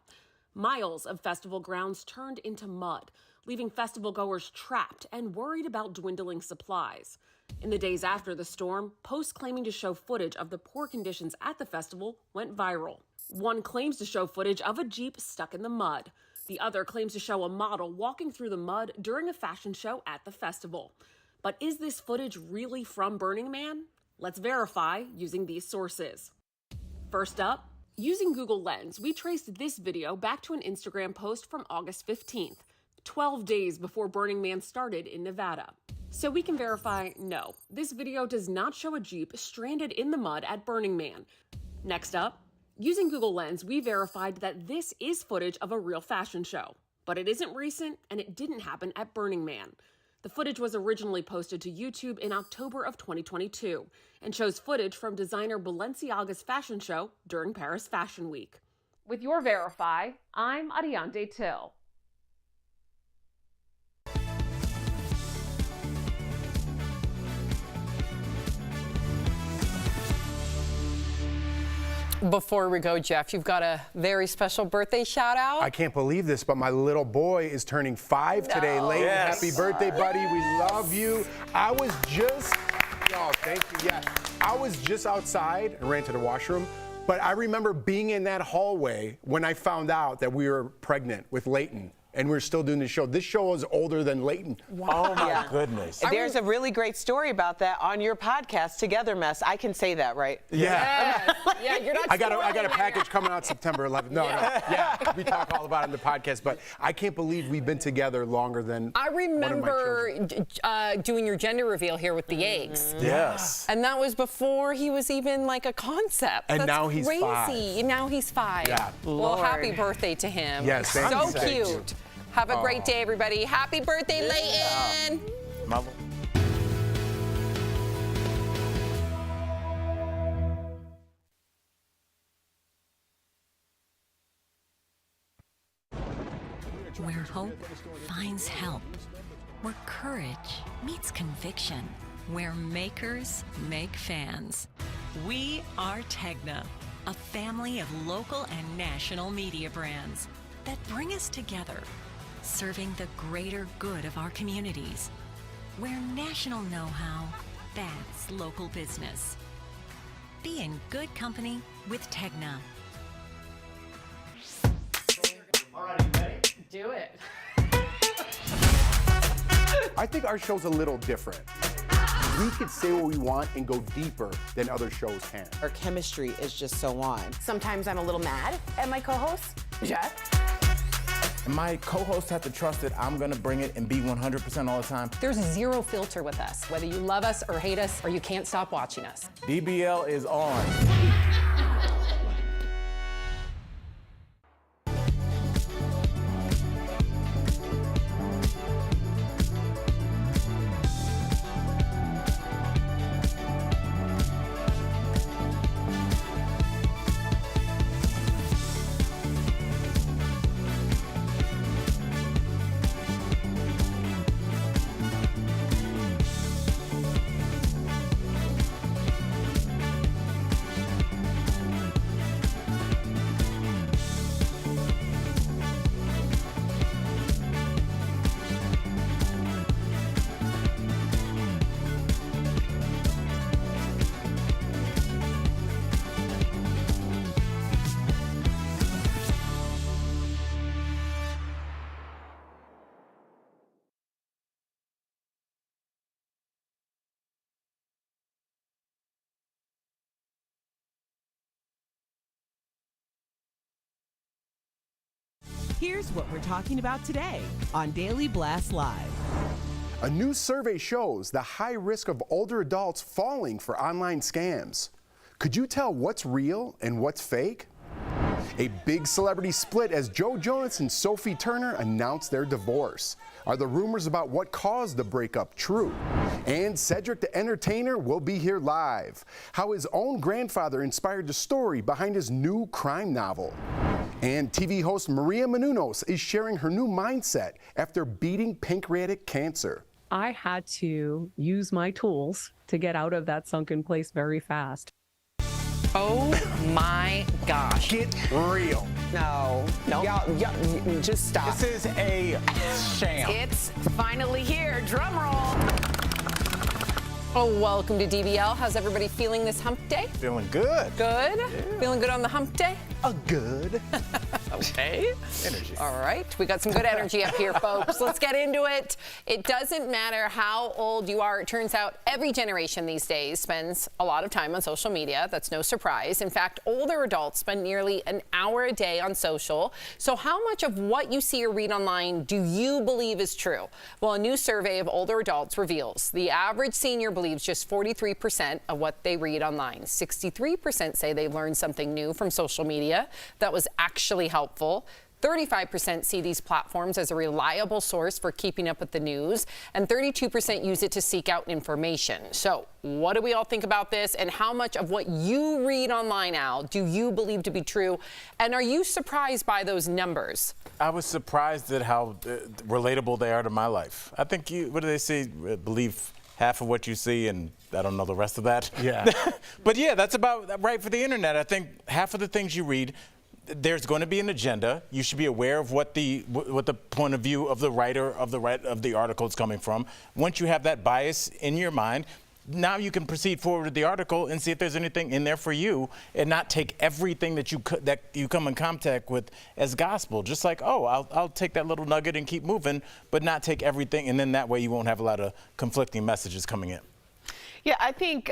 Miles of festival grounds turned into mud, leaving festival goers trapped and worried about dwindling supplies. In the days after the storm, posts claiming to show footage of the poor conditions at the festival went viral. One claims to show footage of a Jeep stuck in the mud. The other claims to show a model walking through the mud during a fashion show at the festival. But is this footage really from Burning Man? Let's verify using these sources. First up, using Google Lens, we traced this video back to an Instagram post from August 15th, 12 days before Burning Man started in Nevada. So we can verify, no, this video does not show a Jeep stranded in the mud at Burning Man. Next up, using Google Lens, we verified that this is footage of a real fashion show, but it isn't recent and it didn't happen at Burning Man. The footage was originally posted to YouTube in October of 2022 and shows footage from designer Balenciaga's fashion show during Paris Fashion Week. With your Verify, I'm Ariande Till. Before we go, Jeff, you've got a very special birthday shout out. I can't believe this, but my little boy is turning 5 today. Layton, Yes. happy birthday, buddy. We love you. I was just, thank you. Yeah, I was just outside and ran to the washroom, but I remember being in that hallway when I found out that we were pregnant with Layton. And we're still doing the show. This show is older than Layton. Wow. Oh my goodness. There's a really great story about that on your podcast, Together Mess. I can say that, right? Yeah. Yeah, you're not I got a package coming out September 11th. No, we talk all about it in the podcast, but I can't believe we've been together longer than I remember doing your gender reveal here with the eggs. Yes. And that was before he was even like a concept. And That's now he's crazy. 5. Now he's 5. Yeah. Well, Lord. happy birthday to him. Yes, thank so you. cute. Have a great day, everybody. Happy birthday, Layton. Mother. Where hope finds help. Where courage meets conviction. Where makers make fans. We are Tegna, a family of local and national media brands that bring us together, serving the greater good of our communities. Where national know-how backs local business. Be in good company with Tegna. All right, you ready? Do it. I think our show's a little different. We could say what we want and go deeper than other shows can. Our chemistry is just so on. Sometimes I'm a little mad at my co-host, Jeff. My co-hosts have to trust that I'm gonna bring it and be 100% all the time. There's zero filter with us. Whether you love us or hate us or you can't stop watching us. DBL is on. Here's what we're talking about today on Daily Blast Live. A new survey shows the high risk of older adults falling for online scams. Could you tell what's real and what's fake? A big celebrity split as Joe Jonas and Sophie Turner announced their divorce. Are the rumors about what caused the breakup true? And Cedric the Entertainer will be here live. How his own grandfather inspired the story behind his new crime novel. And TV host Maria Menounos is sharing her new mindset after beating pancreatic cancer. I had to use my tools to get out of that sunken place very fast. Oh my gosh. Get real. No. Y'all, just stop. This is a sham. It's finally here. Drum roll. Oh, welcome to DBL. How's everybody feeling this hump day? Feeling good. Good? Yeah. Feeling good on the hump day? Good. Okay. Energy. All right. We got some good energy up here, folks. Let's get into it. It doesn't matter how old you are. It turns out every generation these days spends a lot of time on social media. That's no surprise. In fact, older adults spend nearly an hour a day on social. So how much of what you see or read online do you believe is true? Well, a new survey of older adults reveals the average senior believes just 43% of what they read online. 63% say they learned something new from social media that was actually helpful. 35% see these platforms as a reliable source for keeping up with the news, and 32% use it to seek out information. So what do we all think about this, and how much of what you read online, Al, do you believe to be true? And are you surprised by those numbers? I was surprised at how relatable they are to my life. I think what do they say? Believe half of what you see, and I don't know the rest of that. Yeah. But yeah, that's about right for the internet. I think half of the things you read, there's going to be an agenda. You should be aware of what the point of view of the writer of the article is coming from. Once you have that bias in your mind, now you can proceed forward with the article and see if there's anything in there for you, and not take everything that you come in contact with as gospel. Just like, oh, I'll take that little nugget and keep moving, but not take everything, and then that way you won't have a lot of conflicting messages coming in. Yeah, I think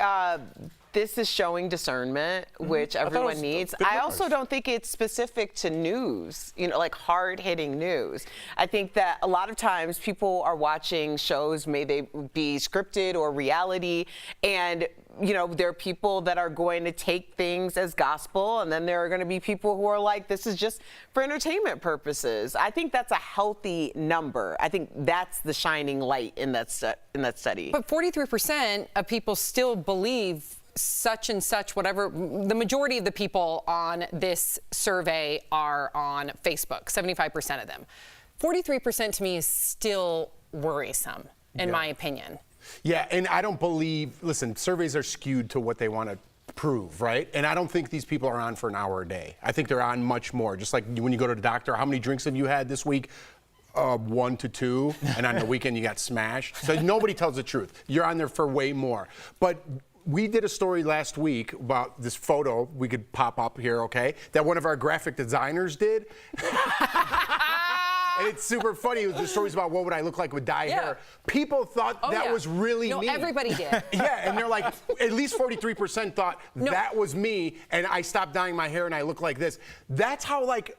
this is showing discernment, which everyone needs. I also don't think it's specific to news, like hard-hitting news. I think that a lot of times people are watching shows, may they be scripted or reality, and there are people that are going to take things as gospel, and then there are going to be people who are like, this is just for entertainment purposes. I think that's a healthy number. I think that's the shining light in that study. But 43% of people still believe such and such, whatever. The majority of the people on this survey are on Facebook, 75% of them. 43% to me is still worrisome, in my opinion. Yeah, and I don't believe, listen, surveys are skewed to what they want to prove, right? And I don't think these people are on for an hour a day. I think they're on much more. Just like when you go to the doctor, how many drinks have you had this week? 1 to 2, and on the weekend you got smashed. So nobody tells the truth. You're on there for way more. But we did a story last week about this photo, we could pop up here, okay, that one of our graphic designers did. And it's super funny. It was the stories about what would I look like with dye hair. People thought that was really me. Everybody did. Yeah, and they're like, at least 43% thought that was me, and I stopped dyeing my hair and I look like this. That's how, like,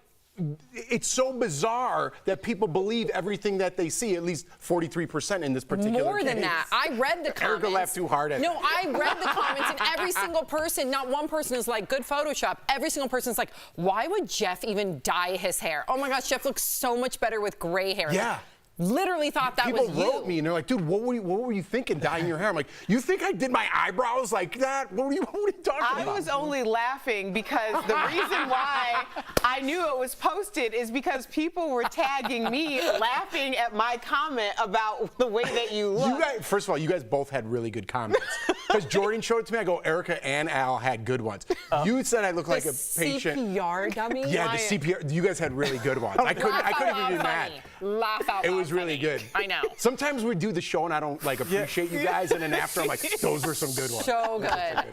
it's so bizarre that people believe everything that they see, at least 43% in this particular case. More than that. I read the comments. Erica laughed too hard at it. No, I read the comments, and every single person, not one person is like, good Photoshop. Every single person is like, why would Jeff even dye his hair? Oh my gosh, Jeff looks so much better with gray hair. Yeah. Literally thought that was you. People wrote me and they're like, dude, what were you thinking dyeing your hair? I'm like, you think I did my eyebrows like that? What were you talking about? I was only laughing because the reason why I knew it was posted is because people were tagging me laughing at my comment about the way that you look. First of all, you guys both had really good comments. Because Jordan showed it to me, I go, Erica and Al had good ones. You said I look like a patient. CPR dummy? Yeah, the CPR. You guys had really good ones. I couldn't even be mad. Laugh out loud. It was really good. I know. Sometimes we do the show and I don't appreciate you guys, and then after I'm like, those were some good ones. So good.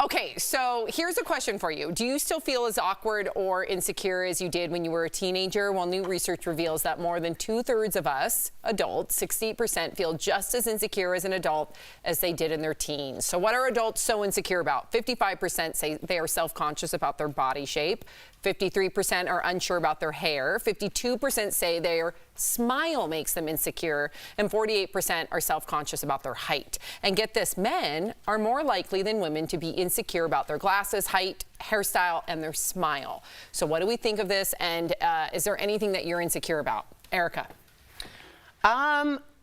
Okay, so here's a question for you. Do you still feel as awkward or insecure as you did when you were a teenager? Well, new research reveals that more than 2/3 of us adults, 68%, feel just as insecure as an adult as they did in their teens. teens. So what are adults so insecure about? 55% say they are self-conscious about their body shape. 53% are unsure about their hair. 52% say their smile makes them insecure. And 48% are self-conscious about their height. And get this, men are more likely than women to be insecure about their glasses, height, hairstyle, and their smile. So what do we think of this? And is there anything that you're insecure about? Erica.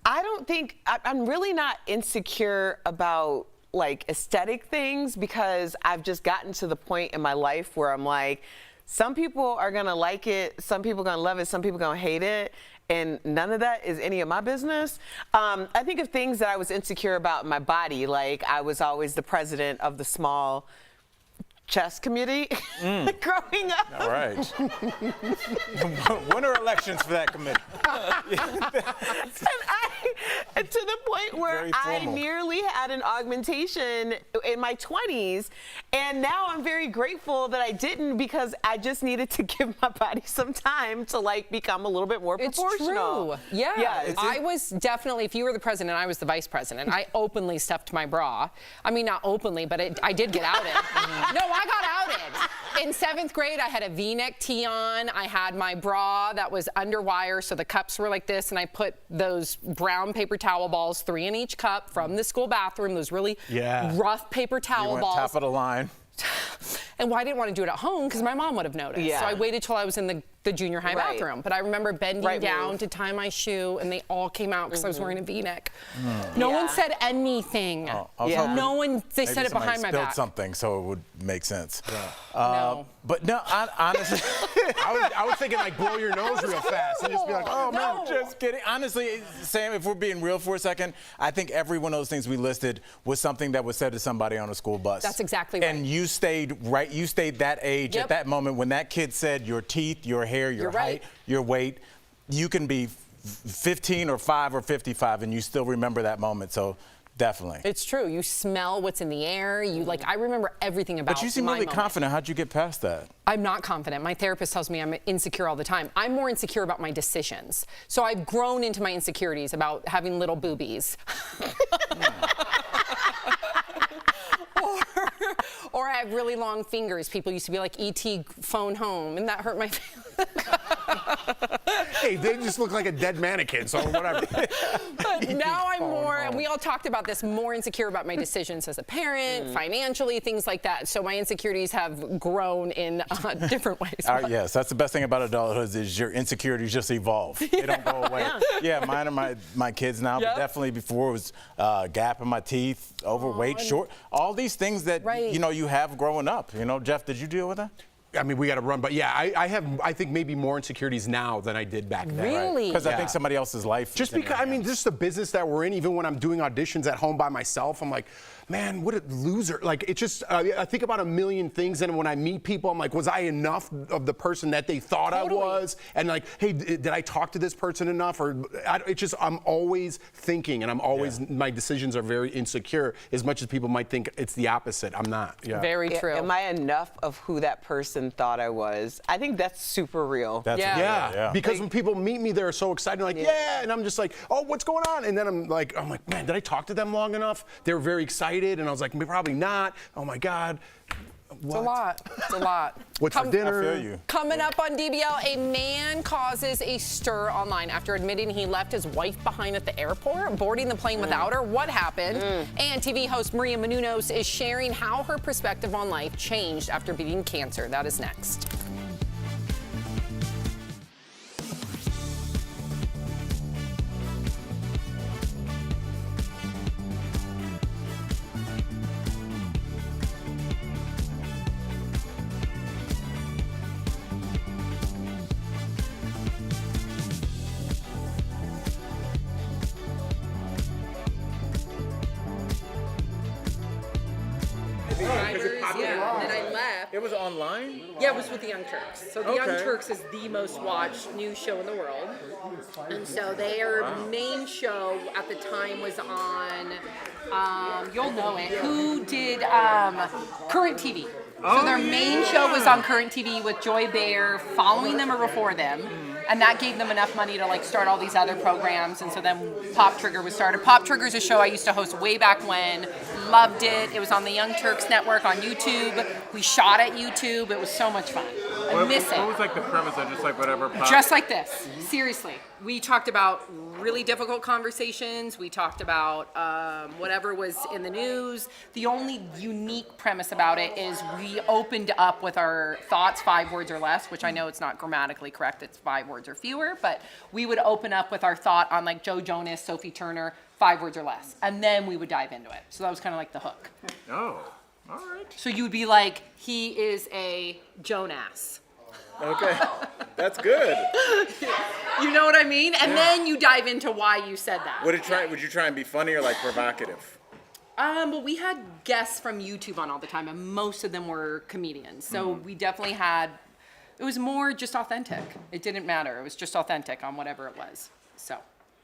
I don't think, I'm really not insecure about like aesthetic things, because I've just gotten to the point in my life where I'm like, some people are gonna like it, some people gonna love it, some people gonna hate it, and none of that is any of my business. I think of things that I was insecure about in my body, like I was always the president of the small chess committee growing up. All right. When are elections for that committee? And to the point where I nearly had an augmentation in my 20s, and now I'm very grateful that I didn't, because I just needed to give my body some time to like become a little bit more proportional. It's true. Yeah. Yeah, I was definitely, if you were the president, I was the vice president. I openly stuffed my bra. I mean, not openly, but I did get outed. No, I got outed. In 7th grade, I had a V-neck tee on. I had my bra that was under wire, so the cups were like this, and I put those brown paper towel balls, 3 in each cup, from the school bathroom, those really rough paper towel balls. Top of the line. And why I didn't want to do it at home, because my mom would have noticed. Yeah. So I waited till I was in the junior high bathroom. But I remember bending down to tie my shoe, and they all came out because I was wearing a V-neck. No one said anything. No one, they said it behind my back. Spilled something, so it would make sense. No. But no, honestly, I was thinking like blow your nose real fast and just be like, oh man. Just kidding. Honestly, Sam, if we're being real for a second, I think every one of those things we listed was something that was said to somebody on a school bus. That's exactly right. And you stayed right. You stayed that age at that moment when that kid said your teeth, your hair, your height, your weight. You can be 15 or 5 or 55, and you still remember that moment. So. Definitely. It's true. You smell what's in the air. You like. I remember everything about. But you seem my really moment. confident. How'd you get past that? I'm not confident. My therapist tells me I'm insecure all the time. I'm more insecure about my decisions. So I've grown into my insecurities about having little boobies. Or I have really long fingers. People used to be like, E.T. phone home, and that hurt my feelings. Hey, they just look like a dead mannequin, so whatever. But now I'm more, and we all talked about this, more insecure about my decisions as a parent, financially, things like that. So my insecurities have grown in different ways. Yes, that's the best thing about adulthood is your insecurities just evolve. They don't go away. Yeah, mine are my kids now, but definitely before it was gap in my teeth, overweight, short, all these things that you know you have growing up. You know, Jeff, did you deal with that? I mean, we got to run, but yeah, I have, I think maybe more insecurities now than I did back then. Really? Because I think somebody else's life. Just because, I mean, just the business that we're in, even when I'm doing auditions at home by myself, I'm like, man, what a loser. Like, it's just, I think about a million things, and when I meet people, I'm like, was I enough of the person that they thought I was? And like, hey, did I talk to this person enough? Or it's just, I'm always thinking, and I'm always, my decisions are very insecure, as much as people might think it's the opposite. I'm not. Very true. Am I enough of who that person thought I was? I think that's super real. That's because when people meet me, they're so excited, like, and I'm just like, oh, what's going on? And then I'm like, man, did I talk to them long enough? They were very excited, and I was like, probably not. Oh my God. It's a lot. It's a lot. What's for dinner? I feel you. Coming up on DBL, a man causes a stir online after admitting he left his wife behind at the airport, boarding the plane without her. What happened? And TV host Maria Menounos is sharing how her perspective on life changed after beating cancer. That is next. And then I left. It was online? Yeah, it was with the Young Turks. So the Young Turks is the most watched news show in the world. And so their main show at the time was on, you'll know it, who did Current TV. So their main show was on Current TV with Joy Behar following them or before them. And that gave them enough money to like start all these other programs. And so then Pop Trigger was started. Pop Trigger is a show I used to host way back when. loved it. It was on the Young Turks Network on YouTube. We shot at YouTube. It was so much fun. I miss it. What was like the premise of just like whatever popped? Just like this. Seriously. We talked about really difficult conversations. We talked about whatever was in the news. The only unique premise about it is we opened up with our thoughts, 5 words or less, which I know it's not grammatically correct. It's 5 words or fewer, but we would open up with our thought on like Joe Jonas, Sophie Turner, 5 words or less. And then we would dive into it. So that was kind of like the hook. Oh, all right. So you would be like, he is a Jonas. Okay, that's good. You know what I mean? And then you dive into why you said that. Would you try and be funny or like provocative? Well, we had guests from YouTube on all the time, and most of them were comedians. So we definitely had, it was more just authentic. It didn't matter. It was just authentic on whatever it was. So,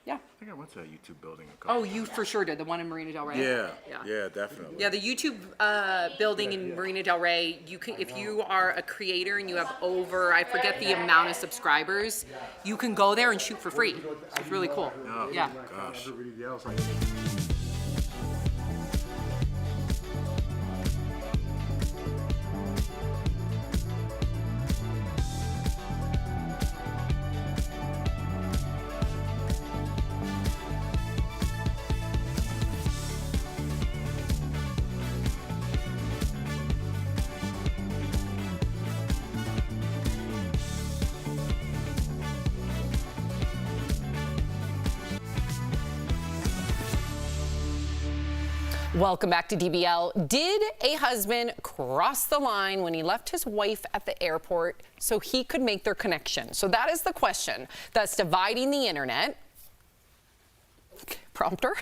yeah. I think I went to a YouTube building a couple Oh, you for sure did. The one in Marina Del Rey. Yeah, definitely. Yeah, the YouTube building in Marina Del Rey, you can, if you are a creator and you have over, I forget the amount of subscribers, you can go there and shoot for free. It's really cool. Oh, yeah. Gosh. Welcome back to DBL. Did a husband cross the line when he left his wife at the airport so he could make their connection? So that is the question that's dividing the internet. Prompter.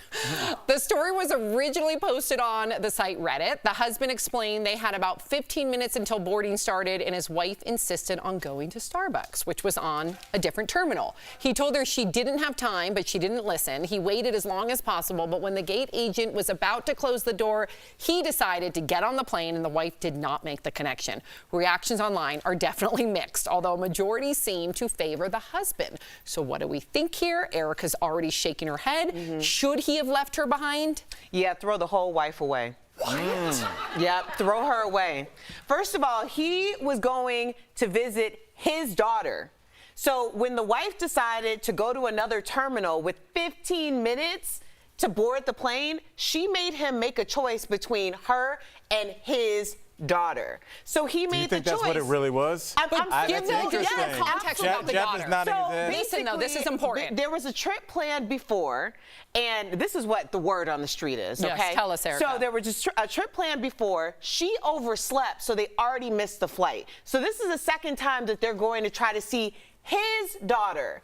The story was originally posted on the site Reddit. The husband explained they had about 15 minutes until boarding started, and his wife insisted on going to Starbucks, which was on a different terminal. He told her she didn't have time, but she didn't listen. He waited as long as possible, but when the gate agent was about to close the door, he decided to get on the plane, and the wife did not make the connection. Reactions online are definitely mixed, although a majority seem to favor the husband. So what do we think here? Erica's already shaking her head. Should he have left her behind? Yeah, throw the whole wife away. Yep, throw her away. First of all, he was going to visit his daughter. So when the wife decided to go to another terminal with 15 minutes to board the plane, she made him make a choice between her and his daughter. So he made the choice. Do you think that's what it really was? Give them context about the Jeff daughter. is nodding his head. Listen, though, this is important. There was a trip planned before, and this is what the word on the street is, Yes, okay? tell us, Erica. So there was just a trip planned before. She overslept, so they already missed the flight. So this is the second time that they're going to try to see his daughter,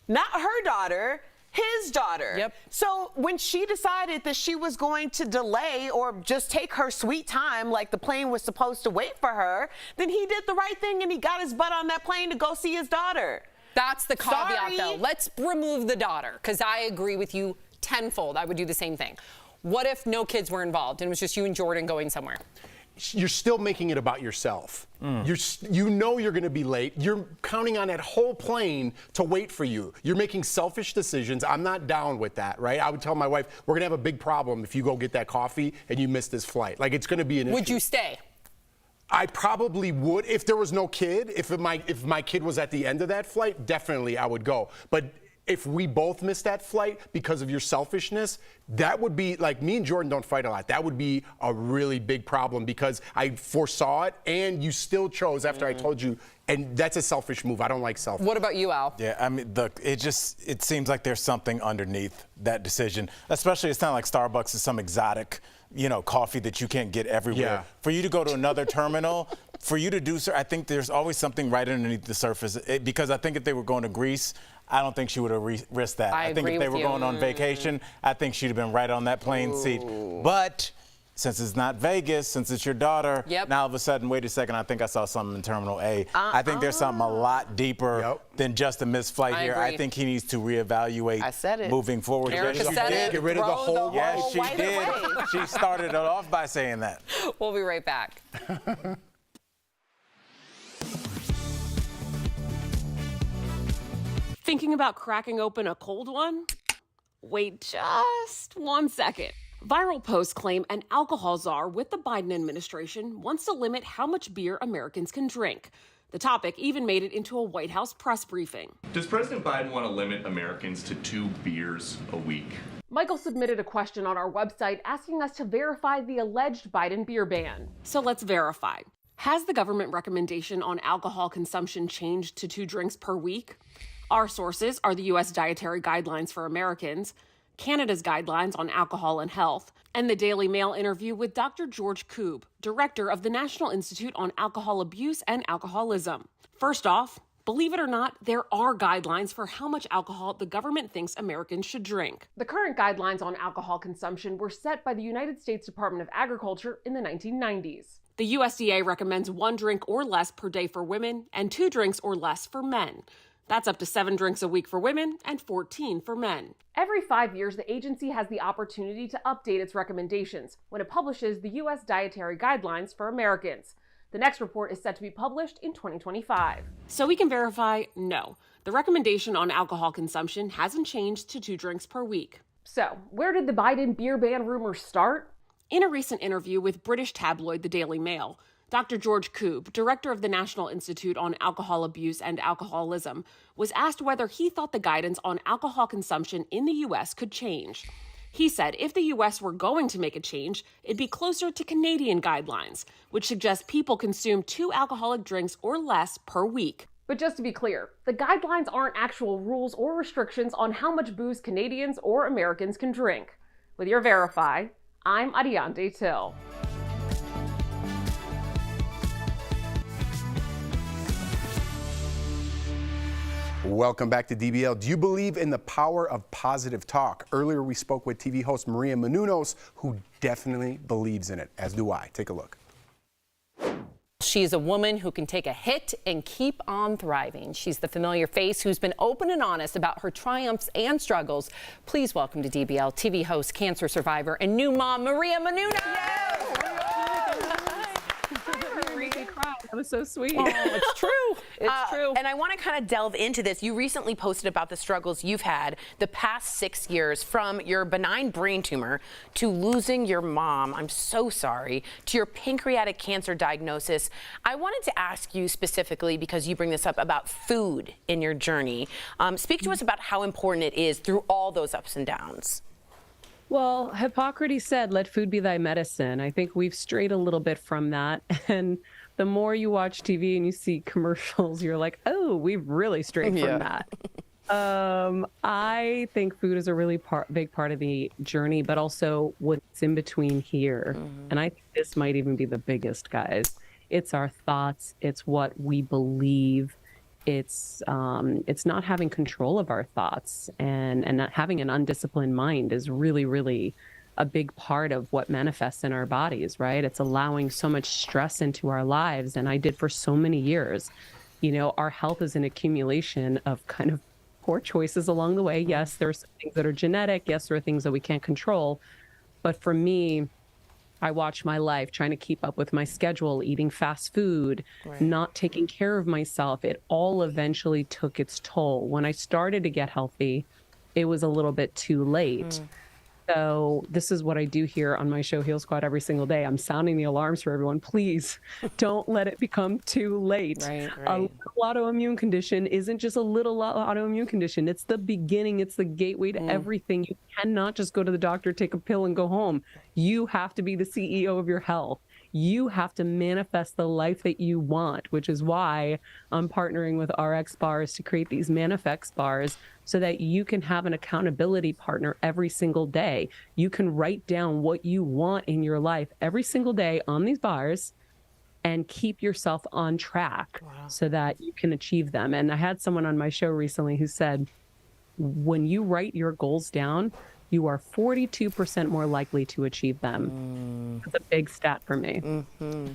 not her daughter, his daughter. Yep. So when she decided that she was going to delay or just take her sweet time like the plane was supposed to wait for her, then he did the right thing and he got his butt on that plane to go see his daughter. That's the caveat, Sorry. though. Let's remove the daughter, because I agree with you tenfold. I would do the same thing. What if no kids were involved and it was just you and Jordan going somewhere? You're still making it about yourself. You know you're going to be late. You're counting on that whole plane to wait for you. You're making selfish decisions. I'm not down with that, right? I would tell my wife, we're going to have a big problem if you go get that coffee and you miss this flight. Like, it's going to be an issue. Would you stay? I probably would if there was no kid. If my kid was at the end of that flight, definitely I would go. But if we both missed that flight because of your selfishness, that would be, like, me and Jordan don't fight a lot. That would be a really big problem because I foresaw it and you still chose after I told you, and that's a selfish move. I don't like selfish. What about you, Al? Yeah, I mean, it seems like there's something underneath that decision. Especially, it's not like Starbucks is some exotic, coffee that you can't get everywhere. Yeah. For you to go to another terminal, for you to do so, I think there's always something right underneath the surface. Because I think if they were going to Greece, I don't think she would have risked that. I think if they were going on vacation, I think she'd have been right on that plane seat. But since it's not Vegas, since it's your daughter, now all of a sudden, wait a second, I think I saw something in Terminal A. I think there's something a lot deeper than just a missed flight here. agree. I think he needs to reevaluate moving forward. Erica said it. Get rid of the whole Yes, she did. She started it off by saying that. We'll be right back. Thinking about cracking open a cold one? Wait just 1 second. Viral posts claim an alcohol czar with the Biden administration wants to limit how much beer Americans can drink. The topic even made it into a White House press briefing. Does President Biden want to limit Americans to 2 beers a week? Michael submitted a question on our website asking us to verify the alleged Biden beer ban. So let's verify. Has the government recommendation on alcohol consumption changed to 2 drinks per week? Our sources are the U.S. Dietary Guidelines for Americans, Canada's Guidelines on Alcohol and Health, and the Daily Mail interview with Dr. George Koob, director of the National Institute on Alcohol Abuse and Alcoholism. First off, believe it or not, there are guidelines for how much alcohol the government thinks Americans should drink. The current guidelines on alcohol consumption were set by the United States Department of Agriculture in the 1990s. The USDA recommends 1 drink or less per day for women and 2 drinks or less for men. That's up to 7 drinks a week for women and 14 for men. Every 5 years, the agency has the opportunity to update its recommendations when it publishes the U.S. Dietary Guidelines for Americans. The next report is set to be published in 2025. So we can verify, no, the recommendation on alcohol consumption hasn't changed to 2 drinks per week. So where did the Biden beer ban rumor start? In a recent interview with British tabloid The Daily Mail, Dr. George Koob, director of the National Institute on Alcohol Abuse and Alcoholism, was asked whether he thought the guidance on alcohol consumption in the U.S. could change. He said if the U.S. were going to make a change, it'd be closer to Canadian guidelines, which suggest people consume 2 alcoholic drinks or less per week. But just to be clear, the guidelines aren't actual rules or restrictions on how much booze Canadians or Americans can drink. With your Verify, I'm Ariante Till. Welcome back to DBL. Do you believe in the power of positive talk? Earlier we spoke with TV host Maria Menounos, who definitely believes in it, as do I. Take a look. She's a woman who can take a hit and keep on thriving. She's the familiar face who's been open and honest about her triumphs and struggles. Please welcome to DBL TV host, cancer survivor, and new mom, Maria Menounos. That was so sweet. Oh, it's true. It's true. And I want to kind of delve into this. You recently posted about the struggles you've had the past 6 years, from your benign brain tumor to losing your mom. I'm so sorry. To your pancreatic cancer diagnosis. I wanted to ask you specifically, because you bring this up, about food in your journey. Speak to us about how important it is through all those ups and downs. Well, Hippocrates said, let food be thy medicine. I think we've strayed a little bit from that. And the more you watch TV and you see commercials, you're like, oh, we've really strayed from that. I think food is a really big part of the journey, but also what's in between here. And I think this might even be the biggest, guys. It's our thoughts. It's what we believe. It's not having control of our thoughts, and not having an undisciplined mind is really, really a big part of what manifests in our bodies, right? It's allowing so much stress into our lives. And I did for so many years. You know, our health is an accumulation of kind of poor choices along the way. Yes, there are some things that are genetic. Yes, there are things that we can't control. But for me, I watched my life trying to keep up with my schedule, eating fast food, not taking care of myself. It all eventually took its toll. When I started to get healthy, it was a little bit too late. So this is what I do here on my show, Heal Squad, every single day. I'm sounding the alarms for everyone. Please don't let it become too late. A little autoimmune condition isn't just a little autoimmune condition. It's the beginning. It's the gateway to everything. You cannot just go to the doctor, take a pill, and go home. You have to be the CEO of your health. You have to manifest the life that you want, which is why I'm partnering with RX Bars to create these Manifest Bars so that you can have an accountability partner every single day. You can write down what you want in your life every single day on these bars and keep yourself on track so that you can achieve them. And I had someone on my show recently who said, when you write your goals down, you are 42% more likely to achieve them. That's a big stat for me.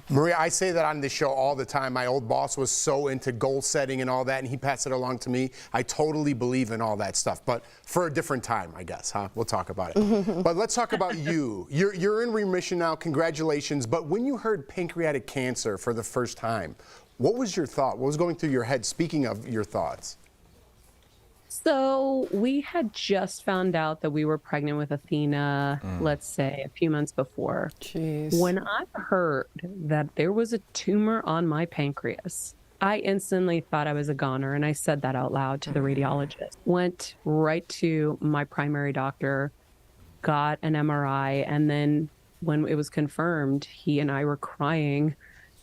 Maria, I say that on this show all the time. My old boss was so into goal setting and all that, and he passed it along to me. I totally believe in all that stuff, but for a different time, I guess, huh? We'll talk about it. But let's talk about you. You're in remission now, congratulations. But when you heard pancreatic cancer for the first time, what was your thought? What was going through your head, speaking of your thoughts? So we had just found out that we were pregnant with Athena, let's say a few months before. Jeez. When I heard that there was a tumor on my pancreas, I instantly thought I was a goner, and I said that out loud to the radiologist. Went right to my primary doctor, got an MRI, and then when it was confirmed, he and I were crying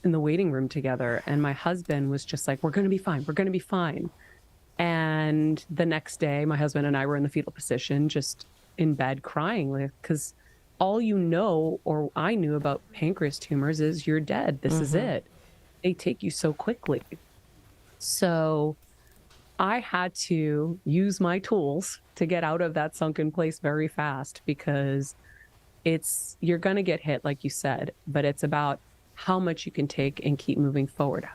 in the waiting room together, and my husband was just like, "We're going to be fine. We're going to be fine." And the next day, my husband and I were in the fetal position, just in bed crying, because all you know, or I knew about pancreas tumors, is you're dead. This is it. They take you so quickly. So I had to use my tools to get out of that sunken place very fast, because you're going to get hit, like you said, but it's about how much you can take and keep moving forward.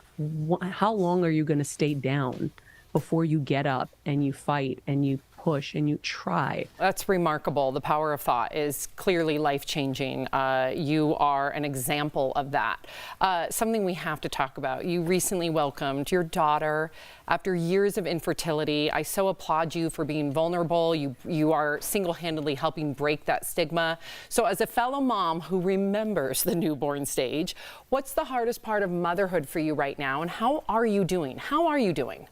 How long are you going to stay down before you get up and you fight and you push and you try? That's remarkable. The power of thought is clearly life-changing. You are an example of that. Something we have to talk about. You recently welcomed your daughter after years of infertility. I so applaud you for being vulnerable. You are single-handedly helping break that stigma. So as a fellow mom who remembers the newborn stage, what's the hardest part of motherhood for you right now, and how are you doing? How are you doing?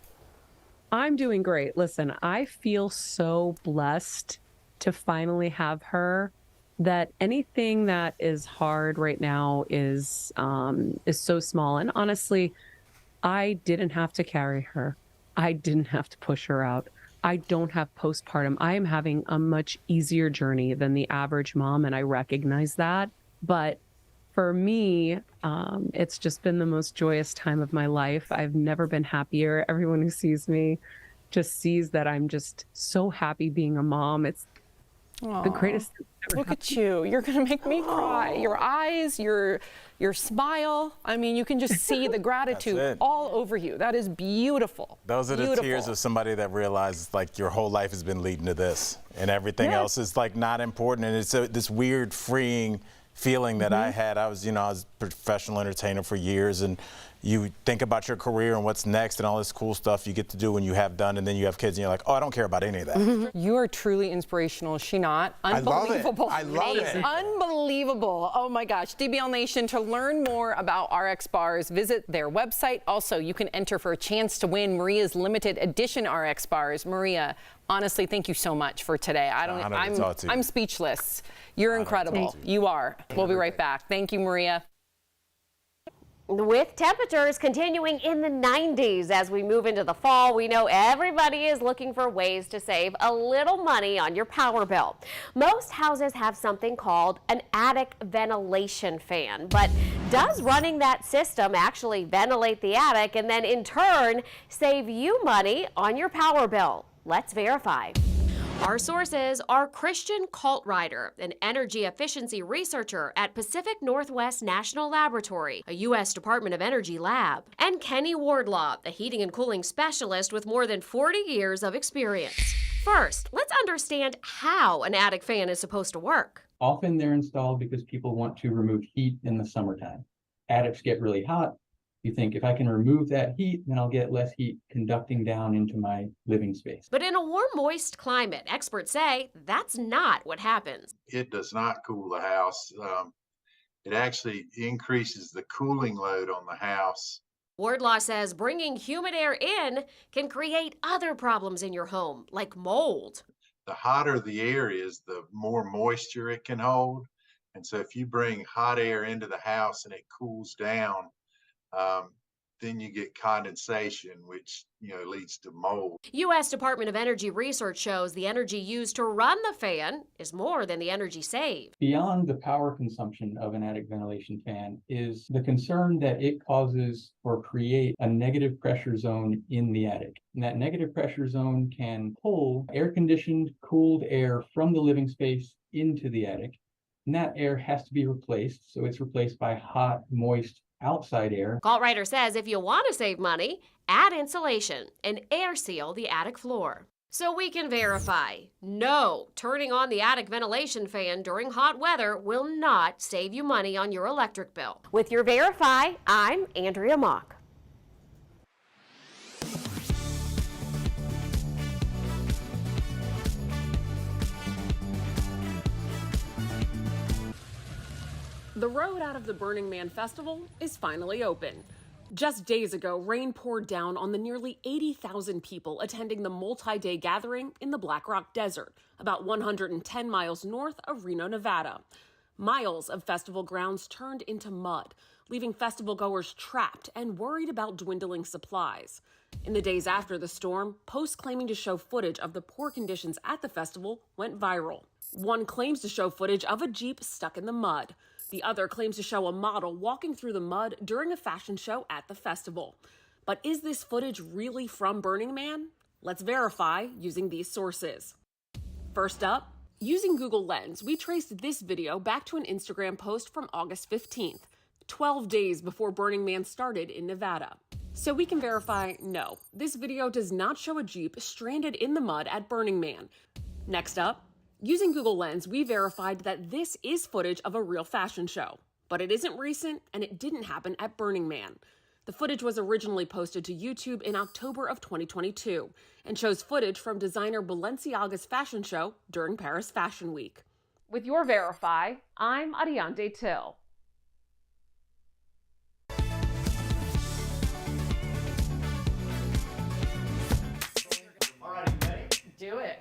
I'm doing great. Listen, I feel so blessed to finally have her, that anything that is hard right now is so small. And honestly, I didn't have to carry her. I didn't have to push her out. I don't have postpartum. I am having a much easier journey than the average mom, and I recognize that. But for me, it's just been the most joyous time of my life. I've never been happier. Everyone who sees me just sees that I'm just so happy being a mom. It's the greatest thing ever. Look at you. You're going to make me cry. Your eyes, your smile. I mean, you can just see the gratitude all over you. That is beautiful. Those are the tears of somebody that realizes, like, your whole life has been leading to this, and everything else is, like, not important. And it's this weird, freeing feeling that I had. I was a professional entertainer for years, and you think about your career and what's next and all this cool stuff you get to do when you have done, and then you have kids and you're like, oh, I don't care about any of that. You are truly inspirational, is she not? Unbelievable. I love it. Unbelievable. Oh my gosh. DBL Nation, to learn more about RX bars, visit their website. Also, you can enter for a chance to win Maria's limited edition RX bars. Maria, honestly, thank you so much for today. I'm speechless. You're incredible. You are. We'll be right back. Thank you, Maria. With temperatures continuing in the 90s as we move into the fall, we know everybody is looking for ways to save a little money on your power bill. Most houses have something called an attic ventilation fan, but does running that system actually ventilate the attic and then in turn save you money on your power bill? Let's verify. Our sources are Christian Kaltrider, an energy efficiency researcher at Pacific Northwest National Laboratory, a U.S. Department of Energy lab, and Kenny Wardlaw, a heating and cooling specialist with more than 40 years of experience. First, let's understand how an attic fan is supposed to work. Often they're installed because people want to remove heat in the summertime. Attics get really hot. You think, if I can remove that heat, then I'll get less heat conducting down into my living space. But in a warm, moist climate, experts say that's not what happens. It does not cool the house. It actually increases the cooling load on the house. Wardlaw says bringing humid air in can create other problems in your home, like mold. The hotter the air is, the more moisture it can hold. And so if you bring hot air into the house and it cools down, then you get condensation, which leads to mold. U.S. Department of Energy research shows the energy used to run the fan is more than the energy saved. Beyond the power consumption of an attic ventilation fan is the concern that it causes or create a negative pressure zone in the attic. And that negative pressure zone can pull air-conditioned, cooled air from the living space into the attic. And that air has to be replaced, so it's replaced by hot, moist, outside air. Kaltrider says if you want to save money, add insulation and air seal the attic floor. So we can verify, no, turning on the attic ventilation fan during hot weather will not save you money on your electric bill. With your Verify, I'm Andrea Mock. The road out of the Burning Man Festival is finally open. Just days ago, rain poured down on the nearly 80,000 people attending the multi-day gathering in the Black Rock Desert, about 110 miles north of Reno, Nevada. Miles of festival grounds turned into mud, leaving festival goers trapped and worried about dwindling supplies. In the days after the storm, posts claiming to show footage of the poor conditions at the festival went viral. One claims to show footage of a Jeep stuck in the mud. The other claims to show a model walking through the mud during a fashion show at the festival. But is this footage really from Burning Man? Let's verify using these sources. First up, using Google Lens, we traced this video back to an Instagram post from August 15th, 12 days before Burning Man started in Nevada. So we can verify, no, this video does not show a Jeep stranded in the mud at Burning Man. Next up, using Google Lens, we verified that this is footage of a real fashion show, but it isn't recent and it didn't happen at Burning Man. The footage was originally posted to YouTube in October of 2022 and shows footage from designer Balenciaga's fashion show during Paris Fashion Week. With your Verify, I'm Ariande Till. Do it.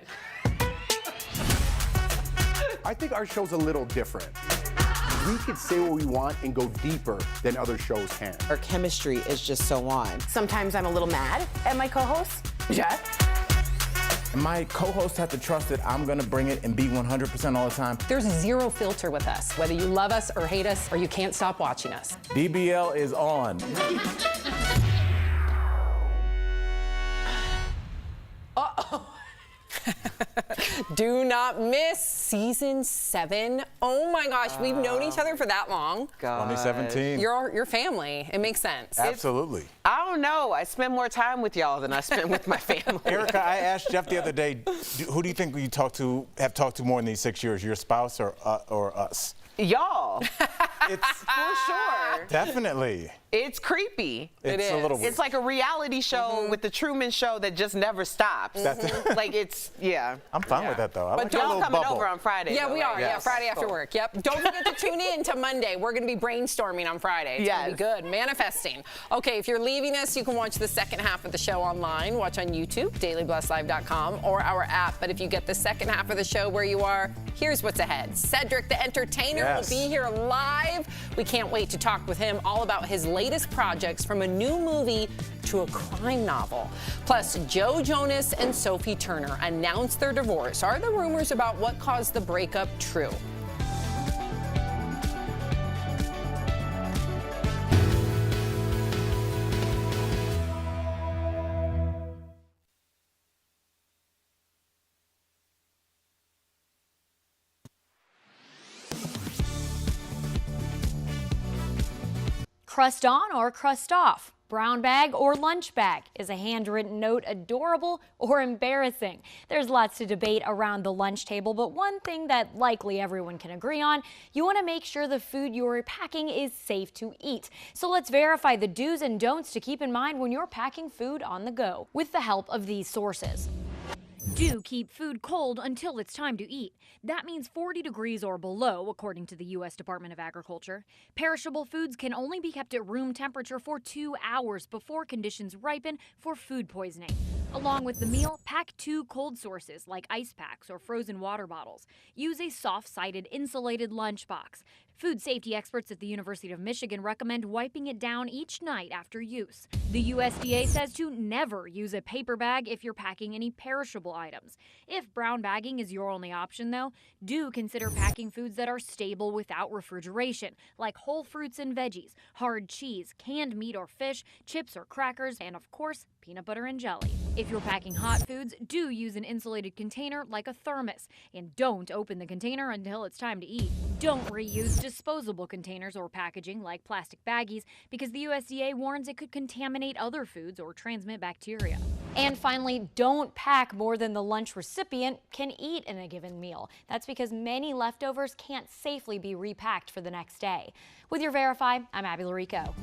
I think our show's a little different. We could say what we want and go deeper than other shows can. Our chemistry is just so on. Sometimes I'm a little mad at my co-host, Jeff. My co-hosts have to trust that I'm gonna bring it and be 100% all the time. There's zero filter with us, whether you love us or hate us or you can't stop watching us. DBL is on. Uh-oh. Do not miss season 7. Oh my gosh, we've known each other for that long. God. Only 17. You're family. It makes sense. Absolutely. I don't know. I spend more time with y'all than I spend with my family. Erica, I asked Jeff the other day, who do you think you have talked to more in these 6 years, your spouse or us? Y'all. It's for sure. Definitely. It's creepy. It's a little weird. It's like a reality show with the Truman Show that just never stops. Like it's, yeah. I'm fine with that though. I But like a y'all little coming bubble. over on Friday. Yeah, though, we right? are. Yeah, Friday after work. Yep. Don't forget to tune in to Monday. We're going to be brainstorming on Friday. It's going to be good. Manifesting. Okay, if you're leaving us, you can watch the second half of the show online. Watch on YouTube, dailyblesslive.com, or our app. But if you get the second half of the show where you are, here's what's ahead. Cedric the Entertainer will be here live. We can't wait to talk with him all about his latest projects, from a new movie to a crime novel. Plus, Joe Jonas and Sophie Turner announced their divorce. Are the rumors about what caused the breakup true? Crust on or crust off? Brown bag or lunch bag? Is a handwritten note adorable or embarrassing? There's lots to debate around the lunch table, but one thing that likely everyone can agree on, you want to make sure the food you're packing is safe to eat. So let's verify the do's and don'ts to keep in mind when you're packing food on the go, with the help of these sources. Do keep food cold until it's time to eat. That means 40 degrees or below, according to the U.S. Department of Agriculture. Perishable foods can only be kept at room temperature for 2 hours before conditions ripen for food poisoning. Along with the meal, pack 2 cold sources like ice packs or frozen water bottles. Use a soft-sided insulated lunchbox. Food safety experts at the University of Michigan recommend wiping it down each night after use. The USDA says to never use a paper bag if you're packing any perishable items. If brown bagging is your only option, though, do consider packing foods that are stable without refrigeration, like whole fruits and veggies, hard cheese, canned meat or fish, chips or crackers, and of course, peanut butter and jelly. If you're packing hot foods, do use an insulated container like a thermos, and don't open the container until it's time to eat. Don't reuse disposable containers or packaging like plastic baggies, because the USDA warns it could contaminate other foods or transmit bacteria. And finally, don't pack more than the lunch recipient can eat in a given meal. That's because many leftovers can't safely be repacked for the next day. With your Verify, I'm Abby Larico.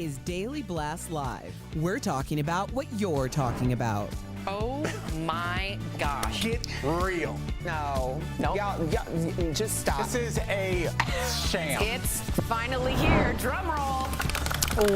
is Daily Blast Live. We're talking about what you're talking about. Oh my gosh. Get real. No. Y'all, just stop. This is a sham. It's finally here. Drum roll.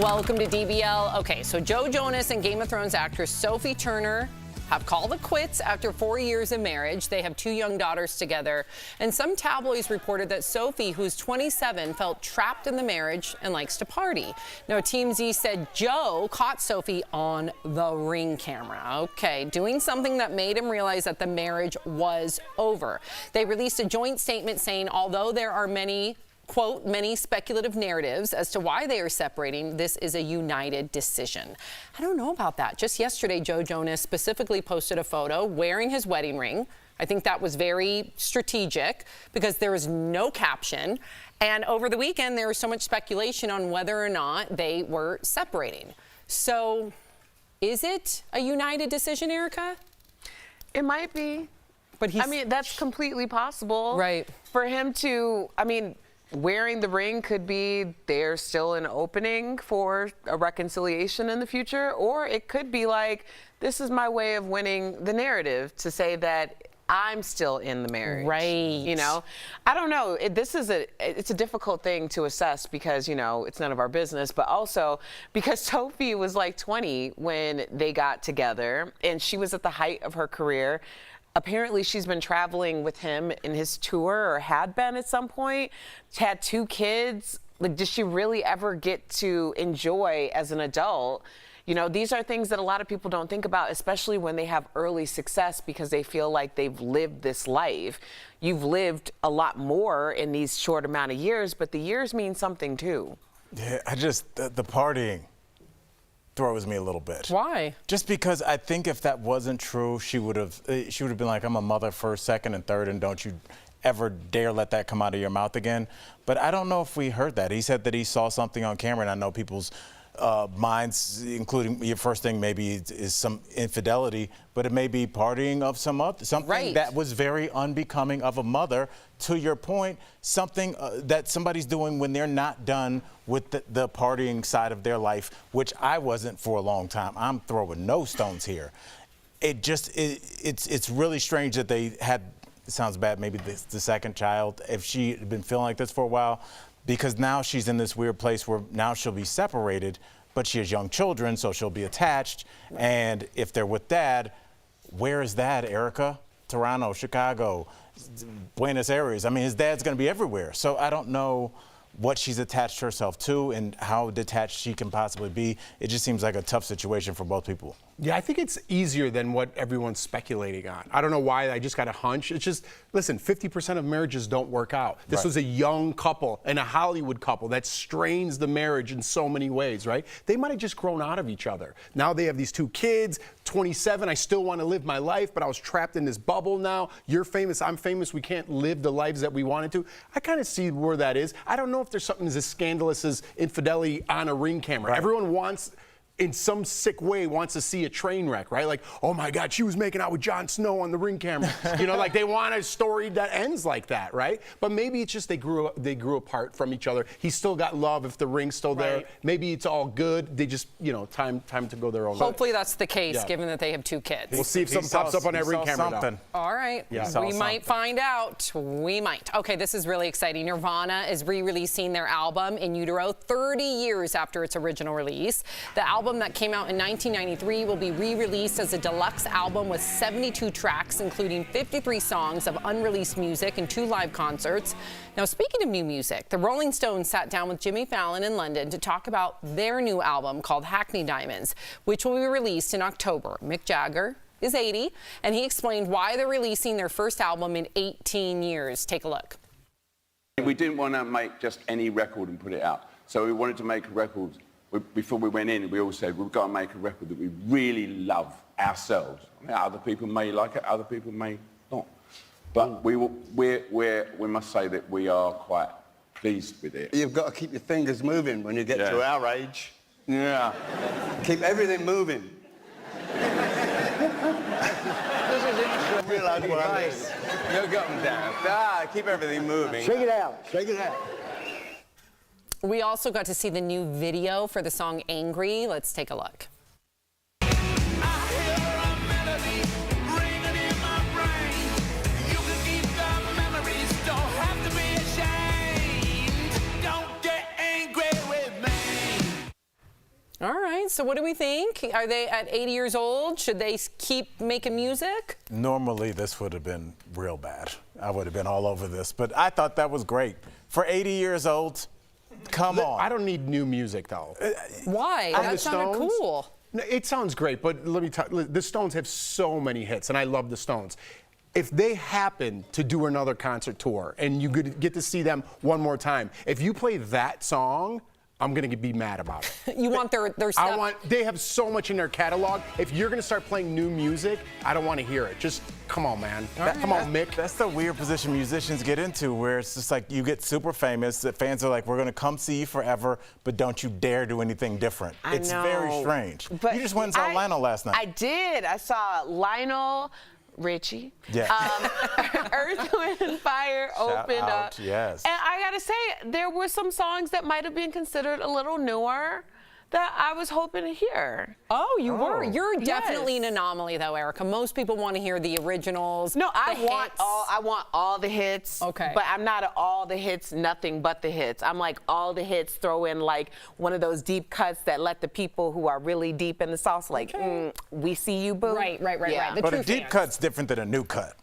Welcome to DBL. Okay, so Joe Jonas and Game of Thrones actress Sophie-Turner have called it quits after 4 years of marriage. They have 2 young daughters together. And some tabloids reported that Sophie, who's 27, felt trapped in the marriage and likes to party. Now, TMZ said Joe caught Sophie on the Ring camera. Okay, doing something that made him realize that the marriage was over. They released a joint statement saying, although there are many, quote, many speculative narratives as to why they are separating, this is a united decision. I don't know about that. Just yesterday, Joe Jonas specifically posted a photo wearing his wedding ring. I think that was very strategic because there was no caption. And over the weekend, there was so much speculation on whether or not they were separating. So is it a united decision, Erica? It might be. But I mean, that's completely possible. Right. For him to, I mean, wearing the ring could be there's still an opening for a reconciliation in the future, or it could be like, this is my way of winning the narrative to say that I'm still in the marriage. Right. You know, I don't know. It's a difficult thing to assess because, you know, it's none of our business, but also because Tophie was like 20 when they got together and she was at the height of her career. Apparently, she's been traveling with him in his tour, or had been at some point. She had 2 kids. Like, did she really ever get to enjoy as an adult? You know, these are things that a lot of people don't think about, especially when they have early success because they feel like they've lived this life. You've lived a lot more in these short amount of years, but the years mean something too. Yeah, the partying throws me a little bit. Why? Just because I think if that wasn't true, she would have been like, I'm a mother first, second, and third, and don't you ever dare let that come out of your mouth again. But I don't know if we heard that. He said that he saw something on camera, and I know people's minds, including your first thing maybe is some infidelity, but it may be partying of something that was very unbecoming of a mother. To your point, something that somebody's doing when they're not done with the partying side of their life, which I wasn't for a long time. I'm throwing no stones here. It's really strange that they had, it sounds bad, maybe the second child, if she had been feeling like this for a while, because now she's in this weird place where now she'll be separated, but she has young children, so she'll be attached. And if they're with dad, where is dad, Erica? Toronto, Chicago, Buenos Aires. I mean, his dad's going to be everywhere. So I don't know what she's attached herself to and how detached she can possibly be. It just seems like a tough situation for both people. Yeah, I think it's easier than what everyone's speculating on. I don't know why, I just got a hunch. It's just, listen, 50% of marriages don't work out. This was a young couple and a Hollywood couple that strains the marriage in so many ways, right? They might have just grown out of each other. Now they have these 2 kids, 27, I still want to live my life, but I was trapped in this bubble now. You're famous, I'm famous, we can't live the lives that we wanted to. I kind of see where that is. I don't know if there's something as scandalous as infidelity on a Ring camera. Right. Everyone wants, in some sick way, wants to see a train wreck, right? Like, oh my God, she was making out with Jon Snow on the Ring camera. You know, like they want a story that ends like that, right? But maybe it's just they grew apart from each other. He's still got love if the ring's still there. Maybe it's all good. They just, you know, time to go their own way. Hopefully that's the case, given that they have 2 kids. We'll see if something pops up on that Ring camera. All right. We might find out. We might. Okay, this is really exciting. Nirvana is re-releasing their album In Utero 30 years after its original release. The album that came out in 1993 will be re-released as a deluxe album with 72 tracks, including 53 songs of unreleased music and 2 live concerts. Now, speaking of new music, the Rolling Stones sat down with Jimmy Fallon in London to talk about their new album called Hackney Diamonds, which will be released in October. Mick Jagger is 80, and he explained why they're releasing their first album in 18 years. Take a look. We didn't want to make just any record and put it out. So we wanted to make a record. Before we went in, we all said, we've got to make a record that we really love ourselves. I mean, other people may like it, other people may not. But we must say that we are quite pleased with it. You've got to keep your fingers moving when you get to our age. Yeah. Keep everything moving. Realize what I mean. You'll get them down. Keep everything moving. Shake it out. Shake it out. We also got to see the new video for the song Angry. Let's take a look. All right, so what do we think? Are they at 80 years old? Should they keep making music? Normally, this would have been real bad. I would have been all over this, but I thought that was great. For 80 years old, come on. I don't need new music, though. Why? That sounded cool. No, it sounds great, but let me tell you, the Stones have so many hits, and I love the Stones. If they happen to do another concert tour and you get to see them one more time, if you play that song, I'm going to be mad about it. You want their stuff? They have so much in their catalog. If you're going to start playing new music, I don't want to hear it. Just come on, man. Come on, Mick. That's the weird position musicians get into, where it's just like you get super famous, that fans are like, we're going to come see you forever, but don't you dare do anything different. It's very strange. But you just went and saw Lionel last night. I did. I saw Lionel Richie. Yeah. Earth, Wind, and Fire opened up. Yes. And I gotta say, there were some songs that might have been considered a little newer that I was hoping to hear. Oh, you were. You're definitely an anomaly, though, Erica. Most people want to hear the originals. No, I want all the hits. Okay. But I'm not all the hits, nothing but the hits. I'm like all the hits, throw in like one of those deep cuts that let the people who are really deep in the sauce, like, we see you, boo. Right. But a deep cut's different than a new cut.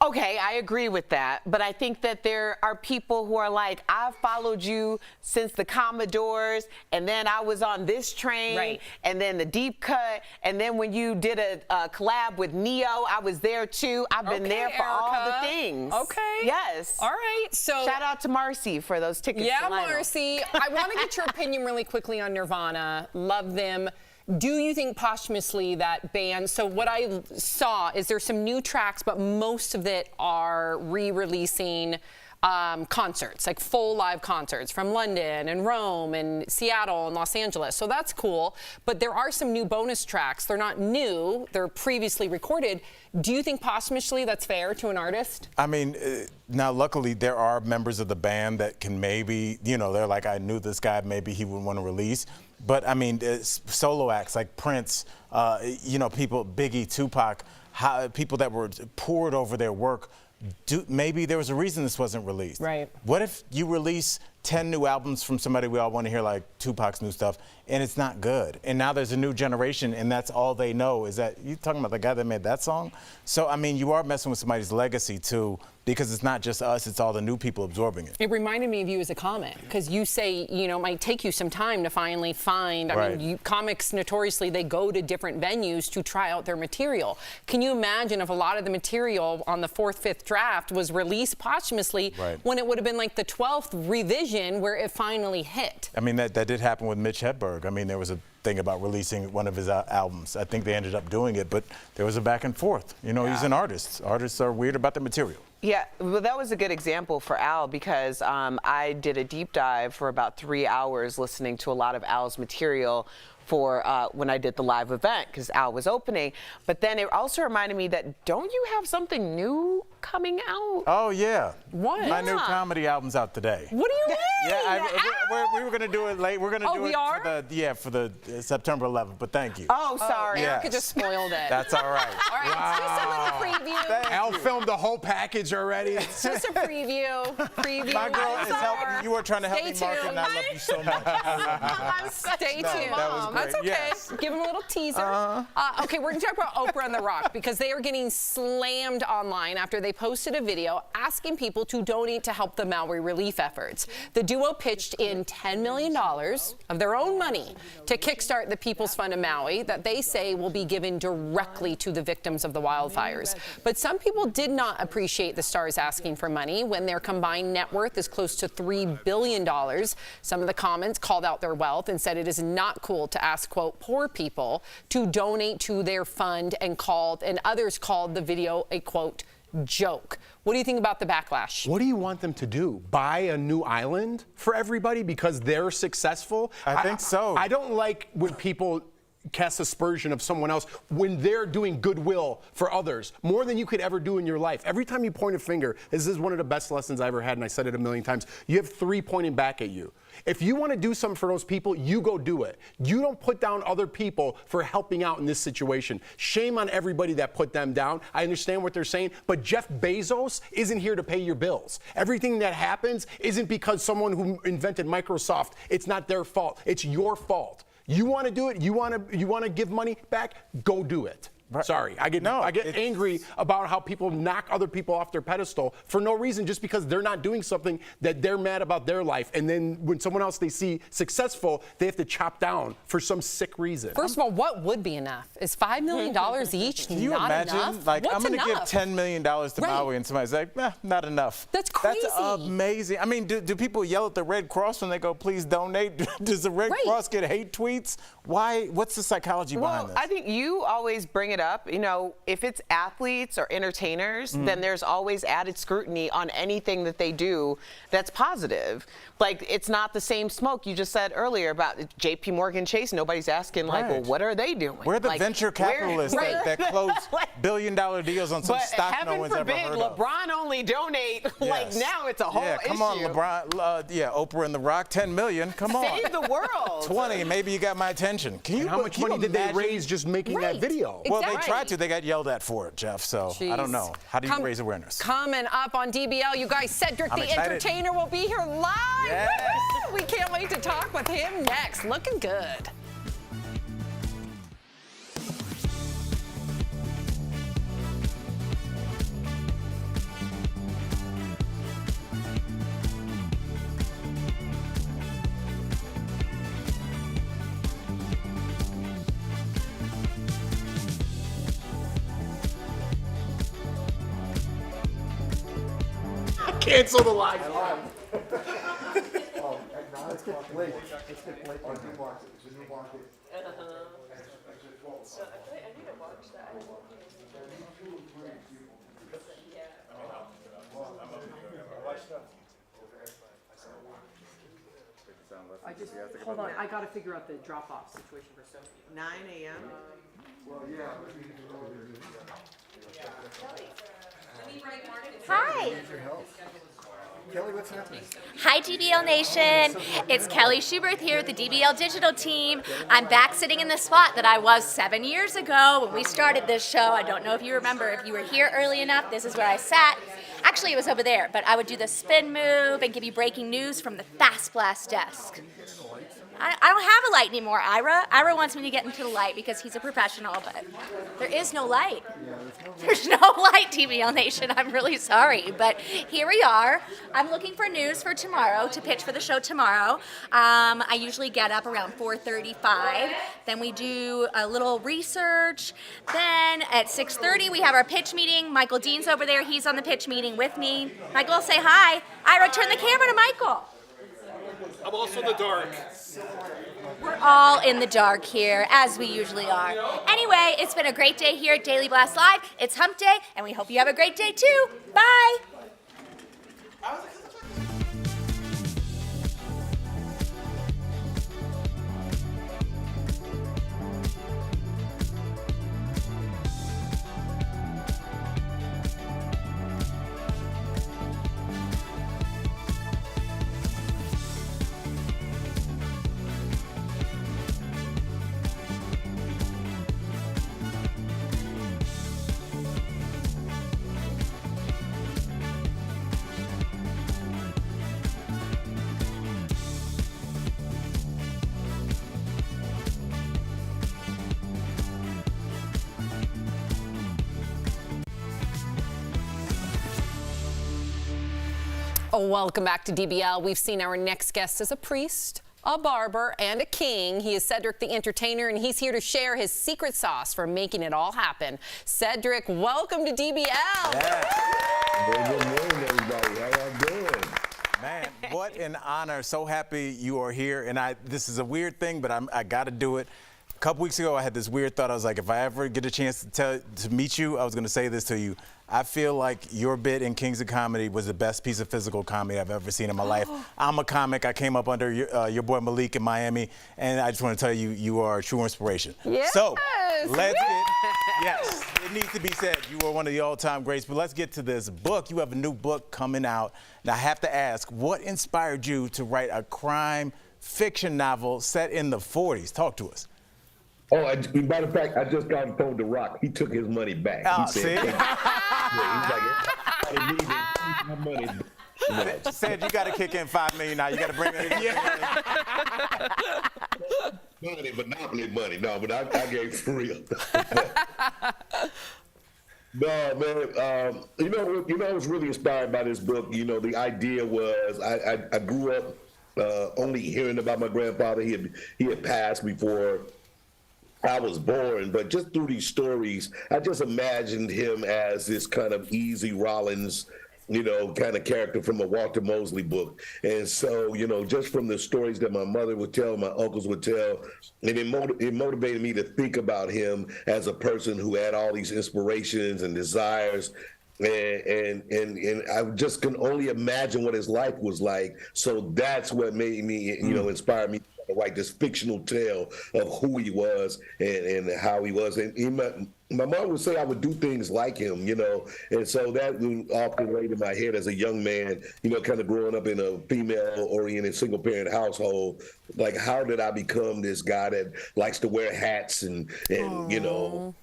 Okay, I agree with that, but I think that there are people who are like, I've followed you since the Commodores, and then I was on this train, and then the deep cut, and then when you did a collab with Neo, I was there too. I've been there for all the things. Okay. Yes. All right. So shout out to Marcy for those tickets. Yeah, to Lionel. Marcy. I want to get your opinion really quickly on Nirvana. Love them. Do you think posthumously that band, so what I saw is there's some new tracks, but most of it are re-releasing concerts, like full live concerts from London and Rome and Seattle and Los Angeles. So that's cool. But there are some new bonus tracks. They're not new. They're previously recorded. Do you think posthumously that's fair to an artist? I mean, now luckily there are members of the band that can maybe, they're like, I knew this guy, maybe he would want to release. But I mean, solo acts like Prince, people, Biggie, Tupac, people that were poured over their work, maybe there was a reason this wasn't released. Right. What if you release 10 new albums from somebody we all want to hear, like Tupac's new stuff, and it's not good? And now there's a new generation, and that's all they know is that you talking about the guy that made that song? So, I mean, you are messing with somebody's legacy, too, because it's not just us, it's all the new people absorbing it. It reminded me of you as a comic, because you say, it might take you some time to finally find, I mean, comics notoriously, they go to different venues to try out their material. Can you imagine if a lot of the material on the 4th, 5th draft was released posthumously when it would have been like the 12th revision where it finally hit? I mean, that did happen with Mitch Hedberg. I mean, there was a thing about releasing one of his albums. I think they ended up doing it, but there was a back and forth. He's an artist. Artists are weird about the material. Yeah, well, that was a good example for Al because I did a deep dive for about 3 hours listening to a lot of Al's material for when I did the live event because Al was opening. But then it also reminded me that don't you have something new coming out? Oh, yeah. What? My new comedy album's out today. What do you mean? Yeah, we were going to do it late. We're going to do it for the September 11th, but thank you. Oh, sorry. Erica just spoiled it. That's all right. All right, it's just a little preview. Al filmed the whole package already. It's just a preview. My girl is helping. You were trying to help me, Mark, and I love you so much. Stay tuned. That was great. That's okay. Yes. Give him a little teaser. Okay, we're going to talk about Oprah and The Rock because they are getting slammed online after they posted a video asking people to donate to help the Maui relief efforts. The duo pitched in $10 million of their own money to kickstart the People's Fund of Maui that they say will be given directly to the victims of the wildfires. But some people did not appreciate the stars asking for money when their combined net worth is close to $3 billion. Some of the comments called out their wealth and said it is not cool to ask, quote, poor people to donate to their fund, and others called the video a, quote, joke. What do you think about the backlash? What do you want them to do? Buy a new island for everybody because they're successful? I think so. I don't like when people cast aspersion of someone else when they're doing goodwill for others more than you could ever do in your life. Every time you point a finger, this is one of the best lessons I ever had, and I said it a million times. You have 3 pointing back at you. If you want to do something for those people, you go do it. You don't put down other people for helping out in this situation. Shame on everybody that put them down. I understand what they're saying, but Jeff Bezos isn't here to pay your bills. Everything that happens isn't because someone who invented Microsoft, it's not their fault. It's your fault. You want to do it, you want to give money back, go do it. Right. Sorry, I get angry about how people knock other people off their pedestal for no reason, just because they're not doing something that they're mad about their life. And then when someone else they see successful, they have to chop down for some sick reason. First of all, what would be enough? Is $5 million each Can you not imagine? enough? Like, What's I'm going to give enough? $10 million to Maui, and somebody's like, not enough. That's crazy. That's amazing. I mean, do people yell at the Red Cross when they go, please donate? Does the Red Cross get hate tweets? Why? What's the psychology behind this? I think you always bring it up, you know, if it's athletes or entertainers, then there's always added scrutiny on anything that they do that's positive. Like, it's not the same smoke you just said earlier about JP Morgan Chase. Nobody's asking, like, well, what are they doing? We're the venture capitalists that close billion-dollar deals on some stock no one's ever heard of. LeBron only donate, like, now it's a whole issue. Come on, LeBron. Oprah and The Rock, $10 million. Come on. Save the world. 20, maybe you got my attention. Can you? How much money did they raise just making that video? Well, they tried to. They got yelled at for it, Jeff. So I don't know. How do you raise awareness? Coming up on DBL, you guys, Cedric the Entertainer will be here live. Yes. We can't wait to talk with him next. Looking good. Cancel the live. Let's get Blake. Let's get Blake on new market. It's a new market. So I need to watch that. Hold on. I got to figure out the drop-off situation for Sophie. 9 a.m. Well, yeah. Hi. Kelly, what's happening? Hi, DBL Nation. It's Kelly Schubert here with the DBL Digital Team. I'm back sitting in the spot that I was 7 years ago when we started this show. I don't know if you remember. If you were here early enough, this is where I sat. Actually, it was over there, but I would do the spin move and give you breaking news from the Fast Blast desk. I don't have a light anymore, Ira. Ira wants me to get into the light because he's a professional, but there is no light. There's no light, DBL Nation. I'm really sorry, but here we are. I'm looking for news for tomorrow, to pitch for the show tomorrow. I usually get up around 4:35. Then we do a little research. Then at 6:30, we have our pitch meeting. Michael Dean's over there. He's on the pitch meeting with me. Michael, say hi. Ira, turn the camera to Michael. I'm also in the dark. We're all in the dark here, as we usually are. Anyway, it's been a great day here at Daily Blast Live. It's hump day, and we hope you have a great day too. Bye. Welcome back to DBL. We've seen our next guest as a priest, a barber, and a king. He is Cedric the Entertainer, and he's here to share his secret sauce for making it all happen. Cedric, welcome to DBL. Good morning, everybody. How y'all doing? Man, what an honor. So happy you are here. And this is a weird thing, but I got to do it. A couple weeks ago, I had this weird thought. I was like, if I ever get a chance to meet you, I was going to say this to you. I feel like your bit in Kings of Comedy was the best piece of physical comedy I've ever seen in my life. I'm a comic. I came up under your boy Malik in Miami, and I just want to tell you, you are a true inspiration. Yes. So let's get, yes, it needs to be said. You are one of the all-time greats, but let's get to this book. You have a new book coming out. Now, I have to ask, what inspired you to write a crime fiction novel set in the 40s? Talk to us. Oh, matter of fact, I just got on the phone with The Rock. He took his money back. Oh, he said, see? I need my money. Said you got to kick in $5 million now. You got to bring it in. Money, monopoly money. No, but I gave for real. No, man. You know, I was really inspired by this book. You know, the idea was I grew up only hearing about my grandfather. He had passed before I was born, but just through these stories, I just imagined him as this kind of Easy Rollins, you know, kind of character from a Walter Mosley book. And so, you know, just from the stories that my mother would tell, my uncles would tell, and it motivated me to think about him as a person who had all these inspirations and desires. And I just can only imagine what his life was like. So that's what made me, you know, inspired me to write this fictional tale of who he was and how he was. And my mom would say I would do things like him, you know, and so that often laid in my head as a young man, you know, kind of growing up in a female-oriented single-parent household. Like, how did I become this guy that likes to wear hats and you know,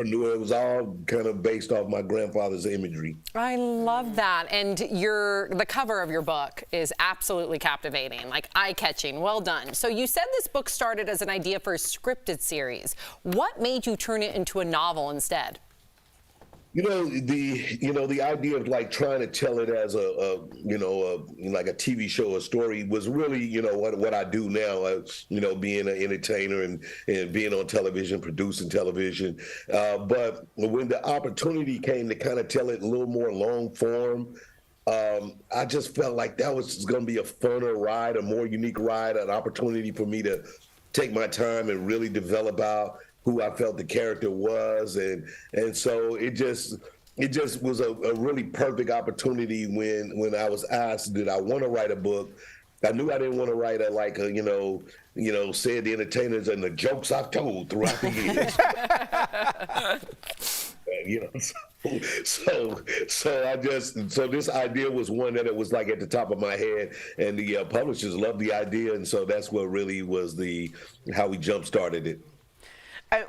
it was all kind of based off my grandfather's imagery. I love that. And the cover of your book is absolutely captivating, like eye-catching. Well done. So you said this book started as an idea for a scripted series. What made you turn it into a novel instead? You know, the idea of like trying to tell it as like a TV show, a story was really, you know, what I do now, you know, being an entertainer and being on television, producing television. But when the opportunity came to kind of tell it a little more long form, I just felt like that was going to be a funner ride, a more unique ride, an opportunity for me to take my time and really develop out who I felt the character was, and so it just was a really perfect opportunity when I was asked, did I want to write a book? I knew I didn't want to write you know, Cedric the Entertainers and the jokes I've told throughout the years. You know, so this idea was one that it was like at the top of my head, and the publishers loved the idea, and so that's what really was how we jump started it.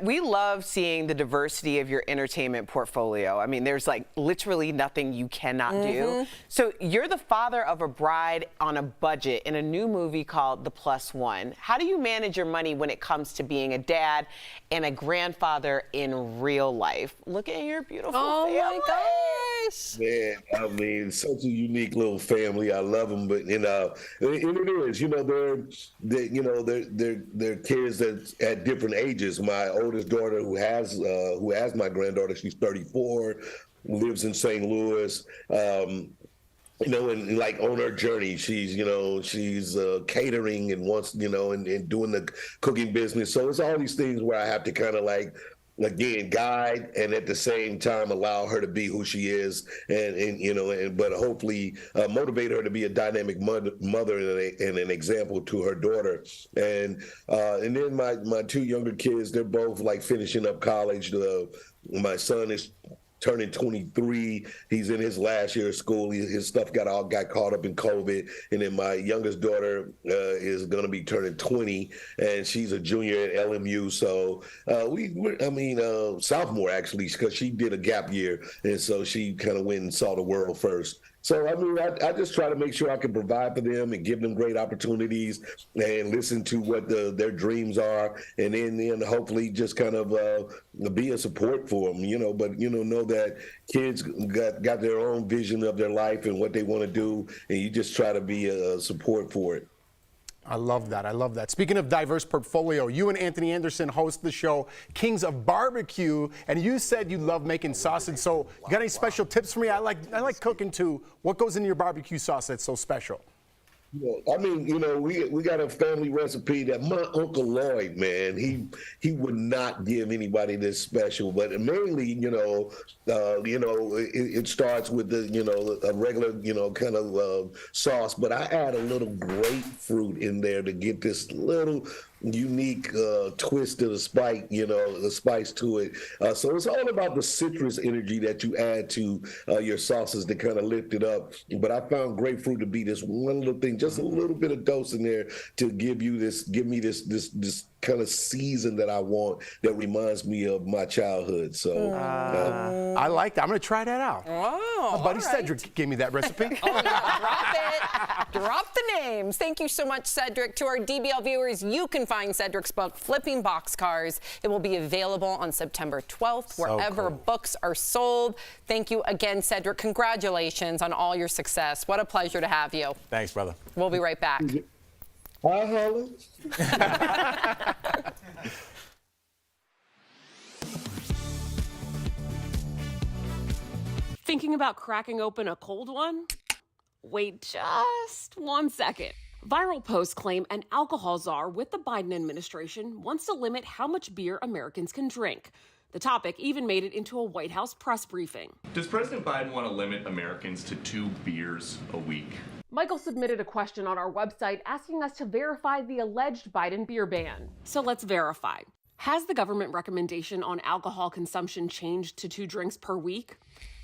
We love seeing the diversity of your entertainment portfolio. I mean, there's like literally nothing you cannot do. So you're the father of a bride on a budget in a new movie called The Plus One. How do you manage your money when it comes to being a dad and a grandfather in real life? Look at your beautiful family. Oh my gosh. Man, I mean, such a unique little family. I love them, but you know, and it is. You know, they're kids that at different ages. My oldest daughter, who has my granddaughter, she's 34, lives in St. Louis. You know, and like on her journey, she's catering and wants, you know, and doing the cooking business. So it's all these things where I have to kind of like, again, guide and at the same time allow her to be who she is, but hopefully motivate her to be a dynamic mother and an example to her daughter. And then my two younger kids, they're both like finishing up college. My son is turning 23. He's in his last year of school. His stuff got caught up in COVID. And then my youngest daughter is going to be turning 20, and she's a junior at LMU. So sophomore actually, because she did a gap year, and so she kind of went and saw the world first. So, I mean, I just try to make sure I can provide for them and give them great opportunities and listen to what their dreams are, and then hopefully just kind of be a support for them, you know. But, you know that kids got their own vision of their life and what they want to do, and you just try to be a support for it. I love that. I love that. Speaking of diverse portfolio, you and Anthony Anderson host the show Kings of Barbecue, and you said you love making sausage. So you got any special tips for me? I like cooking too. What goes into your barbecue sauce that's so special? I mean, we got a family recipe that my Uncle Lloyd, man, he would not give anybody this special, but mainly, it starts with a regular, kind of sauce, but I add a little grapefruit in there to get this little unique twist to the spice to it. So it's all about the citrus energy that you add to your sauces to kind of lift it up. But I found grapefruit to be this one little thing, just a little bit of dose in there to give me this kind of season that I want that reminds me of my childhood. So I like that. I'm going to try that out. Oh, my buddy Cedric gave me that recipe. Drop it. Drop the names. Thank you so much, Cedric. To our DBL viewers, you can find Cedric's book, Flipping Boxcars. It will be available on September 12th, wherever books are sold. Thank you again, Cedric. Congratulations on all your success. What a pleasure to have you. Thanks, brother. We'll be right back. Thinking about cracking open a cold one? Wait just 1 second. Viral posts claim an alcohol czar with the Biden administration wants to limit how much beer Americans can drink. The topic even made it into a White House press briefing. Does President Biden want to limit Americans to 2 beers a week? Michael submitted a question on our website asking us to verify the alleged Biden beer ban. So let's verify. Has the government recommendation on alcohol consumption changed to 2 drinks per week?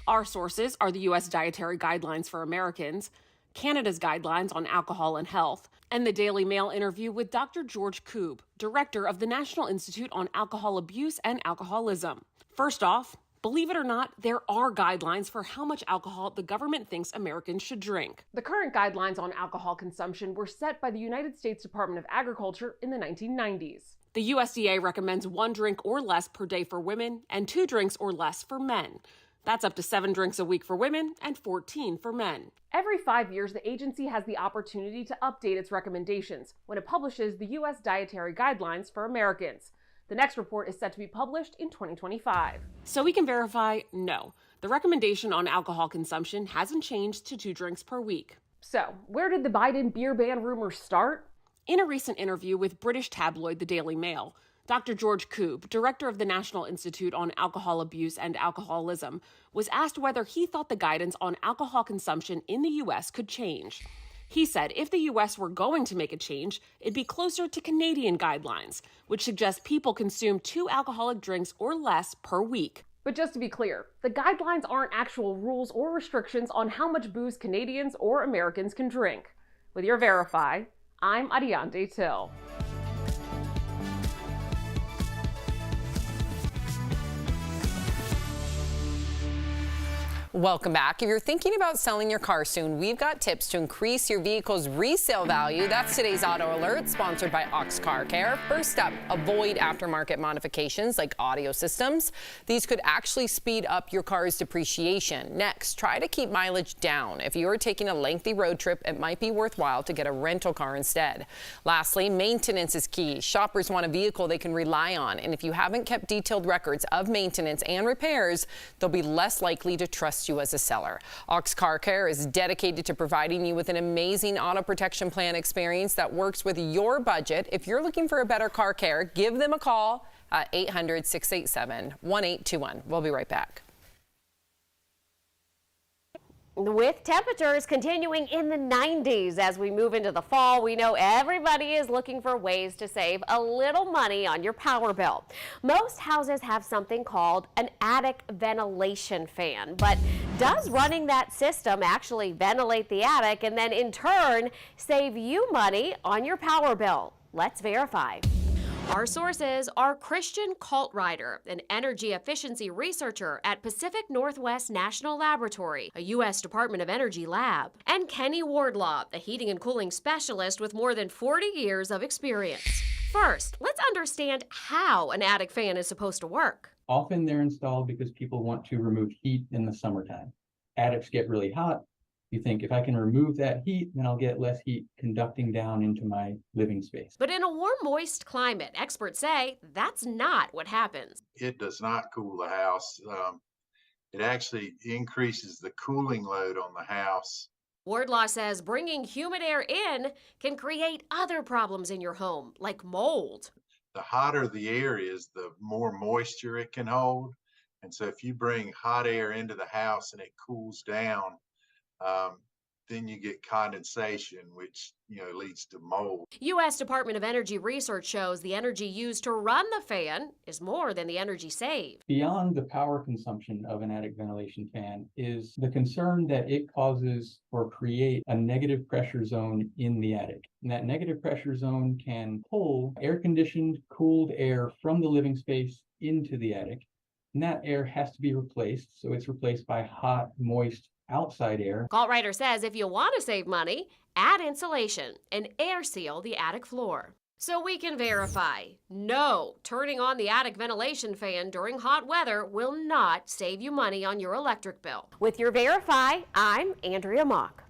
Our sources are the U.S. Dietary Guidelines for Americans, Canada's Guidelines on Alcohol and Health, and the Daily Mail interview with Dr. George Koob, director of the National Institute on Alcohol Abuse and Alcoholism. First off, believe it or not, there are guidelines for how much alcohol the government thinks Americans should drink. The current guidelines on alcohol consumption were set by the United States Department of Agriculture in the 1990s. The USDA recommends 1 drink or less per day for women and 2 drinks or less for men. That's up to 7 drinks a week for women and 14 for men. Every 5 years, the agency has the opportunity to update its recommendations when it publishes the U.S. Dietary Guidelines for Americans. The next report is set to be published in 2025. So we can verify, no, the recommendation on alcohol consumption hasn't changed to 2 drinks per week. So where did the Biden beer ban rumor start? In a recent interview with British tabloid The Daily Mail, Dr. George Koob, director of the National Institute on Alcohol Abuse and Alcoholism, was asked whether he thought the guidance on alcohol consumption in the U.S. could change. He said if the U.S. were going to make a change, it'd be closer to Canadian guidelines, which suggest people consume 2 alcoholic drinks or less per week. But just to be clear, the guidelines aren't actual rules or restrictions on how much booze Canadians or Americans can drink. With your Verify, I'm Ariante Till. Welcome back. If you're thinking about selling your car soon, we've got tips to increase your vehicle's resale value. That's today's Auto Alert, sponsored by Ox Car Care. First up, avoid aftermarket modifications like audio systems. These could actually speed up your car's depreciation. Next, try to keep mileage down. If you're taking a lengthy road trip, it might be worthwhile to get a rental car instead. Lastly, maintenance is key. Shoppers want a vehicle they can rely on, and if you haven't kept detailed records of maintenance and repairs, they'll be less likely to trust you as a seller. Ox Car Care is dedicated to providing you with an amazing auto protection plan experience that works with your budget. If you're looking for a better car care, give them a call at 800-687-1821. We'll be right back. With temperatures continuing in the 90s as we move into the fall, we know everybody is looking for ways to save a little money on your power bill. Most houses have something called an attic ventilation fan, but does running that system actually ventilate the attic and then in turn save you money on your power bill? Let's verify. Our sources are Christian Kaltrider, an energy efficiency researcher at Pacific Northwest National Laboratory, a U.S. Department of Energy lab, and Kenny Wardlaw, a heating and cooling specialist with more than 40 years of experience. First, let's understand how an attic fan is supposed to work. Often they're installed because people want to remove heat in the summertime. Attics get really hot. You think if I can remove that heat, then I'll get less heat conducting down into my living space. But in a warm, moist climate, experts say that's not what happens. It does not cool the house. It actually increases the cooling load on the house Wardlaw says bringing humid air in can create other problems in your home, like mold. The hotter the air is, the more moisture it can hold. And so if you bring hot air into the house and it cools down, then you get condensation, which leads to mold. U.S. Department of Energy research shows the energy used to run the fan is more than the energy saved. Beyond the power consumption of an attic ventilation fan is the concern that it causes or create a negative pressure zone in the attic. And that negative pressure zone can pull air-conditioned, cooled air from the living space into the attic. And that air has to be replaced, so it's replaced by hot, moist, outside air. Call Writer says if you want to save money, add insulation and air seal the attic floor. So we can verify, no, turning on the attic ventilation fan during hot weather will not save you money on your electric bill. With your Verify, I'm Andrea Mock.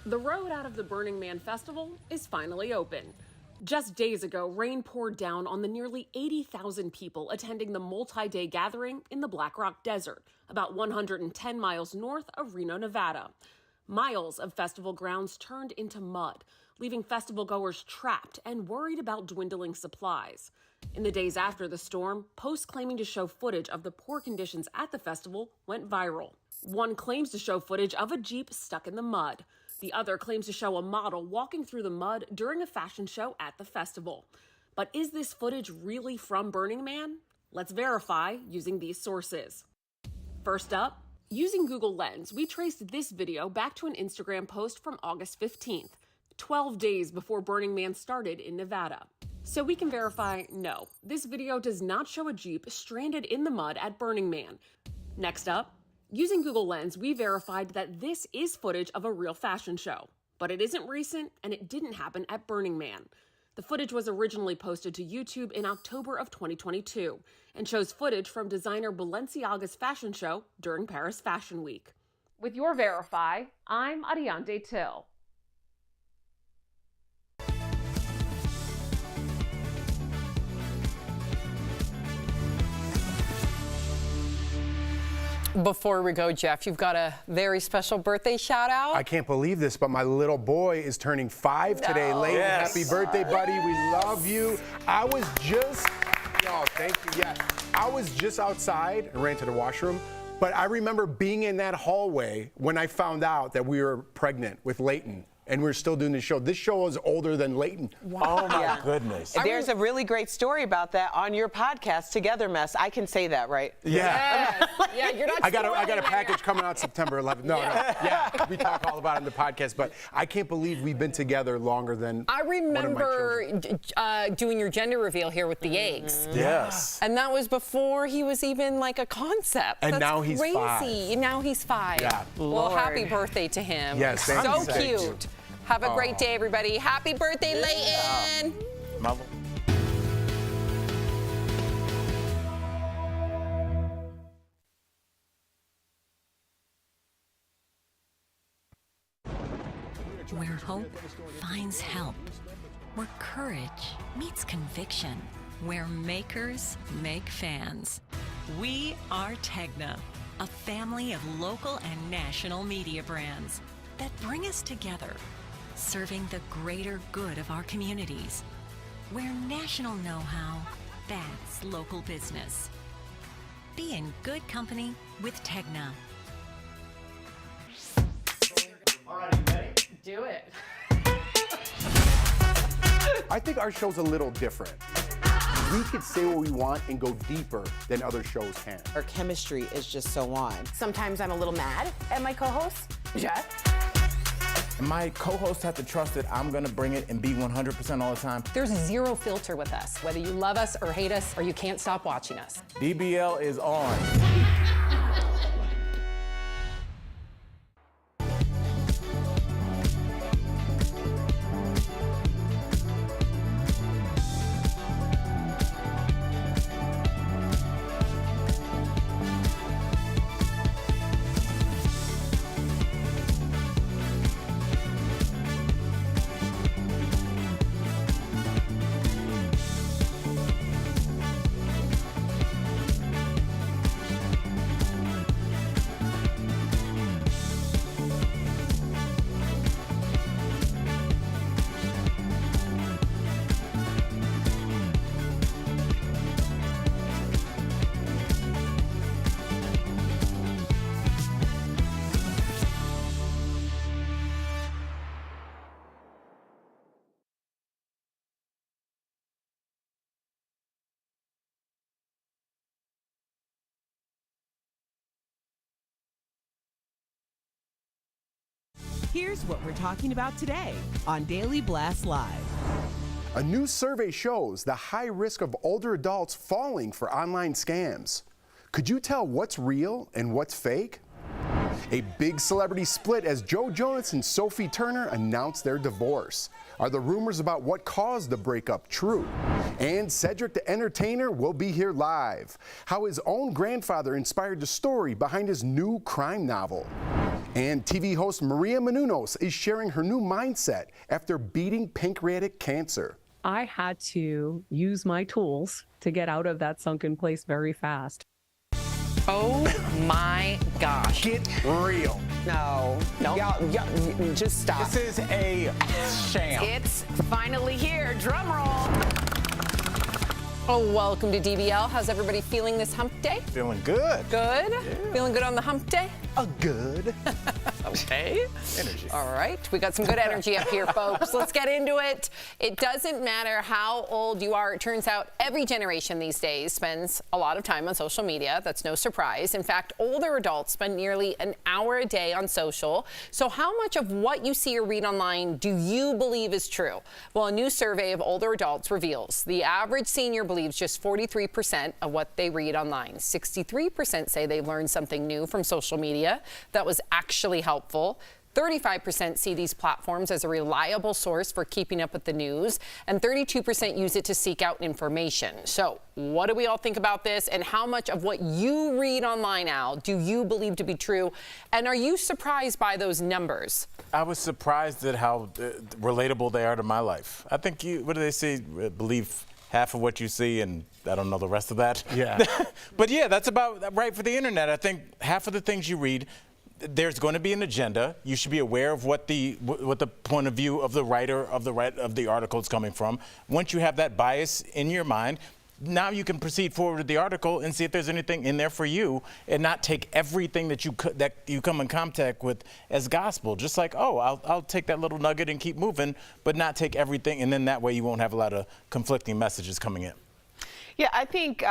The road out of the Burning Man Festival is finally open. Just days ago, rain poured down on the nearly 80,000 people attending the multi-day gathering in the Black Rock Desert, about 110 miles north of Reno, Nevada. Miles of festival grounds turned into mud, leaving festival goers trapped and worried about dwindling supplies. In the days after the storm, posts claiming to show footage of the poor conditions at the festival went viral. One claims to show footage of a Jeep stuck in the mud. The other claims to show a model walking through the mud during a fashion show at the festival. But is this footage really from Burning Man? Let's verify using these sources. First up, using Google Lens, we traced this video back to an Instagram post from August 15th, 12 days before Burning Man started in Nevada. So we can verify, no, this video does not show a Jeep stranded in the mud at Burning Man. Next up, using Google Lens, we verified that this is footage of a real fashion show, but it isn't recent and it didn't happen at Burning Man. The footage was originally posted to YouTube in October of 2022 and shows footage from designer Balenciaga's fashion show during Paris Fashion Week. With your Verify, I'm Ariande Till. Before we go, Jeff, you've got a very special birthday shout out. I can't believe this, but my little boy is turning 5 today. Layton, Yes. happy birthday, buddy. We love you. I was just, thank you. Yeah, I was just outside and ran to the washroom, but I remember being in that hallway when I found out that we were pregnant with Layton. And we're still doing the show. This show is older than Layton. Wow. Oh my goodness. There's a really great story about that on your podcast, Together Mess. I can say that, right? Yeah. Yes. Yeah, you're not I got a package coming out September 11th. No, yeah, we talk all about it in the podcast, but I can't believe we've been together longer than I remember one of my children. doing your gender reveal here with the eggs. Yes. And that was before he was even like a concept. And That's now he's crazy. 5. Now he's 5. Yeah. Well, Lord. happy birthday to him. Yes, thank so you. cute. Have a great day, everybody. Happy birthday, Layton. Mother. Where hope finds help. Where courage meets conviction. Where makers make fans. We are Tegna, a family of local and national media brands that bring us together, serving the greater good of our communities. Where national know-how backs local business. Be in good company with Tegna. All right, you ready? Do it. I think our show's a little different. We could say what we want and go deeper than other shows can. Our chemistry is just so on. Sometimes I'm a little mad at my co-host, Jeff. My co-hosts have to trust that I'm gonna bring it and be 100% all the time. There's zero filter with us. Whether you love us or hate us or you can't stop watching us. DBL is on. Here's what we're talking about today on Daily Blast Live. A new survey shows the high risk of older adults falling for online scams. Could you tell what's real and what's fake? A big celebrity split as Joe Jonas and Sophie Turner announced their divorce. Are the rumors about what caused the breakup true? And Cedric the Entertainer will be here live. How his own grandfather inspired the story behind his new crime novel. And TV host Maria Menounos is sharing her new mindset after beating pancreatic cancer. I had to use my tools to get out of that sunken place very fast. Oh my gosh. Get real. No. Y'all, just stop. This is a sham. It's finally here. Drum roll. Oh, welcome to DBL. How's everybody feeling this hump day? Feeling good. Good? Yeah. Feeling good on the hump day? Good. Okay. Energy. All right. We got some good energy up here, folks. Let's get into it. It doesn't matter how old you are. It turns out every generation these days spends a lot of time on social media. That's no surprise. In fact, older adults spend nearly an hour a day on social. So how much of what you see or read online do you believe is true? Well, a new survey of older adults reveals the average senior believes just 43% of what they read online. 63% say they learned something new from social media that was actually helpful. 35% see these platforms as a reliable source for keeping up with the news, and 32% use it to seek out information. So what do we all think about this, and how much of what you read online, Al, do you believe to be true? And are you surprised by those numbers? I was surprised at how relatable they are to my life. I think what do they say? Believe half of what you see, and I don't know the rest of that. Yeah. But yeah, that's about right for the internet. I think half of the things you read, there's going to be an agenda. You should be aware of what the point of view of the writer of the article is coming from. Once you have that bias in your mind, now you can proceed forward with the article and see if there's anything in there for you, and not take everything that you come in contact with as gospel. Just like, oh, I'll take that little nugget and keep moving, but not take everything, and then that way you won't have a lot of conflicting messages coming in. Yeah, I think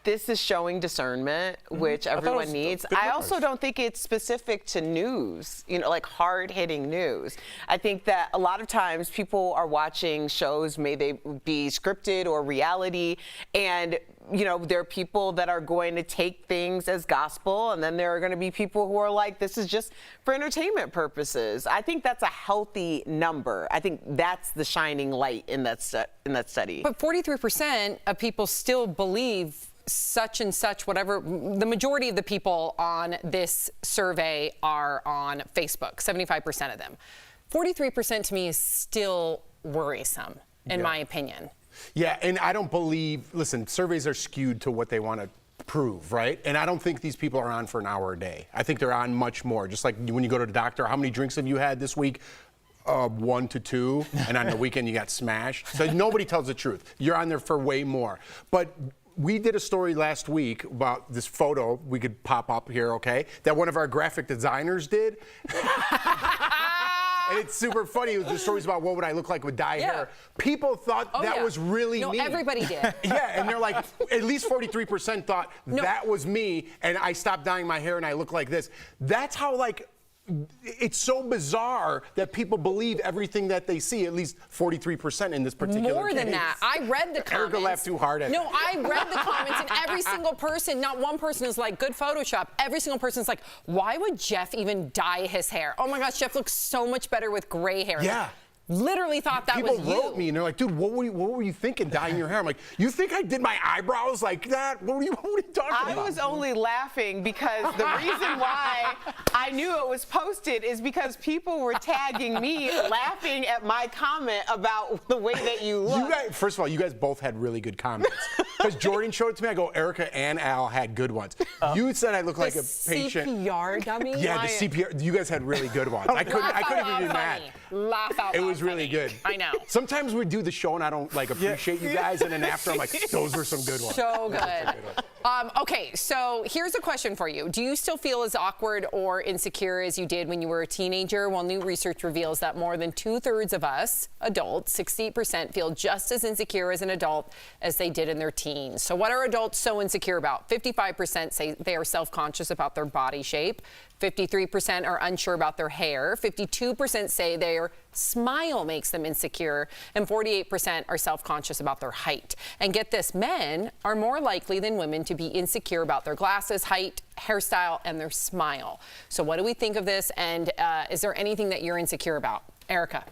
this is showing discernment, which everyone needs. I also don't think it's specific to news, like hard-hitting news. I think that a lot of times people are watching shows, may they be scripted or reality, and there are people that are going to take things as gospel, and then there are going to be people who are like, this is just for entertainment purposes. I think that's a healthy number. I think that's the shining light in that study. But 43% of people still believe such and such, whatever. The majority of the people on this survey are on Facebook, 75% of them. 43% to me is still worrisome, in my opinion. Yeah, and I don't believe, listen, surveys are skewed to what they want to prove, right? And I don't think these people are on for an hour a day. I think they're on much more. Just like when you go to the doctor, how many drinks have you had this week? 1 to 2, and on the weekend you got smashed. So nobody tells the truth. You're on there for way more. But we did a story last week about this photo, we could pop up here, okay, that one of our graphic designers did. And it's super funny. The stories about what would I look like with dye hair. People thought that was really me. No, everybody did. Yeah, and they're like, at least 43% thought that was me, and I stopped dyeing my hair and I look like this. That's how, it's so bizarre that people believe everything that they see, at least 43% in this particular case. More than that. I read the comments. Erica laughed too hard at it. No, I read the comments, and every single person, not one person is like, good Photoshop. Every single person is like, why would Jeff even dye his hair? Oh my gosh, Jeff looks so much better with gray hair. Yeah. Literally thought that was you. People wrote me and they're like, dude, what were you thinking dyeing your hair? I'm like, you think I did my eyebrows like that? What were you talking about? I was only laughing because the reason why I knew it was posted is because people were tagging me laughing at my comment about the way that you look. First of all, you guys both had really good comments. Because Jordan showed it to me, I go, Erica and Al had good ones. You said I look like a patient. CPR dummy? Yeah, the CPR. You guys had really good ones. I couldn't even be mad. Laugh out loud. It was really good. I know. Sometimes we do the show and I don't appreciate you guys, and then after I'm like, those were some good ones. So good. Okay, so here's a question for you. Do you still feel as awkward or insecure as you did when you were a teenager? Well, new research reveals that more than 2/3 of us adults, 68%, feel just as insecure as an adult as they did in their teens. teens. So what are adults so insecure about? 55% say they are self-conscious about their body shape. 53% are unsure about their hair. 52% say their smile makes them insecure. And 48% are self-conscious about their height. And get this, men are more likely than women to be insecure about their glasses, height, hairstyle, and their smile. So what do we think of this? And is there anything that you're insecure about? Erica.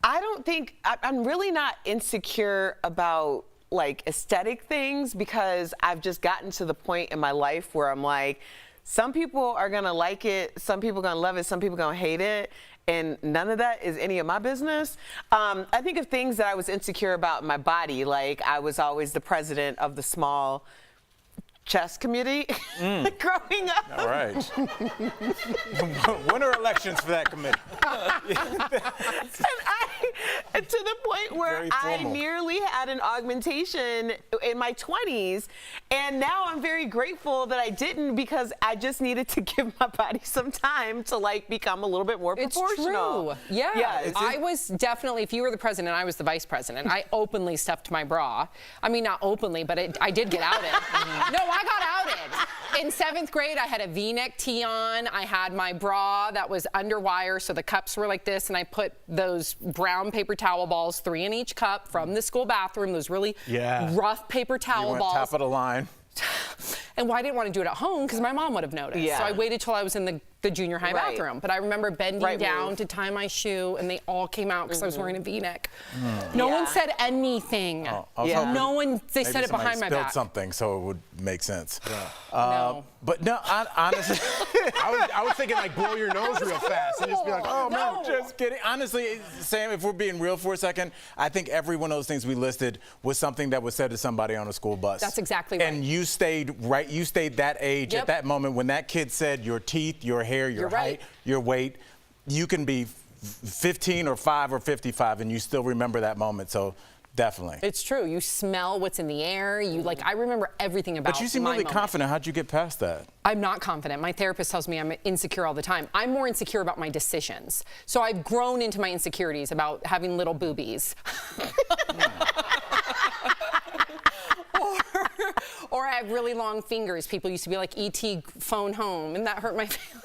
I don't think, I'm really not insecure about like aesthetic things, because I've just gotten to the point in my life where I'm like, some people are gonna like it, some people gonna love it, some people gonna hate it, and none of that is any of my business. I think of things that I was insecure about in my body, like I was always the president of the small chess committee growing up. All right. When are elections for that committee? And to the point where I nearly had an augmentation in my 20s, and now I'm very grateful that I didn't, because I just needed to give my body some time to like become a little bit more proportional. It's true. Yeah. I was definitely, if you were the president, I was the vice president. I openly stuffed my bra. I mean, not openly, but I did get outed. No, I got outed. In 7th grade, I had a V-neck tee on. I had my bra that was under wire, so the cups were like this, and I put those brown paper towel balls, 3 in each cup, from the school bathroom, those really rough paper towel balls. Top of the line. And I didn't want to do it at home because my mom would have noticed. So I waited till I was in the junior high bathroom. But I remember bending down to tie my shoe, and they all came out because I was wearing a V-neck. No one said anything. No one, they said it behind my back. Spilled something, so it would make sense. No. But no, honestly, I was thinking like blow your nose real fast and just be like, oh man. Just kidding. Honestly, Sam, if we're being real for a second, I think every one of those things we listed was something that was said to somebody on a school bus. That's exactly right. And you stayed right. You stayed that age at that moment when that kid said your teeth, your hair, your height, your weight. You can be 15 or 5 or 55, and you still remember that moment. So. Definitely. It's true. You smell what's in the air. You I remember everything about. But you seem really confident. How'd you get past that? I'm not confident. My therapist tells me I'm insecure all the time. I'm more insecure about my decisions. So I've grown into my insecurities about having little boobies. Or I have really long fingers. People used to be like, E.T. phone home, and that hurt my feelings.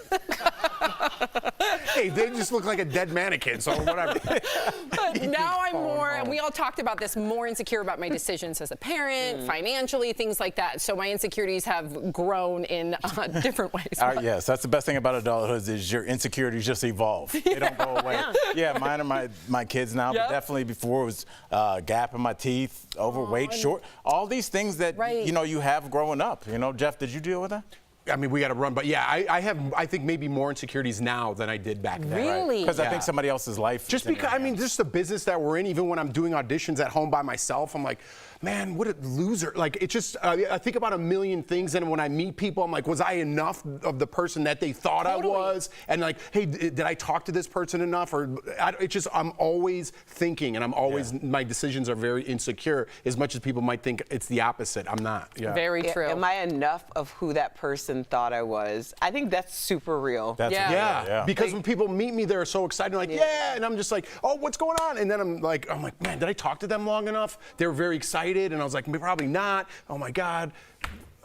Hey, they just look like a dead mannequin, so whatever. But now I'm more, and we all talked about this, more insecure about my decisions as a parent, financially, things like that. So my insecurities have grown in different ways. Yes, that's the best thing about adulthood is your insecurities just evolve. They don't go away. Yeah, mine are my kids now, but definitely before it was gap in my teeth, overweight, short, all these things that you have growing up. Jeff, did you deal with that? I mean, we got to run, but yeah, I think maybe more insecurities now than I did back then. Really? Because I think somebody else's life. Just because, I mean, just the business that we're in, even when I'm doing auditions at home by myself, I'm like, man, what a loser. Like, it's just, I think about a million things, and when I meet people, I'm like, was I enough of the person that they thought I was? And like, hey, did I talk to this person enough? Or it's just, I'm always thinking, and I'm always, my decisions are very insecure, as much as people might think it's the opposite. I'm not. Very true. Am I enough of who that person thought I was? I think that's super real. That's because when people meet me, they're so excited, like, and I'm just like, oh, what's going on? And then I'm like, man, did I talk to them long enough? They were very excited, and I was like, probably not. Oh my God.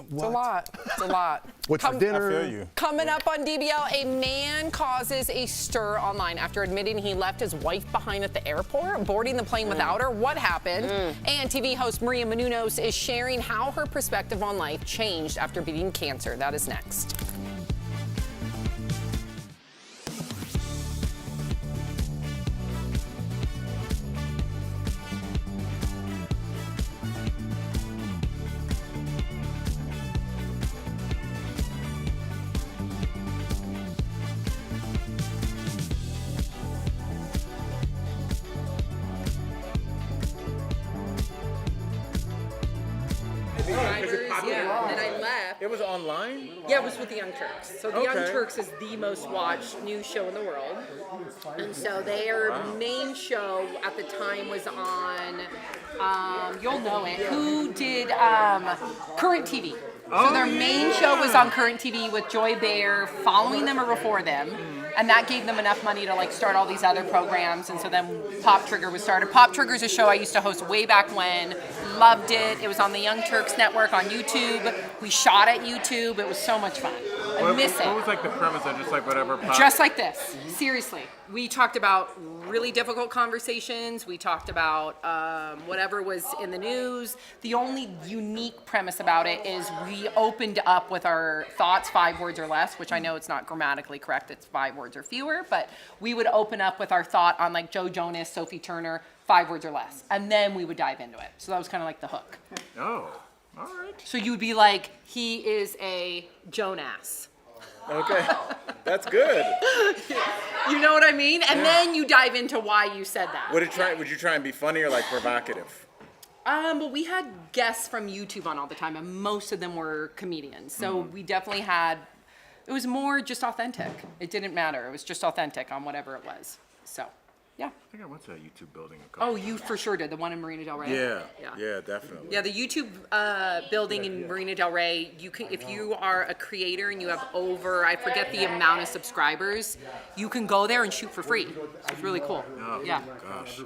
What? It's a lot. It's a lot. What's for dinner? I feel you. Coming up on DBL, a man causes a stir online after admitting he left his wife behind at the airport, boarding the plane without her. What happened? And TV host Maria Menounos is sharing how her perspective on life changed after beating cancer. That is next. And I left. It was online? Yeah, it was with the Young Turks. So the Young Turks is the most watched news show in the world. And so their main show at the time was on, you'll know it, who did Current TV. So their main show was on Current TV with Joy Behar following them or before them. And that gave them enough money to start all these other programs. And so then Pop Trigger was started. Pop Trigger is a show I used to host way back when. loved it. It was on the Young Turks Network on YouTube. We shot at YouTube. It was so much fun. I miss it. What was like the premise of just like whatever? Just like this. Seriously. We talked about really difficult conversations. We talked about whatever was in the news. The only unique premise about it is we opened up with our thoughts, 5 words or less, which I know it's not grammatically correct. It's 5 words or fewer, but we would open up with our thought on like Joe Jonas, Sophie Turner, 5 words or less. And then we would dive into it. So that was kind of like the hook. Oh, all right. So you would be like, he is a Jonas. Okay, that's good. You know what I mean? And then you dive into why you said that. Would you try and be funny or like provocative? But we had guests from YouTube on all the time, and most of them were comedians. So we definitely had, it was more just authentic. It didn't matter. It was just authentic on whatever it was. So, yeah. I think I went to that YouTube building a couple Oh, you for sure did. The one in Marina Del Rey. Yeah, definitely. Yeah, the YouTube building in Marina Del Rey, you can, if you are a creator and you have over, I forget the amount of subscribers, you can go there and shoot for free. It's really cool. Oh, yeah. Gosh.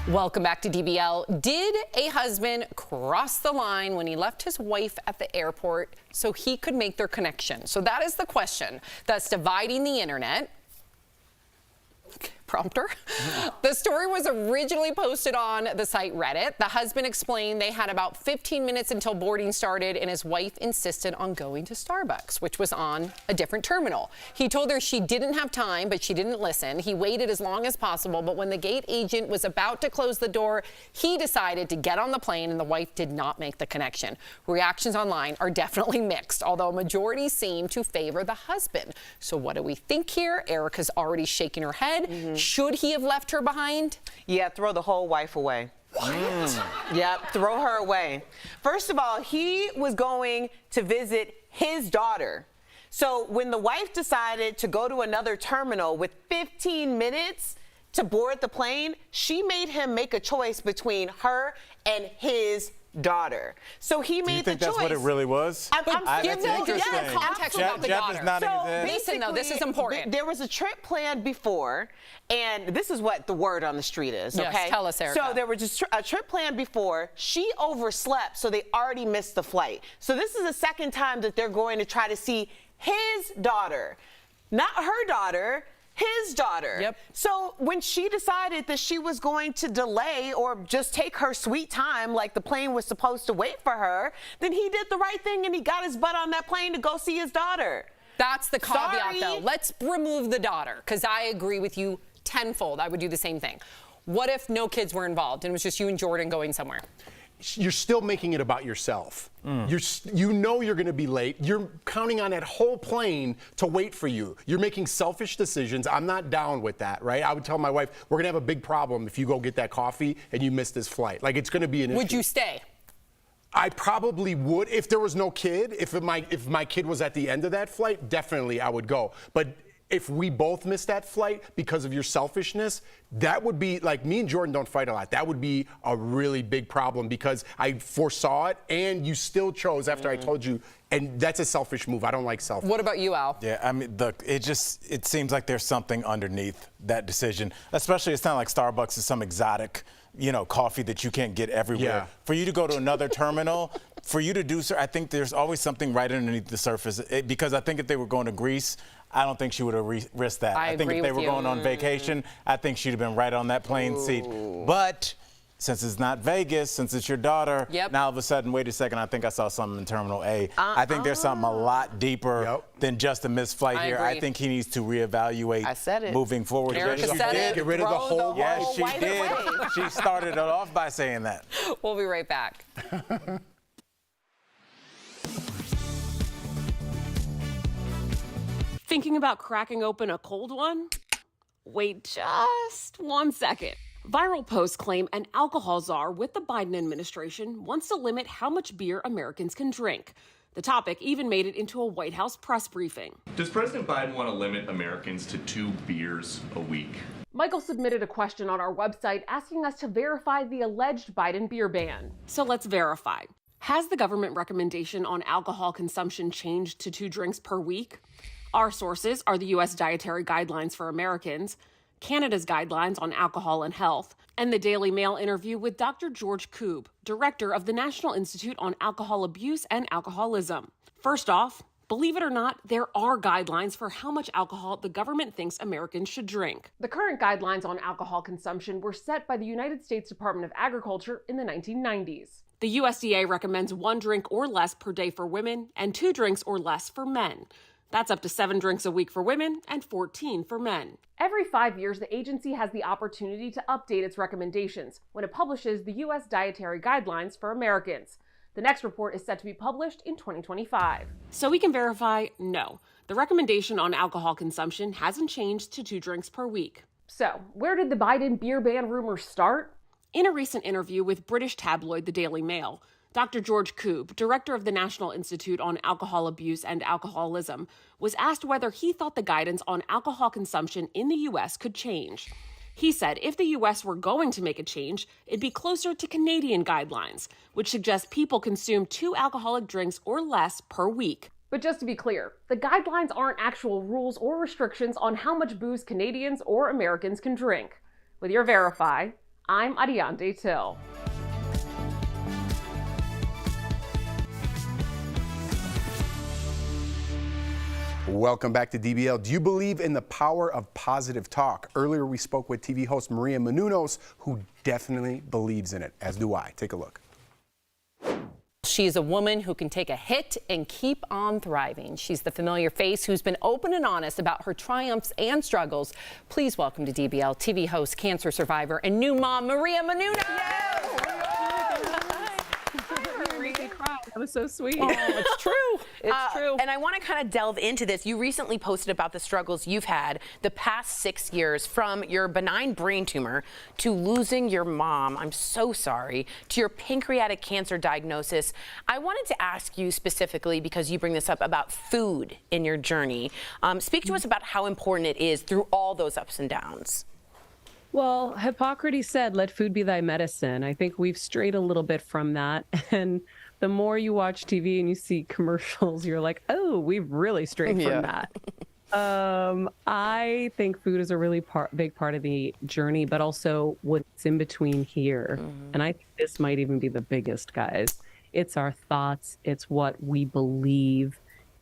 Welcome back to DBL. Did a husband cross the line when he left his wife at the airport so he could make their connection? So that is the question that's dividing the internet. Prompter. The story was originally posted on the site Reddit. The husband explained they had about 15 minutes until boarding started, and his wife insisted on going to Starbucks, which was on a different terminal. He told her she didn't have time, but she didn't listen. He waited as long as possible, but when the gate agent was about to close the door, he decided to get on the plane, and the wife did not make the connection. Reactions online are definitely mixed, although a majority seem to favor the husband. So what do we think here? Erica's already shaking her head. Should he have left her behind? Yeah, throw the whole wife away. Yep, throw her away. First of all, he was going to visit his daughter. So when the wife decided to go to another terminal with 15 minutes to board the plane, she made him make a choice between her and his daughter. So he made the choice. Do you think that's what it really was? Give the context about the Jeff is daughter. nodding his head. Listen, though, this is important. There was a trip planned before, and this is what the word on the street is, Yes, okay? tell us, Erica. So there was just a trip planned before. She overslept, so they already missed the flight. So this is the second time that they're going to try to see his daughter, not her daughter, his daughter. Yep. So when she decided that she was going to delay or just take her sweet time like the plane was supposed to wait for her, then he did the right thing and he got his butt on that plane to go see his daughter. That's the caveat, Sorry. though. Let's remove the daughter, because I agree with you tenfold. I would do the same thing. What if no kids were involved and it was just you and Jordan going somewhere? You're still making it about yourself. You know you're going to be late. You're counting on that whole plane to wait for you. You're making selfish decisions. I'm not down with that, right? I would tell my wife, we're going to have a big problem if you go get that coffee and you miss this flight. Like, it's going to be an issue. Would you stay? I probably would if there was no kid. If my kid was at the end of that flight, definitely I would go. But if we both missed that flight because of your selfishness, that would be, like, me and Jordan don't fight a lot. That would be a really big problem because I foresaw it and you still chose after I told you, and that's a selfish move. I don't like selfish. What about you, Al? Yeah, I mean, it seems like there's something underneath that decision, especially it's not like Starbucks is some exotic, coffee that you can't get everywhere. Yeah. For you to go to another terminal, for you to do so, I think there's always something right underneath the surface. Because I think if they were going to Greece, I don't think she would have risked that. I think if they were going on vacation, I think she'd have been right on that plane seat. But since it's not Vegas, since it's your daughter, now all of a sudden, wait a second, I think I saw something in Terminal A. I think there's something a lot deeper than just a missed flight here. agree. I think he needs to reevaluate moving forward. Erica said it. Get rid of the whole Yes, she did. She started it off by saying that. We'll be right back. Thinking about cracking open a cold one? Wait just 1 second. Viral posts claim an alcohol czar with the Biden administration wants to limit how much beer Americans can drink. The topic even made it into a White House press briefing. Does President Biden want to limit Americans to 2 beers a week? Michael submitted a question on our website asking us to verify the alleged Biden beer ban. So let's verify. Has the government recommendation on alcohol consumption changed to 2 drinks per week? Our sources are the U.S. Dietary Guidelines for Americans, Canada's Guidelines on Alcohol and Health, and the Daily Mail interview with Dr. George Koob, director of the National Institute on Alcohol Abuse and Alcoholism. First off, believe it or not, there are guidelines for how much alcohol the government thinks Americans should drink. The current guidelines on alcohol consumption were set by the United States Department of Agriculture in the 1990s. The USDA recommends 1 drink or less per day for women and 2 drinks or less for men. That's up to 7 drinks a week for women and 14 for men. Every 5 years, the agency has the opportunity to update its recommendations when it publishes the U.S. Dietary Guidelines for Americans. The next report is set to be published in 2025. So we can verify, no, the recommendation on alcohol consumption hasn't changed to 2 drinks per week. So where did the Biden beer ban rumor start? In a recent interview with British tabloid The Daily Mail, Dr. George Koob, director of the National Institute on Alcohol Abuse and Alcoholism, was asked whether he thought the guidance on alcohol consumption in the U.S. could change. He said if the U.S. were going to make a change, it'd be closer to Canadian guidelines, which suggest people consume 2 alcoholic drinks or less per week. But just to be clear, the guidelines aren't actual rules or restrictions on how much booze Canadians or Americans can drink. With your Verify, I'm Ariante Till. Welcome back to DBL. Do you believe in the power of positive talk? Earlier we spoke with TV host Maria Menounos, who definitely believes in it, as do I. Take a look. She's a woman who can take a hit and keep on thriving. She's the familiar face who's been open and honest about her triumphs and struggles. Please welcome to DBL TV host, cancer survivor, and new mom, Maria Menounos. That was so sweet. Oh, it's true. It's true. And I want to kind of delve into this. You recently posted about the struggles you've had the past 6 years, from your benign brain tumor to losing your mom, I'm so sorry, to your pancreatic cancer diagnosis. I wanted to ask you specifically, because you bring this up, about food in your journey. Speak to us about how important it is through all those ups and downs. Well, Hippocrates said, let food be thy medicine. I think we've strayed a little bit from that. And the more you watch TV and you see commercials, you're like, oh, we've really strayed from that. I think food is a really big part of the journey, but also what's in between here. And I think this might even be the biggest, guys. It's our thoughts. It's what we believe.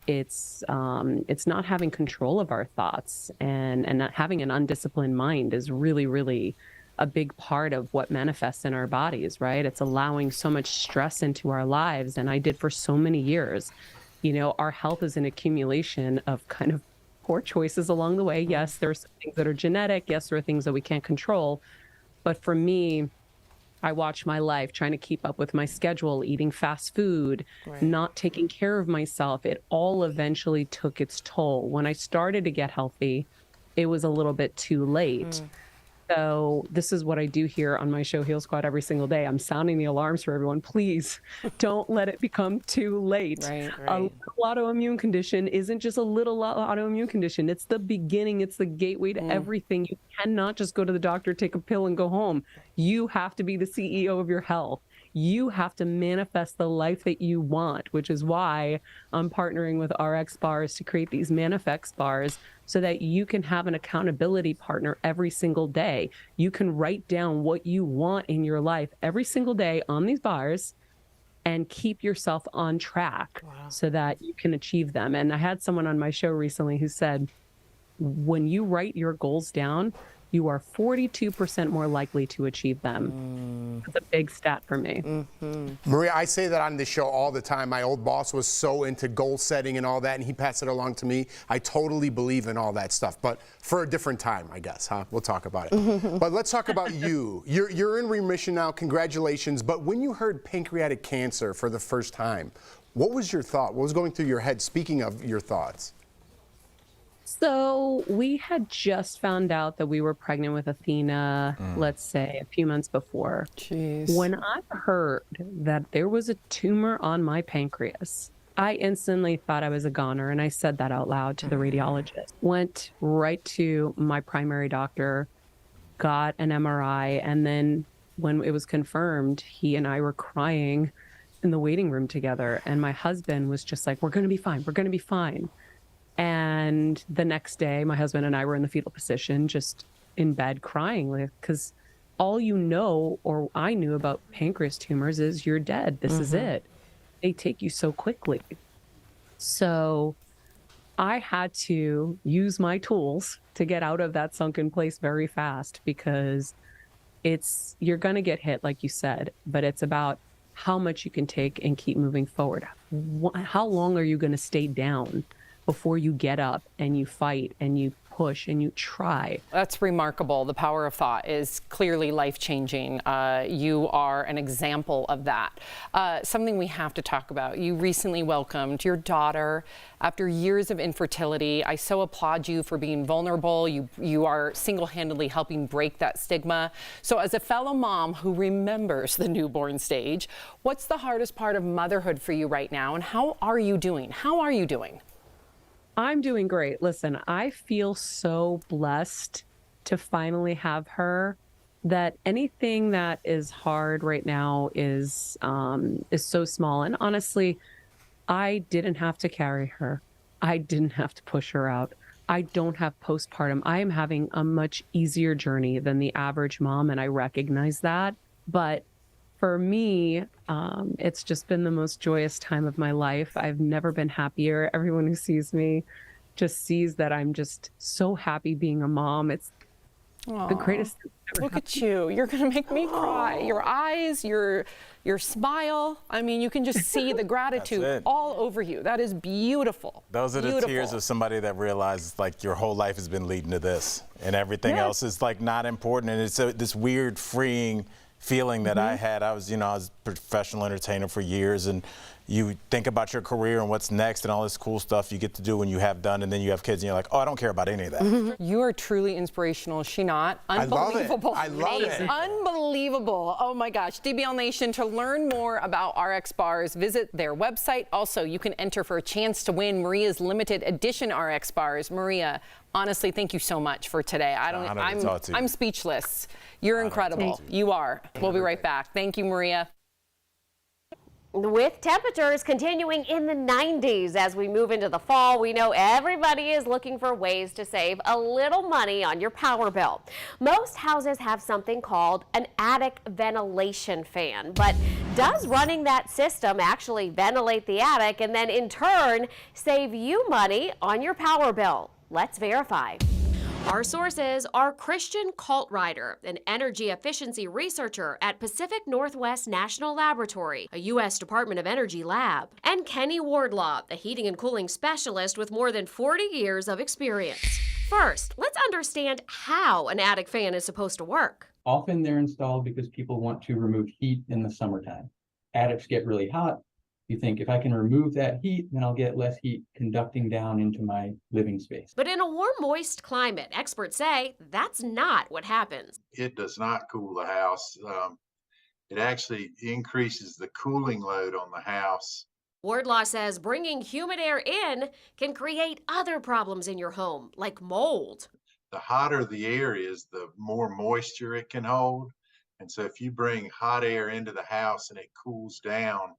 It's not having control of our thoughts, and not having an undisciplined mind is really, really a big part of what manifests in our bodies, right? It's allowing so much stress into our lives. And I did for so many years. You know, our health is an accumulation of kind of poor choices along the way. Yes, there are some things that are genetic. Yes, there are things that we can't control. But for me, I watched my life trying to keep up with my schedule, eating fast food, not taking care of myself. It all eventually took its toll. When I started to get healthy, it was a little bit too late. So this is what I do here on my show, Heal Squad, every single day. I'm sounding the alarms for everyone. Please don't let it become too late. A little autoimmune condition isn't just a little autoimmune condition. It's the beginning. It's the gateway to everything. You cannot just go to the doctor, take a pill, and go home. You have to be the CEO of your health. You have to manifest the life that you want, which is why I'm partnering with RX Bars to create these Manifest Bars so that you can have an accountability partner every single day. You can write down what you want in your life every single day on these bars and keep yourself on track so that you can achieve them. And I had someone on my show recently who said, when you write your goals down, you are 42% more likely to achieve them. That's a big stat for me. Maria, I say that on this show all the time. My old boss was so into goal setting and all that, and he passed it along to me. I totally believe in all that stuff, but for a different time, I guess, huh? We'll talk about it. But let's talk about you. You're in remission now, congratulations. But when you heard pancreatic cancer for the first time, what was your thought? What was going through your head, speaking of your thoughts? So we had just found out that we were pregnant with Athena, let's say a few months before. Jeez. When I heard that there was a tumor on my pancreas, I instantly thought I was a goner, and I said that out loud to the radiologist. Went right to my primary doctor, got an MRI, and then when it was confirmed, he and I were crying in the waiting room together, and my husband was just like, we're going to be fine, we're going to be fine. And the next day, my husband and I were in the fetal position, just in bed crying, because all you know, or I knew about pancreas tumors is you're dead. This is it. They take you so quickly. So I had to use my tools to get out of that sunken place very fast, because you're going to get hit, like you said, but it's about how much you can take and keep moving forward. How long are you going to stay down before you get up and you fight and you push and you try? That's remarkable. The power of thought is clearly life-changing. You are an example of that. Something we have to talk about. You recently welcomed your daughter after years of infertility. I so applaud you for being vulnerable. You are single-handedly helping break that stigma. So as a fellow mom who remembers the newborn stage, what's the hardest part of motherhood for you right now, and how are you doing? How are you doing? I'm doing great. Listen, I feel so blessed to finally have her, that anything that is hard right now is so small. And honestly, I didn't have to carry her. I didn't have to push her out. I don't have postpartum. I am having a much easier journey than the average mom, and I recognize that. But for me, it's just been the most joyous time of my life. I've never been happier. Everyone who sees me just sees that I'm just so happy being a mom. It's the greatest thing ever. Look at you. You're going to make me cry. Your eyes, your smile. I mean, you can just see the gratitude all over you. That is beautiful. Those are the tears of somebody that realizes, like, your whole life has been leading to this, and everything else is, like, not important. And it's this weird, freeing feeling that I had. I was a professional entertainer for years, and you think about your career and what's next and all this cool stuff you get to do when you have done, and then you have kids and you're like, oh, I don't care about any of that. You are truly inspirational. Is she not? Unbelievable. I love it. Unbelievable. Oh my gosh. DBL Nation, to learn more about RX bars, visit their website. Also, you can enter for a chance to win Maria's limited edition RX bars. Maria, honestly, thank you so much for today. I'm speechless. You're incredible. You are. We'll be right back. Thank you, Maria. With temperatures continuing in the 90s as we move into the fall, we know everybody is looking for ways to save a little money on your power bill. Most houses have something called an attic ventilation fan, but does running that system actually ventilate the attic and then in turn save you money on your power bill? Let's verify. Our sources are Christian Kaltrider, an energy efficiency researcher at Pacific Northwest National Laboratory, a U.S. Department of Energy lab, and Kenny Wardlaw, a heating and cooling specialist with more than 40 years of experience. First, let's understand how an attic fan is supposed to work. Often they're installed because people want to remove heat in the summertime. Attics get really hot. You think, if I can remove that heat, then I'll get less heat conducting down into my living space. But in a warm, moist climate, experts say that's not what happens. It does not cool the house. It actually increases the cooling load on the house. Wardlaw says bringing humid air in can create other problems in your home, like mold. The hotter the air is, the more moisture it can hold. And so if you bring hot air into the house and it cools down,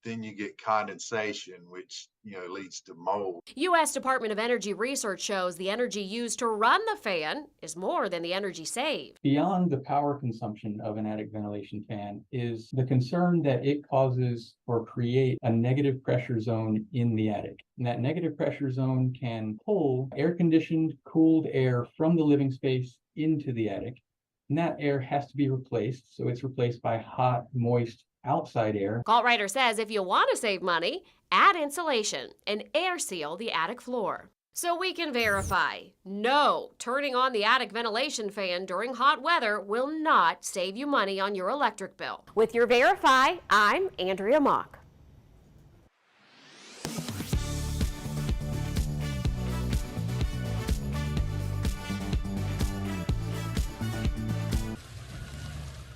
then you get condensation, which leads to mold. U.S. Department of Energy research shows the energy used to run the fan is more than the energy saved. Beyond the power consumption of an attic ventilation fan is the concern that it causes or create a negative pressure zone in the attic. And that negative pressure zone can pull air-conditioned, cooled air from the living space into the attic. And that air has to be replaced, so it's replaced by hot, moist, outside air. Kaltrider says if you want to save money, add insulation and air seal the attic floor. So we can verify, no, turning on the attic ventilation fan during hot weather will not save you money on your electric bill. With your Verify, I'm Andrea Mock.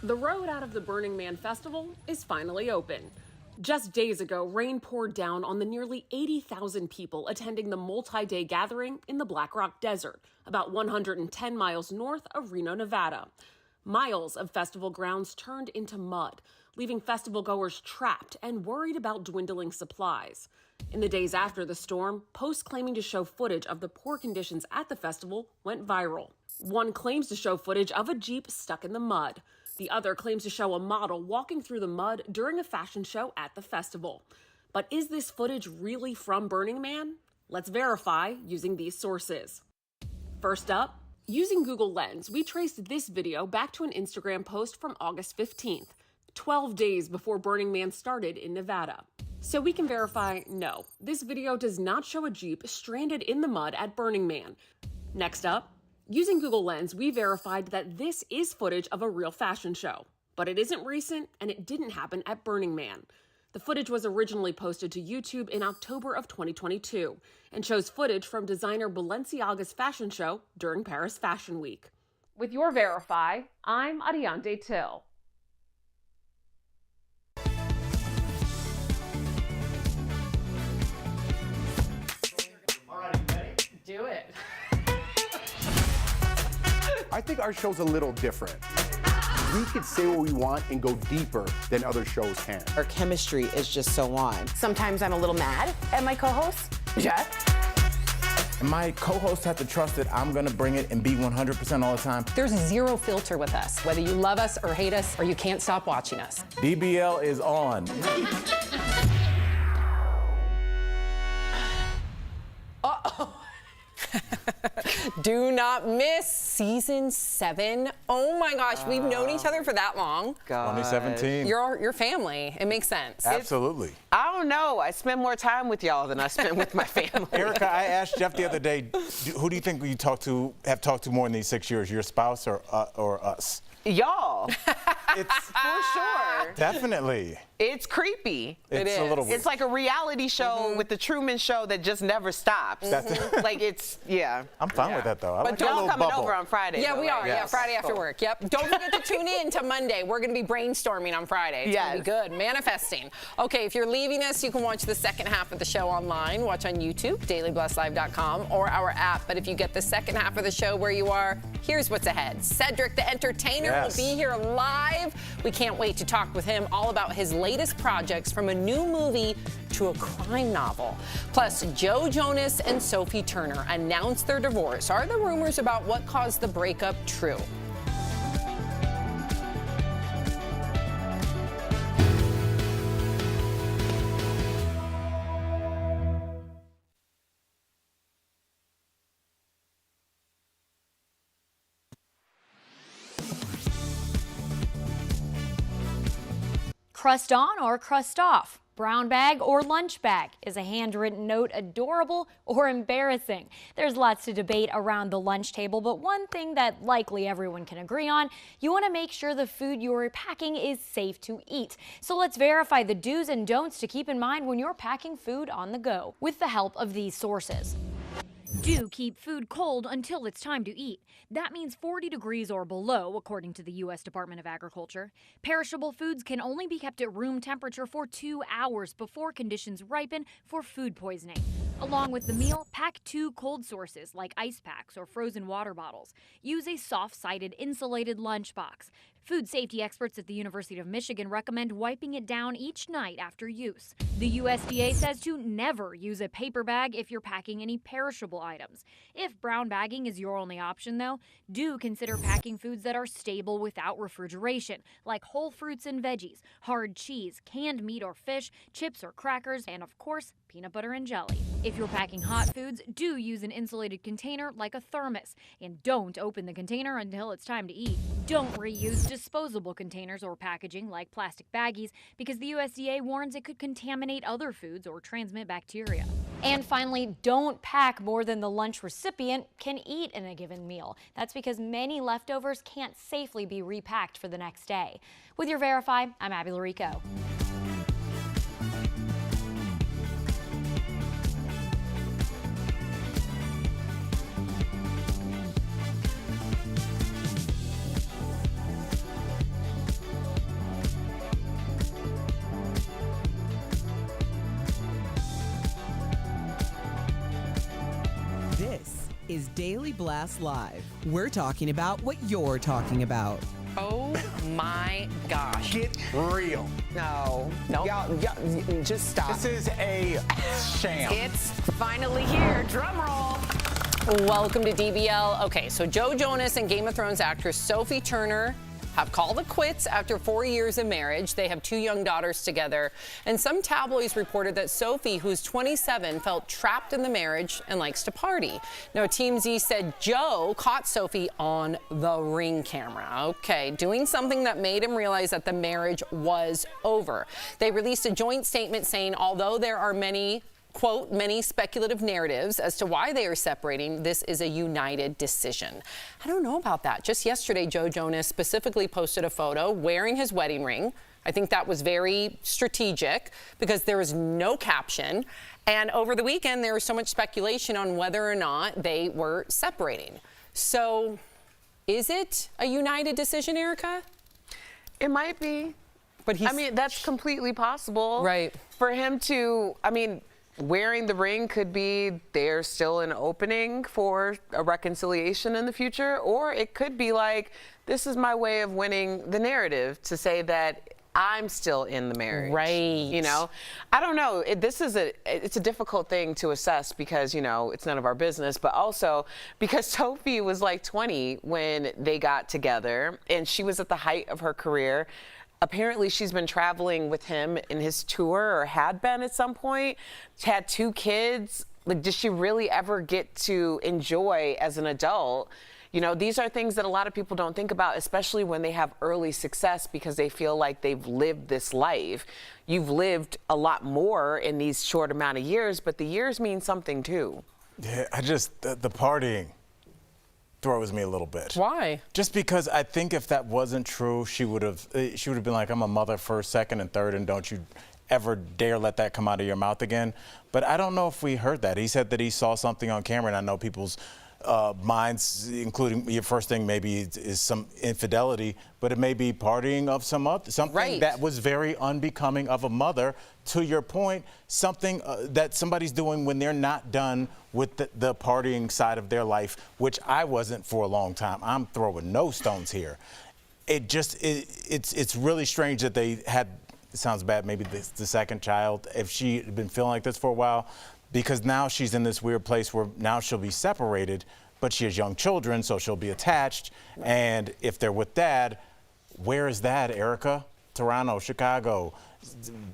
The road out of the Burning Man Festival is finally open. Just days ago, rain poured down on the nearly 80,000 people attending the multi-day gathering in the Black Rock Desert, about 110 miles north of Reno, Nevada. Miles of festival grounds turned into mud, leaving festival goers trapped and worried about dwindling supplies. In the days after the storm, posts claiming to show footage of the poor conditions at the festival went viral. One claims to show footage of a Jeep stuck in the mud. The other claims to show a model walking through the mud during a fashion show at the festival. But is this footage really from Burning Man? Let's verify using these sources. First up, using Google Lens, we traced this video back to an Instagram post from August 15th, 12 days before Burning Man started in Nevada. So we can verify, no, this video does not show a Jeep stranded in the mud at Burning Man. Next up, using Google Lens, we verified that this is footage of a real fashion show, but it isn't recent and it didn't happen at Burning Man. The footage was originally posted to YouTube in October of 2022 and shows footage from designer Balenciaga's fashion show during Paris Fashion Week. With your Verify, I'm Ariande Till. Do it. I think our show's a little different. We could say what we want and go deeper than other shows can. Our chemistry is just so on. Sometimes I'm a little mad at my co-host, Jeff. My co-hosts have to trust that I'm gonna bring it and be 100% all the time. There's zero filter with us, whether you love us or hate us or you can't stop watching us. DBL is on. Uh-oh. Do not miss season 7. Oh my gosh, we've known each other for that long. God. 2017. You're family. It makes sense. Absolutely. I don't know. I spend more time with y'all than I spend with my family. Erica, I asked Jeff the other day, who do you think you have talked to more in these 6 years, your spouse or us? Y'all. It's for sure. Definitely. It's creepy. It's a little weird. It's like a reality show with the Truman Show that just never stops. Like it's, yeah. I'm fine with that though. I But like y'all a little coming bubble. over on Friday. Yeah, though, we right? are. Yeah, Friday after work. Yep. Don't forget to tune in to Monday. We're going to be brainstorming on Friday. It's going to be good. Manifesting. Okay, if you're leaving us, you can watch the second half of the show online. Watch on YouTube, dailyblesslive.com, or our app. But if you get the second half of the show where you are, here's what's ahead. Cedric the Entertainer will be here live. We can't wait to talk with him all about his latest projects, from a new movie to a crime novel. Plus, Joe Jonas and Sophie Turner announced their divorce. Are the rumors about what caused the breakup true? Crust on or crust off? Brown bag or lunch bag? Is a handwritten note adorable or embarrassing? There's lots to debate around the lunch table, but one thing that likely everyone can agree on, you want to make sure the food you're packing is safe to eat. So let's verify the do's and don'ts to keep in mind when you're packing food on the go, with the help of these sources. Do keep food cold until it's time to eat. That means 40 degrees or below, according to the U.S. Department of Agriculture. Perishable foods can only be kept at room temperature for 2 hours before conditions ripen for food poisoning. Along with the meal, pack 2 cold sources like ice packs or frozen water bottles. Use a soft-sided insulated lunchbox. Food safety experts at the University of Michigan recommend wiping it down each night after use. The USDA says to never use a paper bag if you're packing any perishable items. If brown bagging is your only option, though, do consider packing foods that are stable without refrigeration, like whole fruits and veggies, hard cheese, canned meat or fish, chips or crackers, and of course, peanut butter and jelly. If you're packing hot foods, do use an insulated container like a thermos, and don't open the container until it's time to eat. Don't reuse disposable containers or packaging like plastic baggies, because the USDA warns it could contaminate other foods or transmit bacteria. And finally, don't pack more than the lunch recipient can eat in a given meal. That's because many leftovers can't safely be repacked for the next day. With your Verify, I'm Abby Larico. This is Daily Blast Live. We're talking about what you're talking about. Oh my gosh. Get real. No. Y'all, just stop. This is a sham. It's finally here. Drum roll. Welcome to DBL. Okay, so Joe Jonas and Game of Thrones actress Sophie-Turner have called it quits after 4 years of marriage. They have 2 young daughters together. And some tabloids reported that Sophie, who's 27, felt trapped in the marriage and likes to party. Now, TMZ said Joe caught Sophie on the Ring camera. Okay, doing something that made him realize that the marriage was over. They released a joint statement saying, although there are many, quote, many speculative narratives as to why they are separating, this is a united decision. I don't know about that. Just yesterday, Joe Jonas specifically posted a photo wearing his wedding ring. I think that was very strategic because there was no caption. And over the weekend, there was so much speculation on whether or not they were separating. So is it a united decision, Erica? It might be. But I mean, that's completely possible. Right. For him to, I mean, wearing the ring could be there's still an opening for a reconciliation in the future, or it could be like, this is my way of winning the narrative to say that I'm still in the marriage. Right. You know, I don't know. It's a difficult thing to assess because, you know, it's none of our business, but also because Tophie was like 20 when they got together and she was at the height of her career. Apparently, she's been traveling with him in his tour, or had been at some point. She had 2 kids. Like, does she really ever get to enjoy as an adult? You know, these are things that a lot of people don't think about, especially when they have early success because they feel like they've lived this life. You've lived a lot more in these short amount of years, but the years mean something too. Yeah, the partying throws me a little bit. Why? Just because I think if that wasn't true, she would have been like, I'm a mother first, second, and third, and don't you ever dare let that come out of your mouth again. But I don't know if we heard that. He said that he saw something on camera, and I know people's minds, including your first thing maybe is some infidelity, but it may be partying of something that was very unbecoming of a mother. To your point, something that somebody's doing when they're not done with the partying side of their life, which I wasn't for a long time. I'm throwing no stones here. It's really strange that they had, it sounds bad, maybe the second child, if she had been feeling like this for a while, because now she's in this weird place where now she'll be separated, but she has young children, so she'll be attached. And if they're with dad, where is dad, Erica? Toronto, Chicago,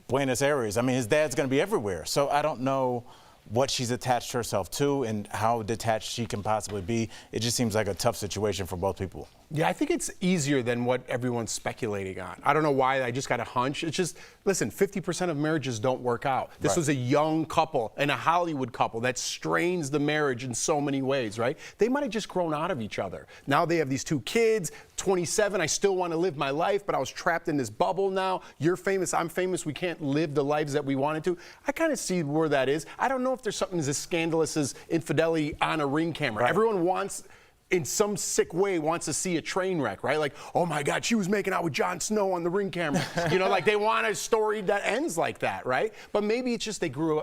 Buenos Aires. I mean, his dad's going to be everywhere. So I don't know what she's attached herself to and how detached she can possibly be. It just seems like a tough situation for both people. Yeah, I think it's easier than what everyone's speculating on. I don't know why, I just got a hunch. It's just, listen, 50% of marriages don't work out. This was a young couple and a Hollywood couple that strains the marriage in so many ways, right? They might have just grown out of each other. Now they have these 2 kids, 27, I still want to live my life, but I was trapped in this bubble now. You're famous, I'm famous, we can't live the lives that we wanted to. I kind of see where that is. I don't know if there's something as scandalous as infidelity on a Ring camera. Right. Everyone wants, in some sick way, wants to see a train wreck, right? Like, oh my God, she was making out with Jon Snow on the Ring camera. You know, like they want a story that ends like that, right? But maybe it's just they grew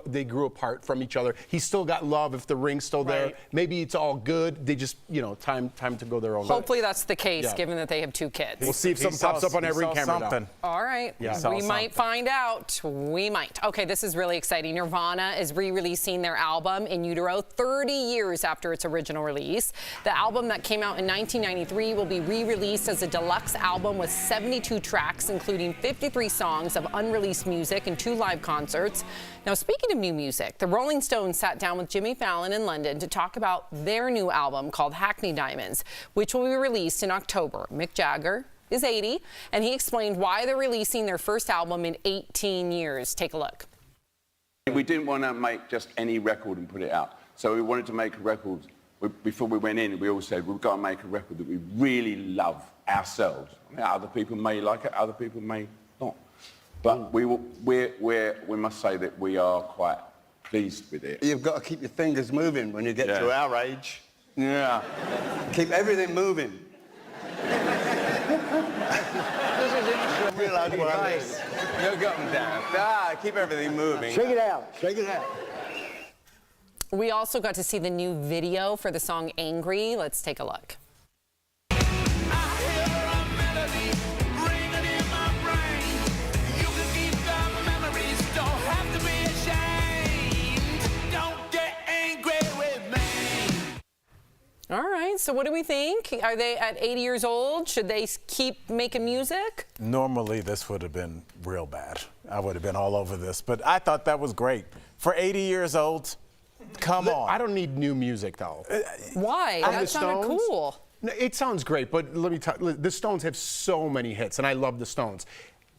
apart from each other. He's still got love if the ring's still there. Maybe it's all good. They just, you know, time to go their own way. Hopefully that's the case, given that they have 2 kids. We'll see if something pops up on that Ring camera. All right. We might find out. We might. Okay, this is really exciting. Nirvana is re-releasing their album In Utero 30 years after its original release. The album that came out in 1993 will be re-released as a deluxe album with 72 tracks, including 53 songs of unreleased music and 2 live concerts. Now, speaking of new music, the Rolling Stones sat down with Jimmy Fallon in London to talk about their new album called Hackney Diamonds, which will be released in October. Mick Jagger is 80, and he explained why they're releasing their first album in 18 years. Take a look. We didn't want to make just any record and put it out. So we wanted to make a record. Before we went in, we all said, we've got to make a record that we really love ourselves. I mean, other people may like it, other people may not. But we must say that we are quite pleased with it. You've got to keep your fingers moving when you get to our age. Yeah. Keep everything moving. Realize what I mean. You'll get them down. Keep everything moving. Shake it out. Shake it out. We also got to see the new video for the song Angry. Let's take a look. All right, so what do we think? Are they at 80 years old? Should they keep making music? Normally, this would have been real bad. I would have been all over this, but I thought that was great. For 80 years old, come on. I don't need new music, though. Why? That sounded cool. No, it sounds great, but let me tell you, the Stones have so many hits, and I love the Stones.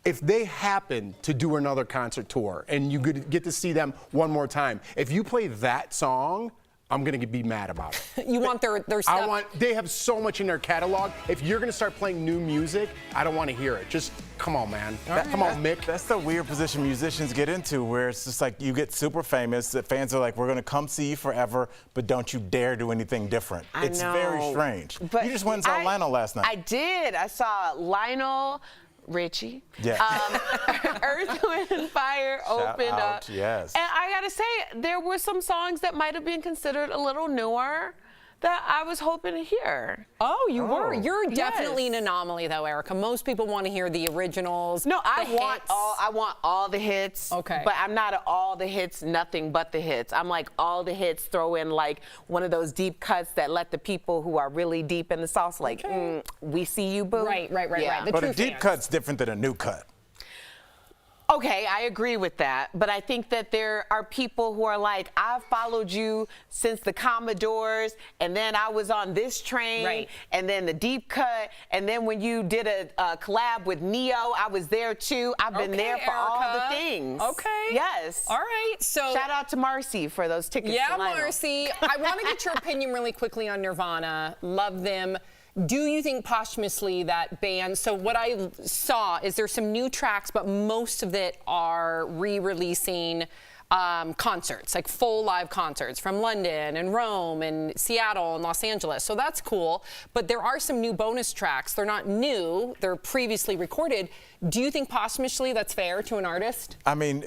If they happen to do another concert tour and you get to see them one more time, if you play that song, I'm going to be mad about it. You want their stuff? They have so much in their catalog. If you're going to start playing new music, I don't want to hear it. Just come on, man. Come on, Mick. That's the weird position musicians get into, where it's just like you get super famous. The fans are like, we're going to come see you forever, but don't you dare do anything different. It's very strange. But you just went and saw Lionel last night. I did. I saw Lionel Richie. Yeah. Earth, Wind, and Fire opened up. Yes. And I gotta say, there were some songs that might have been considered a little newer that I was hoping to hear. Oh, you were. You're definitely an anomaly, though, Erica. Most people want to hear the originals. No, I want all the hits. Okay. But I'm not all the hits, nothing but the hits. I'm like all the hits, throw in like one of those deep cuts that let the people who are really deep in the sauce, like, we see you, boo. Right. But a deep cut's different than a new cut. Okay, I agree with that, but I think that there are people who are like, I've followed you since the Commodores, and then I was on this train, and then the deep cut, and then when you did a collab with Neo, I was there too. I've been there for all the things. Okay. Yes. All right. So shout out to Marcy for those tickets. Yeah, to Lionel. Marcy. I want to get your opinion really quickly on Nirvana. Love them. Do you think posthumously that band, so what I saw is there's some new tracks, but most of it are re-releasing concerts, like full live concerts from London and Rome and Seattle and Los Angeles. So that's cool. But there are some new bonus tracks. They're not new. They're previously recorded. Do you think posthumously that's fair to an artist? I mean,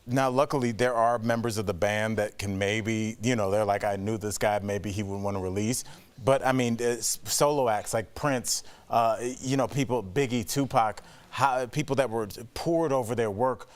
now luckily there are members of the band that can maybe, they're like, I knew this guy, maybe he would want to release. But I mean, solo acts like Prince, people, Biggie, Tupac, people that were poured over their work.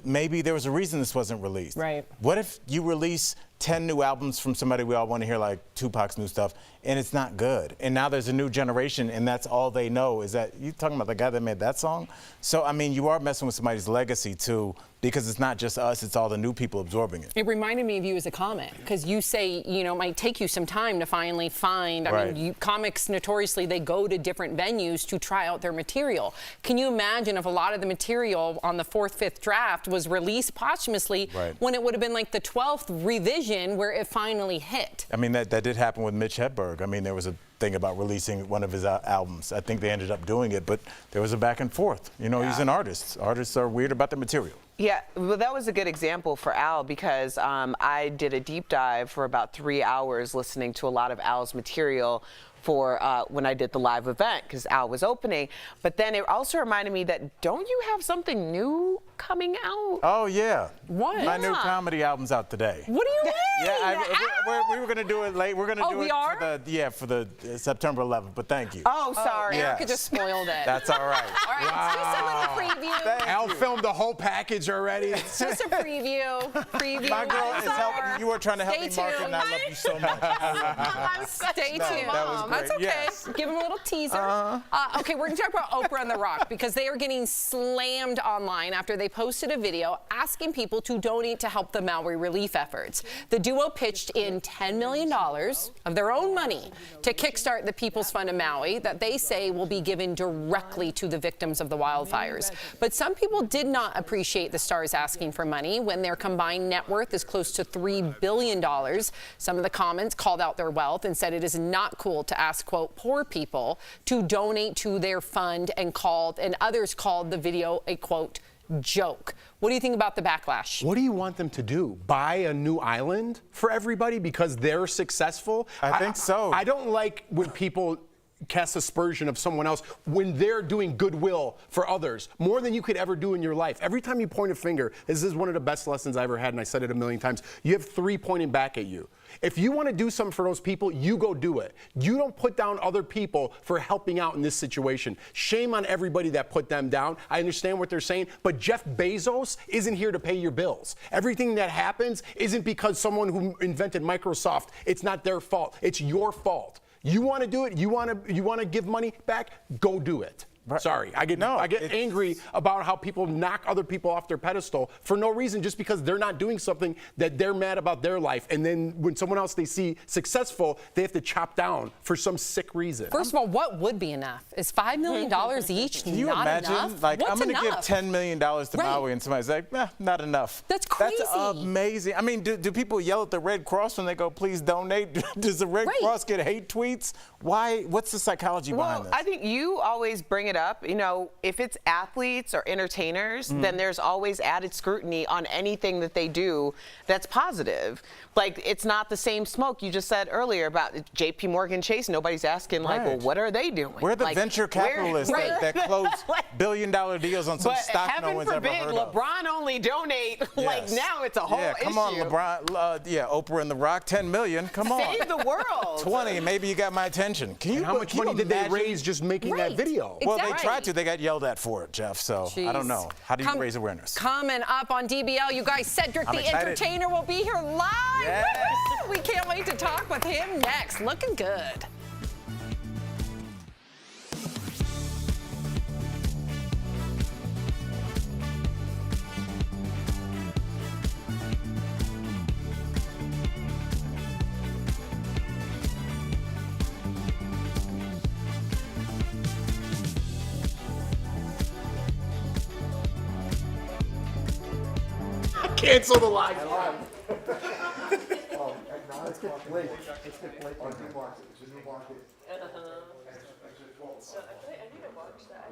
Maybe there was a reason this wasn't released. Right. What if you release 10 new albums from somebody we all want to hear, like Tupac's new stuff, and it's not good? And now there's a new generation, and that's all they know is that you talking about the guy that made that song? So, I mean, you are messing with somebody's legacy, too, because it's not just us, it's all the new people absorbing it. It reminded me of you as a comic, because you say, it might take you some time to finally find, I mean, comics notoriously, they go to different venues to try out their material. Can you imagine if a lot of the material on the 4th, 5th draft was released posthumously when it would have been like the 12th revision where it finally hit? I mean, that did happen with Mitch Hedberg. I mean, there was a thing about releasing one of his albums. I think they ended up doing it, but there was a back and forth. He's an artist. Artists are weird about the material. Yeah, well, that was a good example for Al because I did a deep dive for about 3 hours listening to a lot of Al's material for when I did the live event because Al was opening. But then it also reminded me that don't you have something new coming out? Oh, yeah. What? My new comedy album's out today. What do you mean? Yeah, we were going to do it late. We're going to do it for the September 11th, but thank you. Oh, sorry. Erica just spoiled it. That's all right. All right, it's just a little preview. Al filmed the whole package already. It's just a preview. My girl is helping. You were trying to help me, Mark, and I love you so much. Stay tuned. That was great. That's okay. Yes. Give him a little teaser. Okay, we're going to talk about Oprah and The Rock because they are getting slammed online after they posted a video asking people to donate to help the Maui relief efforts. The duo pitched in $10 million of their own money to kickstart the People's Fund of Maui that they say will be given directly to the victims of the wildfires. But some people did not appreciate the stars asking for money when their combined net worth is close to $3 billion. Some of the comments called out their wealth and said it is not cool to ask, quote, poor people to donate to their fund, and others called the video a, quote, joke. What do you think about the backlash? What do you want them to do? Buy a new island for everybody because they're successful? I think so. I don't like when people cast aspersion of someone else when they're doing goodwill for others more than you could ever do in your life. Every time you point a finger, this is one of the best lessons I ever had, and I said it a million times. You have 3 pointing back at you. If you want to do something for those people, you go do it. You don't put down other people for helping out in this situation. Shame on everybody that put them down. I understand what they're saying, but Jeff Bezos isn't here to pay your bills. Everything that happens isn't because someone who invented Microsoft, it's not their fault. It's your fault. You want to do it, you want to give money back, go do it. Right. Sorry, I get angry about how people knock other people off their pedestal for no reason, just because they're not doing something that they're mad about their life. And then when someone else they see successful, they have to chop down for some sick reason. First of all, what would be enough? Is $5 million each Can you not imagine? enough? Like, What's I'm going to give enough? $10 million to Maui, and somebody's like, not enough. That's crazy. That's amazing. I mean, do people yell at the Red Cross when they go, please donate? Does the Red Cross get hate tweets? Why? What's the psychology behind this? I think you always bring it up, you know, if it's athletes or entertainers, then there's always added scrutiny on anything that they do that's positive. Like, it's not the same smoke you just said earlier about JP Morgan Chase. Nobody's asking, like, well, what are they doing? We're the venture capitalists that close billion-dollar deals on some but stock heaven no one's forbid, ever heard of. LeBron only donate, like, now it's a whole issue. Come on, LeBron. Oprah and The Rock, $10 million. Come on. Save the world. 20, maybe you got my attention. Can you? How much money did they raise just making that video? Well, they tried to. They got yelled at for it, Jeff. So I don't know. How do you raise awareness? Coming up on DBL, you guys, Cedric the Entertainer will be here live. Yes. We can't wait to talk with him next. Looking good. Cancel the live. Let's get Blake. Let's get Blake on new market. It's a new market. So I need to watch that.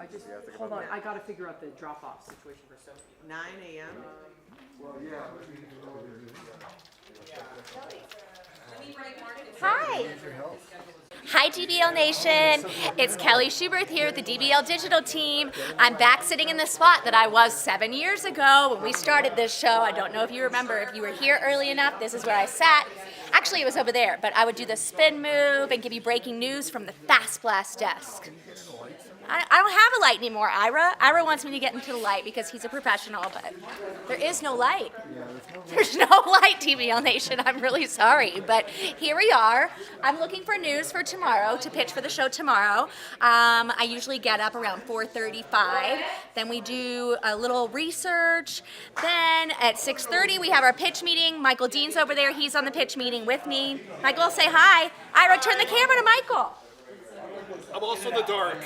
9 hold on. I got to figure out the drop-off situation for Sophie. 9 a.m. Well, yeah. Hi. Hi, DBL Nation. It's Kelly Schubert here with the DBL Digital Team. I'm back sitting in the spot that I was 7 years ago when we started this show. I don't know if you remember. If you were here early enough, this is where I sat. Actually, it was over there, but I would do the spin move and give you breaking news from the Fast Blast desk. I don't have a light anymore, Ira. Ira wants me to get into the light because he's a professional, but there is no light. There's no light, DBL Nation. I'm really sorry, but here we are. I'm looking for news for tomorrow to pitch for the show tomorrow. I usually get up around 4:35. Then we do a little research. Then at 6:30 we have our pitch meeting. Michael Dean's over there. He's on the pitch meeting with me. Michael, say hi. Ira, turn the camera to Michael. I'm also in the dark.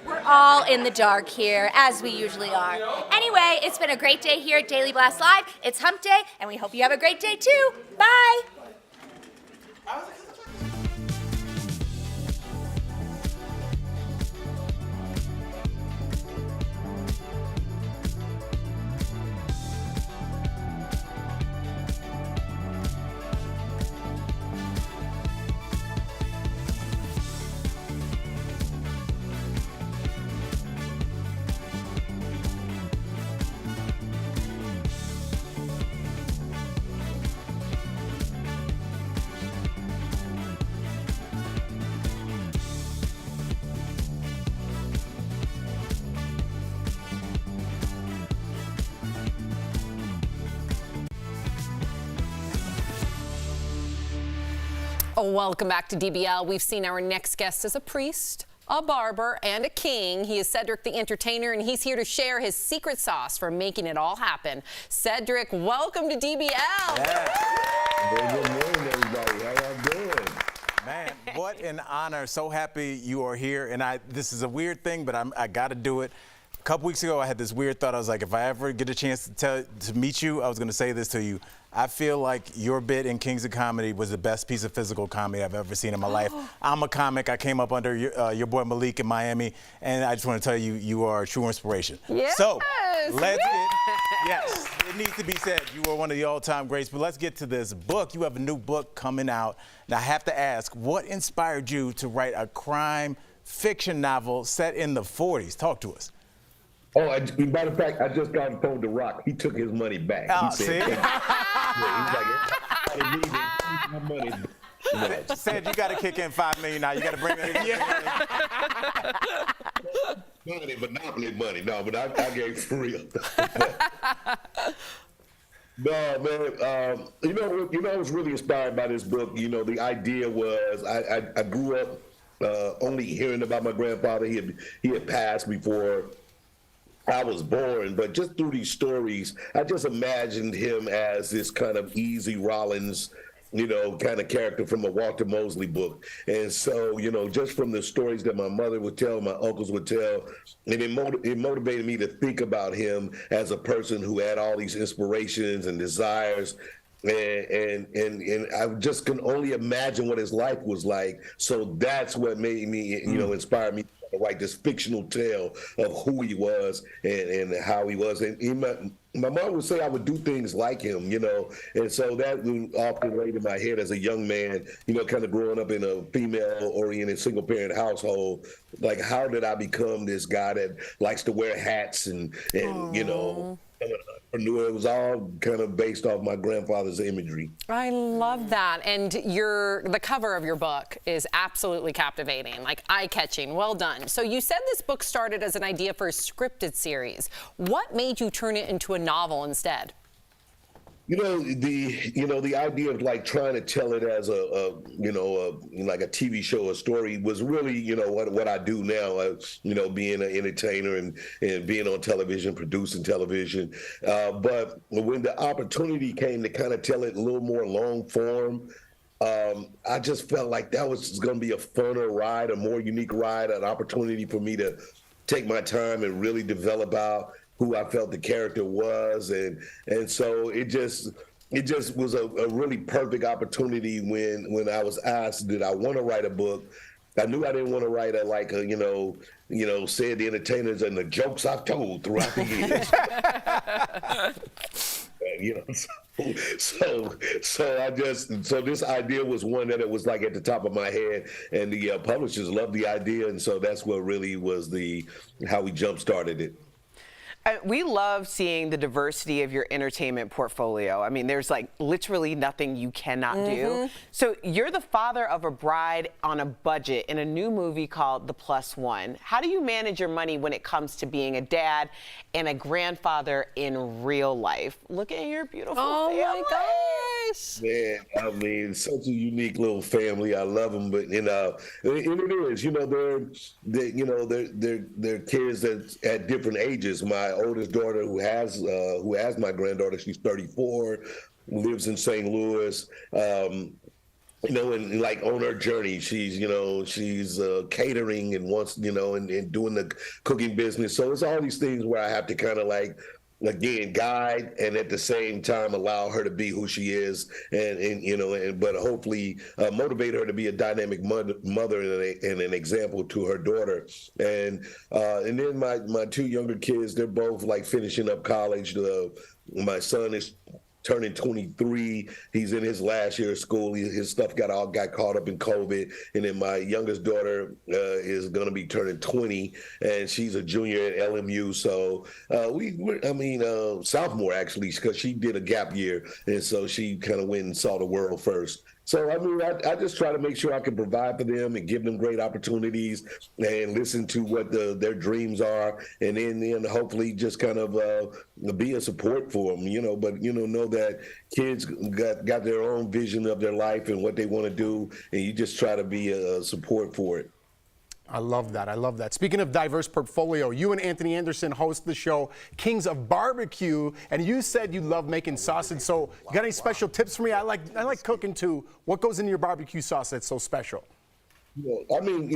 We're all in the dark here, as we usually are. Anyway, it's been a great day here at Daily Blast Live. It's Hump Day, and we hope you have a great day too. Bye. Welcome back to DBL. We've seen our next guest as a priest, a barber, and a king. He is Cedric the Entertainer, and he's here to share his secret sauce for making it all happen. Cedric, welcome to DBL. Well, good morning, everybody. How y'all doing? Man, what an honor. So happy you are here. And this is a weird thing, but I got to do it. couple weeks ago, I had this weird thought. I was like, if I ever get a chance to meet you, I was going to say this to you. I feel like your bit in Kings of Comedy was the best piece of physical comedy I've ever seen in my life. I'm a comic. I came up under your boy Malik in Miami, and I just want to tell you, you are a true inspiration. Yes. So let's get, yes, it needs to be said. You are one of the all-time greats, but let's get to this book. You have a new book coming out. Now, I have to ask, what inspired you to write a crime fiction novel set in the 40s? Talk to us. Oh, matter of fact, I just got on the phone to Rock. He took his money back. Oh, he said, see? my money. Said you got to kick in $5 million now. You got to bring it in. Monopoly money. No, but I gave for real. No, man. You know, I was really inspired by this book. You know, the idea was I grew up only hearing about my grandfather. He had passed before I was born, but just through these stories, I just imagined him as this kind of Easy Rollins, you know, kind of character from a Walter Mosley book. And so, you know, just from the stories that my mother would tell, my uncles would tell, and it motivated me to think about him as a person who had all these inspirations and desires. And I just can only imagine what his life was like. So that's what made me, you know, inspire me to write this fictional tale of who he was and how he was. And my mom would say I would do things like him, you know, and so that often laid in my head as a young man, you know, kind of growing up in a female-oriented single-parent household. Like, how did I become this guy that likes to wear hats and you know, it was all kind of based off my grandfather's imagery. I love that. And the cover of your book is absolutely captivating, like eye-catching. Well done. So you said this book started as an idea for a scripted series. What made you turn it into a novel instead? You know, the idea of like trying to tell it as like a TV show, a story was really, you know, what I do now, you know, being an entertainer and being on television, producing television. But when the opportunity came to kind of tell it a little more long form, I just felt like that was going to be a funner ride, a more unique ride, an opportunity for me to take my time and really develop out who I felt the character was, and so it just was a really perfect opportunity when I was asked, did I want to write a book? I knew I didn't want to write Cedric the Entertainers and the jokes I've told throughout the years. You know, so this idea was one that it was like at the top of my head, and the publishers loved the idea, and so that's what really was how we jump started it. We love seeing the diversity of your entertainment portfolio. I mean, there's like literally nothing you cannot do. So you're the father of a bride on a budget in a new movie called The Plus One. How do you manage your money when it comes to being a dad and a grandfather in real life? Look at your beautiful family. Oh my gosh. Man, I mean, such a unique little family. I love them, but and it is, you know, they're kids that's at different ages. My oldest daughter, who has my granddaughter, she's 34, lives in St. Louis. You know, and like on her journey, she's catering and wants, you know, and doing the cooking business. So it's all these things where I have to kind of like, again, guide and at the same time allow her to be who she is, but hopefully motivate her to be a dynamic mother and an example to her daughter. And then my two younger kids, they're both like finishing up college. My son is turning 23. He's in his last year of school. His stuff got caught up in COVID. And then my youngest daughter is going to be turning 20, and she's a junior at LMU. So sophomore actually, because she did a gap year, and so she kind of went and saw the world first. So, I mean, I just try to make sure I can provide for them and give them great opportunities and listen to what their dreams are, and then hopefully just kind of be a support for them, you know. But, you know that kids got their own vision of their life and what they want to do, and you just try to be a support for it. I love that. I love that. Speaking of diverse portfolio, you and Anthony Anderson host the show Kings of Barbecue, and you said you love making sausage. So, you got any special tips for me? I like cooking too. What goes into your barbecue sauce that's so special? I mean,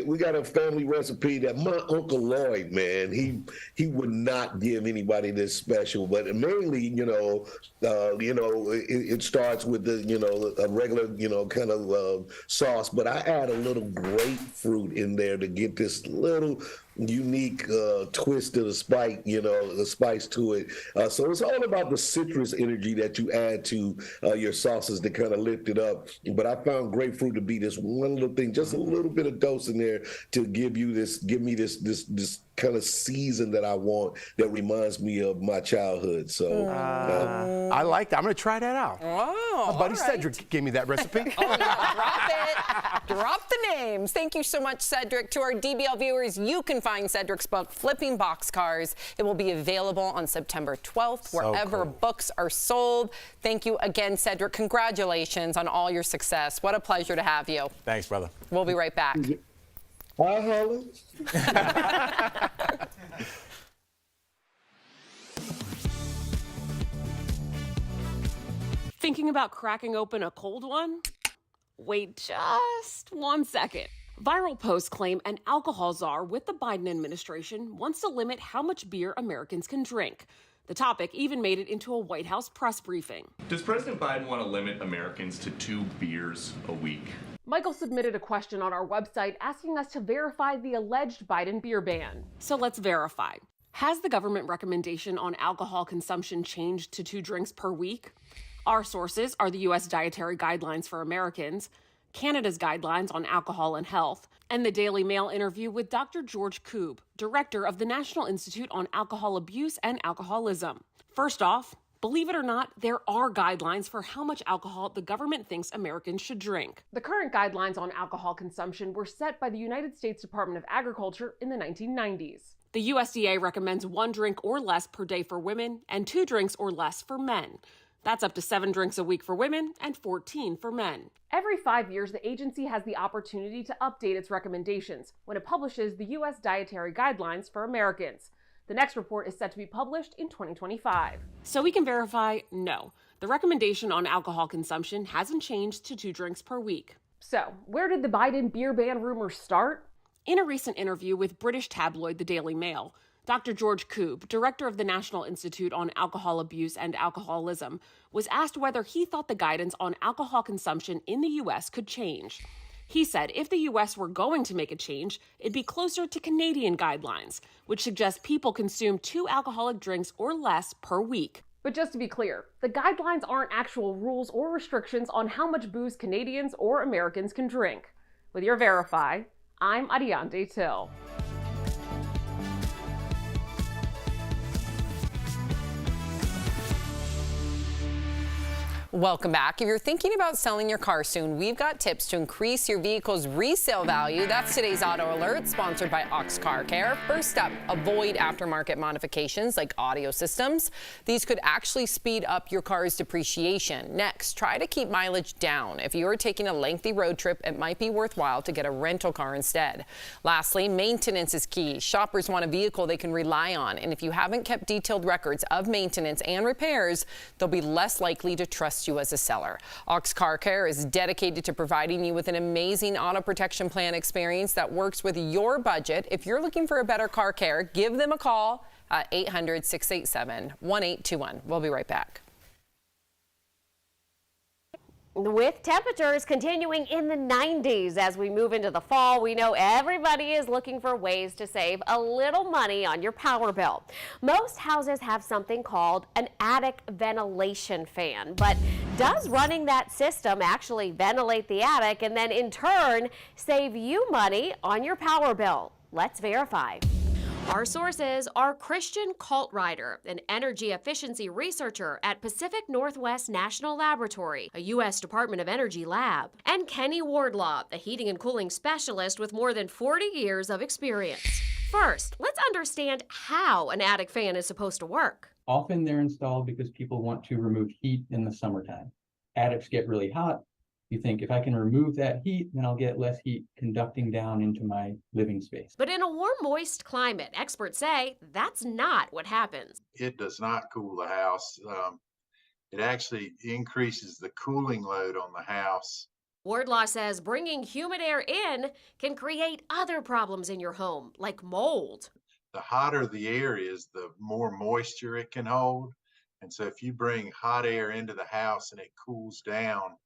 we got a family recipe that my Uncle Lloyd, man, he would not give anybody this special, but mainly, it starts with a regular, kind of sauce, but I add a little grapefruit in there to get this little unique twist to the spice to it. So it's all about the citrus energy that you add to your sauces to kind of lift it up. But I found grapefruit to be this one little thing, just a little bit of dose in there to give me this kind of season that I want that reminds me of my childhood. So I like that. I'm going to try that out. Oh, my buddy all right. Cedric gave me that recipe. Oh, yeah, drop it. Drop the names. Thank you so much, Cedric. To our DBL viewers, you can find Cedric's book, Flipping Boxcars. It will be available on September 12th, wherever books are sold. Thank you again, Cedric. Congratulations on all your success. What a pleasure to have you. Thanks, brother. We'll be right back. Hi, Holly. Thinking about cracking open a cold one? Wait just 1 second. Viral posts claim an alcohol czar with the Biden administration wants to limit how much beer Americans can drink. The topic even made it into a White House press briefing. Does President Biden want to limit Americans to 2 beers a week? Michael submitted a question on our website asking us to verify the alleged Biden beer ban. So let's verify. Has the government recommendation on alcohol consumption changed to 2 drinks per week? Our sources are the U.S. Dietary Guidelines for Americans, Canada's Guidelines on Alcohol and Health, and the Daily Mail interview with Dr. George Koob, director of the National Institute on Alcohol Abuse and Alcoholism. First off, believe it or not, there are guidelines for how much alcohol the government thinks Americans should drink. The current guidelines on alcohol consumption were set by the United States Department of Agriculture in the 1990s. The USDA recommends 1 drink or less per day for women and 2 drinks or less for men. That's up to 7 drinks a week for women and 14 for men. Every 5 years, the agency has the opportunity to update its recommendations when it publishes the U.S. Dietary Guidelines for Americans. The next report is set to be published in 2025. So we can verify, no, the recommendation on alcohol consumption hasn't changed to 2 drinks per week. So, where did the Biden beer ban rumors start? In a recent interview with British tabloid The Daily Mail, Dr. George Koob, director of the National Institute on Alcohol Abuse and Alcoholism, was asked whether he thought the guidance on alcohol consumption in the U.S. could change. He said if the U.S. were going to make a change, it'd be closer to Canadian guidelines, which suggest people consume 2 alcoholic drinks or less per week. But just to be clear, the guidelines aren't actual rules or restrictions on how much booze Canadians or Americans can drink. With your Verify, I'm Ariante Till. Welcome back. If you're thinking about selling your car soon, we've got tips to increase your vehicle's resale value. That's today's Auto Alert, sponsored by Ox Car Care. First up, avoid aftermarket modifications like audio systems. These could actually speed up your car's depreciation. Next, try to keep mileage down. If you are taking a lengthy road trip, it might be worthwhile to get a rental car instead. Lastly, maintenance is key. Shoppers want a vehicle they can rely on, and if you haven't kept detailed records of maintenance and repairs, they'll be less likely to trust you as a seller. Ox Car Care is dedicated to providing you with an amazing auto protection plan experience that works with your budget. If you're looking for a better car care, give them a call at 800-687-1821. We'll be right back. With temperatures continuing in the 90s as we move into the fall, we know everybody is looking for ways to save a little money on your power bill. Most houses have something called an attic ventilation fan, but does running that system actually ventilate the attic and then in turn save you money on your power bill? Let's verify. Our sources are Christian Kaltrider, an energy efficiency researcher at Pacific Northwest National Laboratory, a U.S. Department of Energy lab, and Kenny Wardlaw, a heating and cooling specialist with more than 40 years of experience. First, let's understand how an attic fan is supposed to work. Often they're installed because people want to remove heat in the summertime. Attics get really hot. You think if I can remove that heat, then I'll get less heat conducting down into my living space. But in a warm, moist climate, experts say that's not what happens. It does not cool the house. It actually increases the cooling load on the house Wardlaw says bringing humid air in can create other problems in your home, like mold. The hotter the air is, the more moisture it can hold. And so if you bring hot air into the house and it cools down,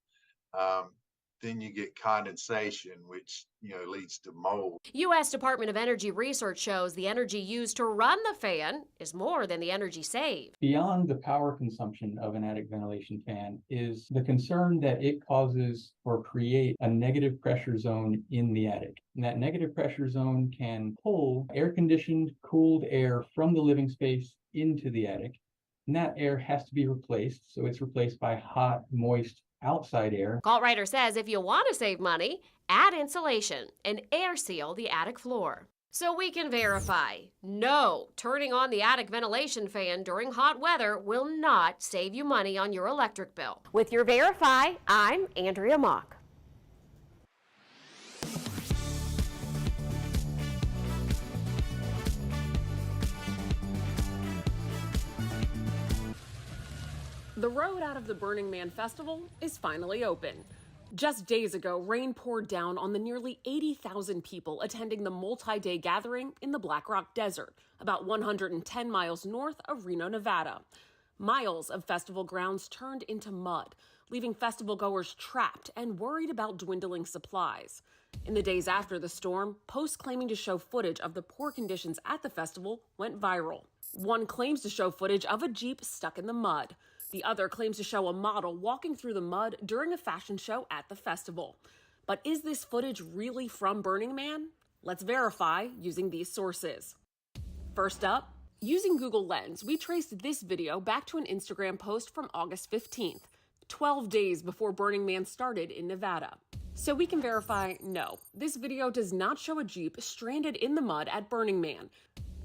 then you get condensation, which leads to mold. U.S. Department of Energy research shows the energy used to run the fan is more than the energy saved. Beyond the power consumption of an attic ventilation fan is the concern that it causes or create a negative pressure zone in the attic. And that negative pressure zone can pull air-conditioned, cooled air from the living space into the attic. And that air has to be replaced, so it's replaced by hot, moist, outside air. Call Writer says if you want to save money, add insulation and air seal the attic floor. So we can verify, no, turning on the attic ventilation fan during hot weather will not save you money on your electric bill. With your Verify, I'm Andrea Mock. The road out of the Burning Man Festival is finally open. Just days ago, rain poured down on the nearly 80,000 people attending the multi-day gathering in the Black Rock Desert, about 110 miles north of Reno, Nevada. Miles of festival grounds turned into mud, leaving festival goers trapped and worried about dwindling supplies. In the days after the storm, posts claiming to show footage of the poor conditions at the festival went viral. One claims to show footage of a Jeep stuck in the mud. The other claims to show a model walking through the mud during a fashion show at the festival. But is this footage really from Burning Man? Let's verify using these sources. First up, using Google Lens, we traced this video back to an Instagram post from August 15th, 12 days before Burning Man started in Nevada. So we can verify, no, this video does not show a Jeep stranded in the mud at Burning Man.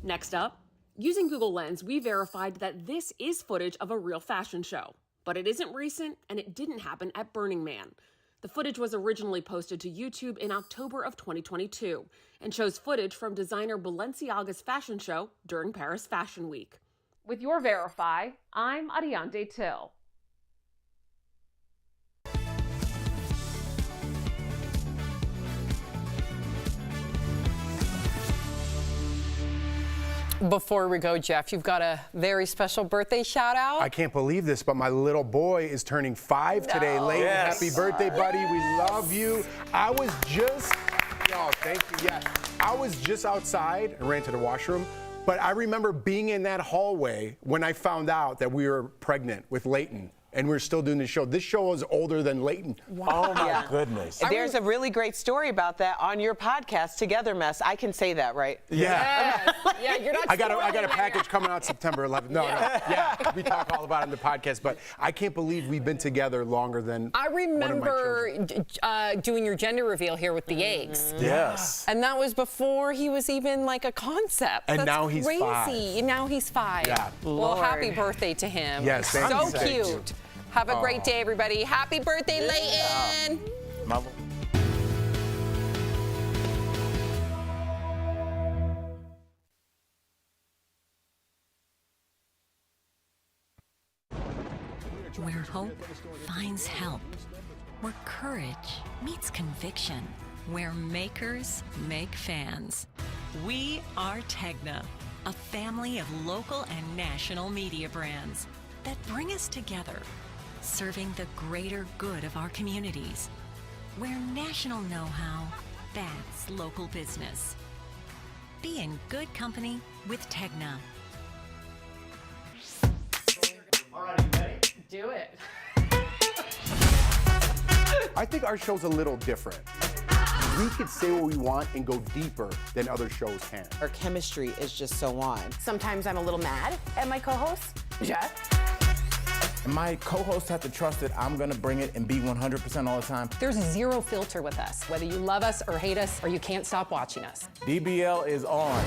Next up, using Google Lens, we verified that this is footage of a real fashion show, but it isn't recent and it didn't happen at Burning Man. The footage was originally posted to YouTube in October of 2022 and shows footage from designer Balenciaga's fashion show during Paris Fashion Week. With your Verify, I'm Ariande Till. Before we go, Jeff, you've got a very special birthday shout out. I can't believe this, but my little boy is turning 5 today. Layton, happy birthday, buddy. We love you. I was just, thank you. Yeah, I was just outside and ran to the washroom, but I remember being in that hallway when I found out that we were pregnant with Layton. And we're still doing the show. This show is older than Layton. Wow. Oh, my goodness. There's a really great story about that on your podcast, Together Mess. I can say that, right? Yeah. Yeah, you're not I got a package coming out September 11th. No. Yeah, we talk all about it in the podcast, but I can't believe we've been together longer than I remember doing your gender reveal here with the eggs. Yes. And that was before he was even like a concept. And That's now he's crazy. 5. And now he's 5. Yeah. Well, Lord. happy birthday to him. Yes, thank so you. Thank cute. you. Have a great day, everybody. Happy birthday, Layton. Mother. Where hope finds help. Where courage meets conviction. Where makers make fans. We are Tegna, a family of local and national media brands that bring us together, serving the greater good of our communities. Where national know-how backs local business. Be in good company with Tegna. All right, you ready? Do it. I think our show's a little different. We could say what we want and go deeper than other shows can. Our chemistry is just so on. Sometimes I'm a little mad at my co-host, Jeff. My co-hosts have to trust that I'm going to bring it and be 100% all the time. There's zero filter with us, whether you love us or hate us or you can't stop watching us. DBL is on.